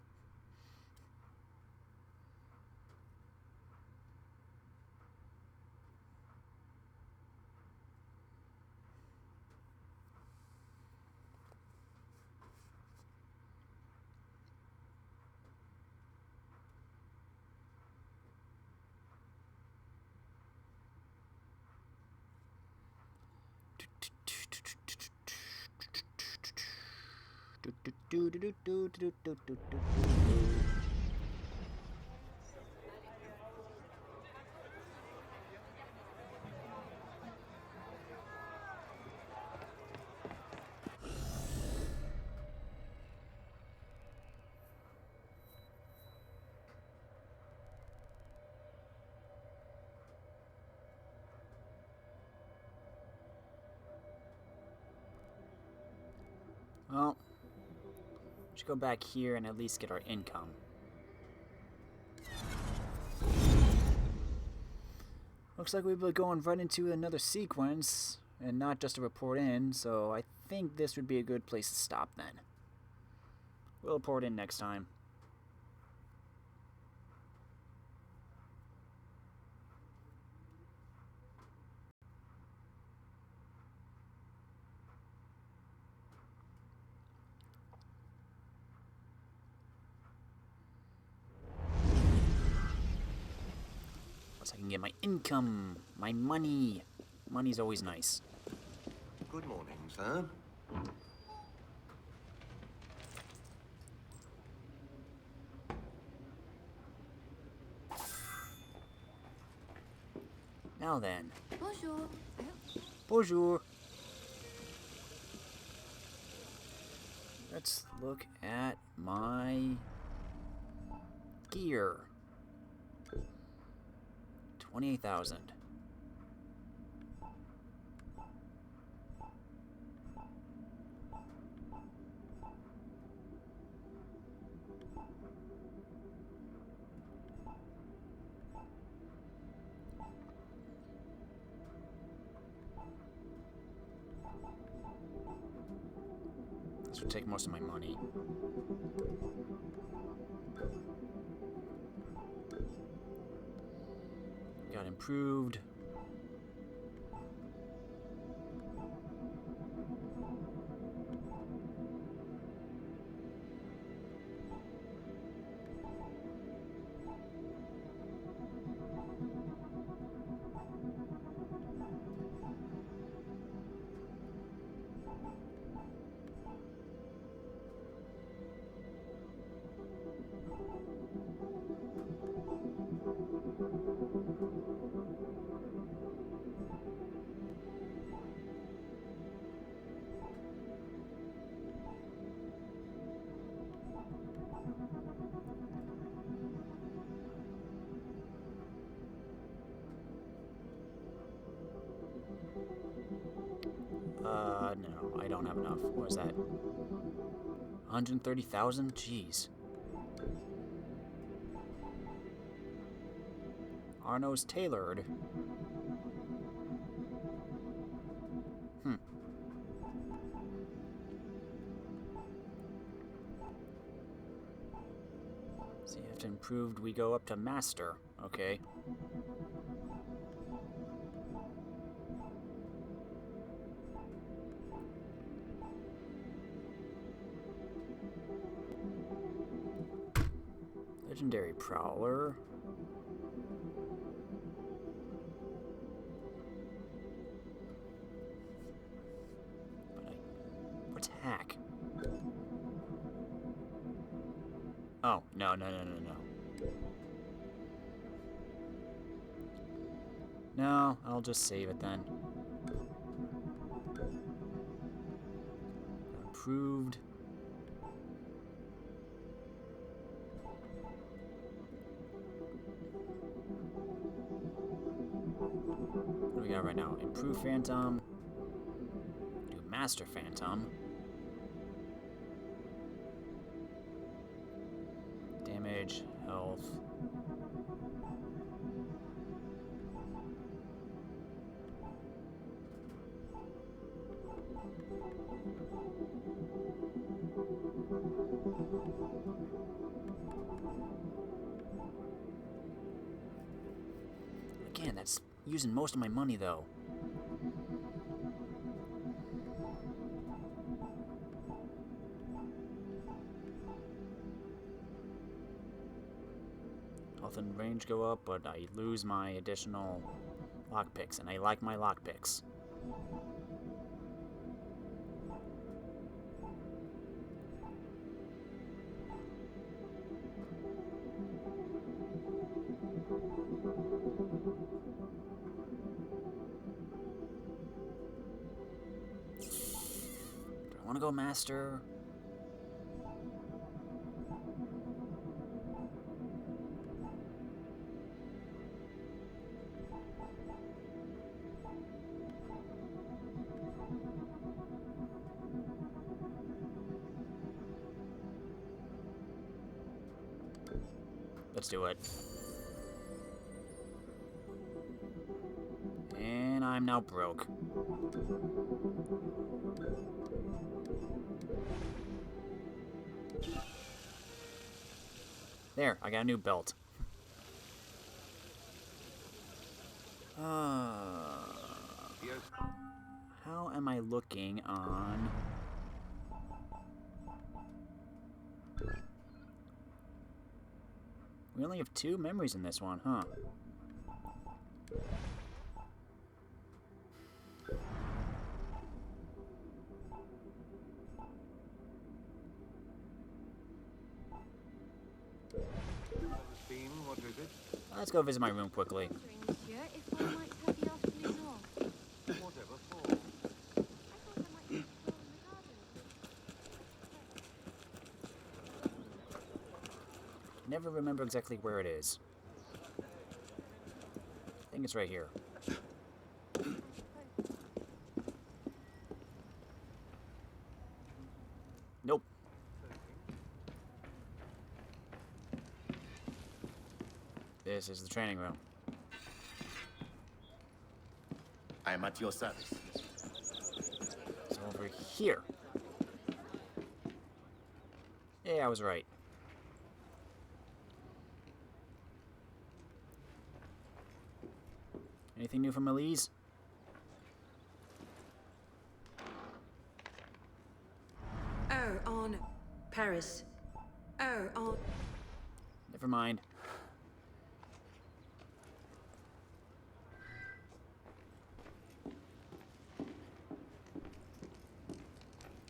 Well, we should go back here and at least get our income. Looks like we'll be going right into another sequence and not just a report in, so I think this would be a good place to stop then. We'll report in next time. So I can get my income, my money. Money's always nice. Good morning, sir. Now then. Bonjour. Bonjour. Let's look at my gear. 28,000. This would take most of my money. Got improved. No, I don't have enough. What is that? 130,000? Jeez. Arno's tailored. See, if improved, we go up to master. Okay. Legendary Prowler. What's hack? Oh, no. No, I'll just save it then. Improved. What do we got right now? Improve Phantom. Do Master Phantom. Damage, health. Again, that's using most of my money, though. Health and range go up, but I lose my additional lockpicks, and I like my lockpicks. Do I want to go master? Let's do it. And I'm now broke. There, I got a new belt. How am I looking on... We only have 2 memories in this one, huh? What is it? Let's go visit my room quickly. Monsieur, if I might have Never remember exactly where it is. I think it's right here. Nope. This is the training room. I am at your service. It's over here. Yeah, I was right. Anything new from Elise? Oh, on Paris. Oh, on. Never mind.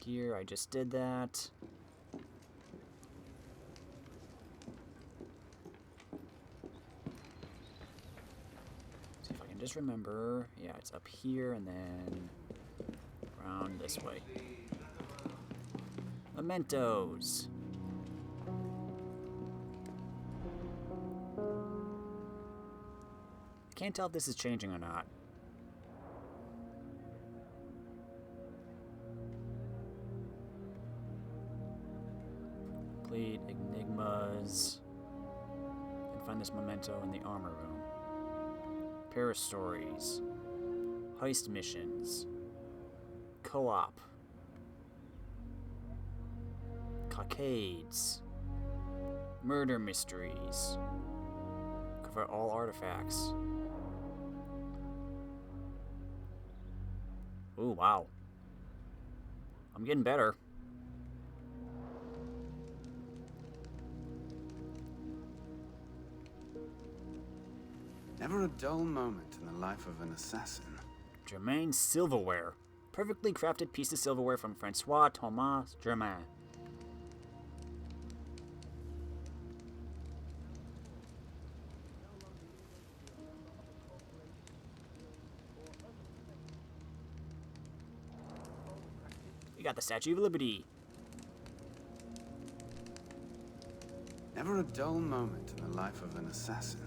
Here, I just did that. See if I can just remember. Yeah, it's up here and then around this way. Mementos. Can't tell if this is changing or not. Complete enigmas. And find this memento in the armor room. Paris stories. Heist missions. Co-op. Cockades. Murder mysteries. Cover all artifacts. Ooh, wow. I'm getting better. Never a dull moment in the life of an assassin. Germaine silverware. Perfectly crafted piece of silverware from Francois Thomas Germaine. We got the Statue of Liberty. Never a dull moment in the life of an assassin.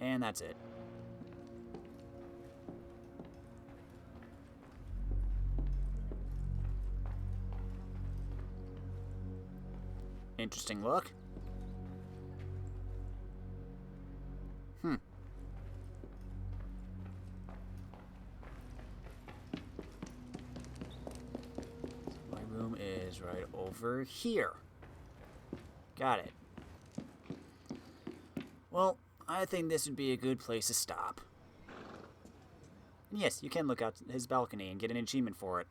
And that's it. Interesting look. My room is right over here. Got it. Well, I think this would be a good place to stop. And yes, you can look out his balcony and get an achievement for it.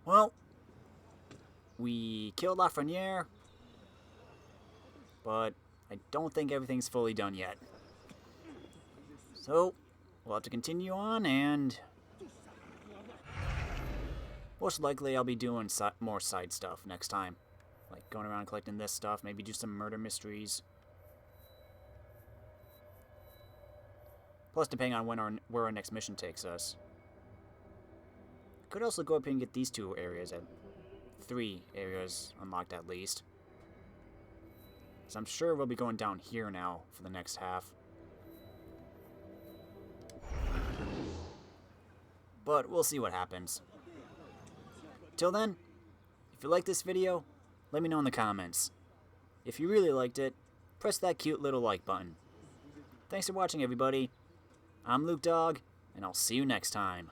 Well, we killed Lafreniere, but I don't think everything's fully done yet. So, we'll have to continue on, and most likely I'll be doing more side stuff next time. Like going around collecting this stuff, maybe do some murder mysteries. Plus, depending on where our next mission takes us. Could also go up here and get these 2 areas, 3 areas unlocked at least. So I'm sure we'll be going down here now for the next half. But we'll see what happens. Till then, if you like this video, let me know in the comments. If you really liked it, press that cute little like button. Thanks for watching, everybody. I'm Luke Dog, and I'll see you next time.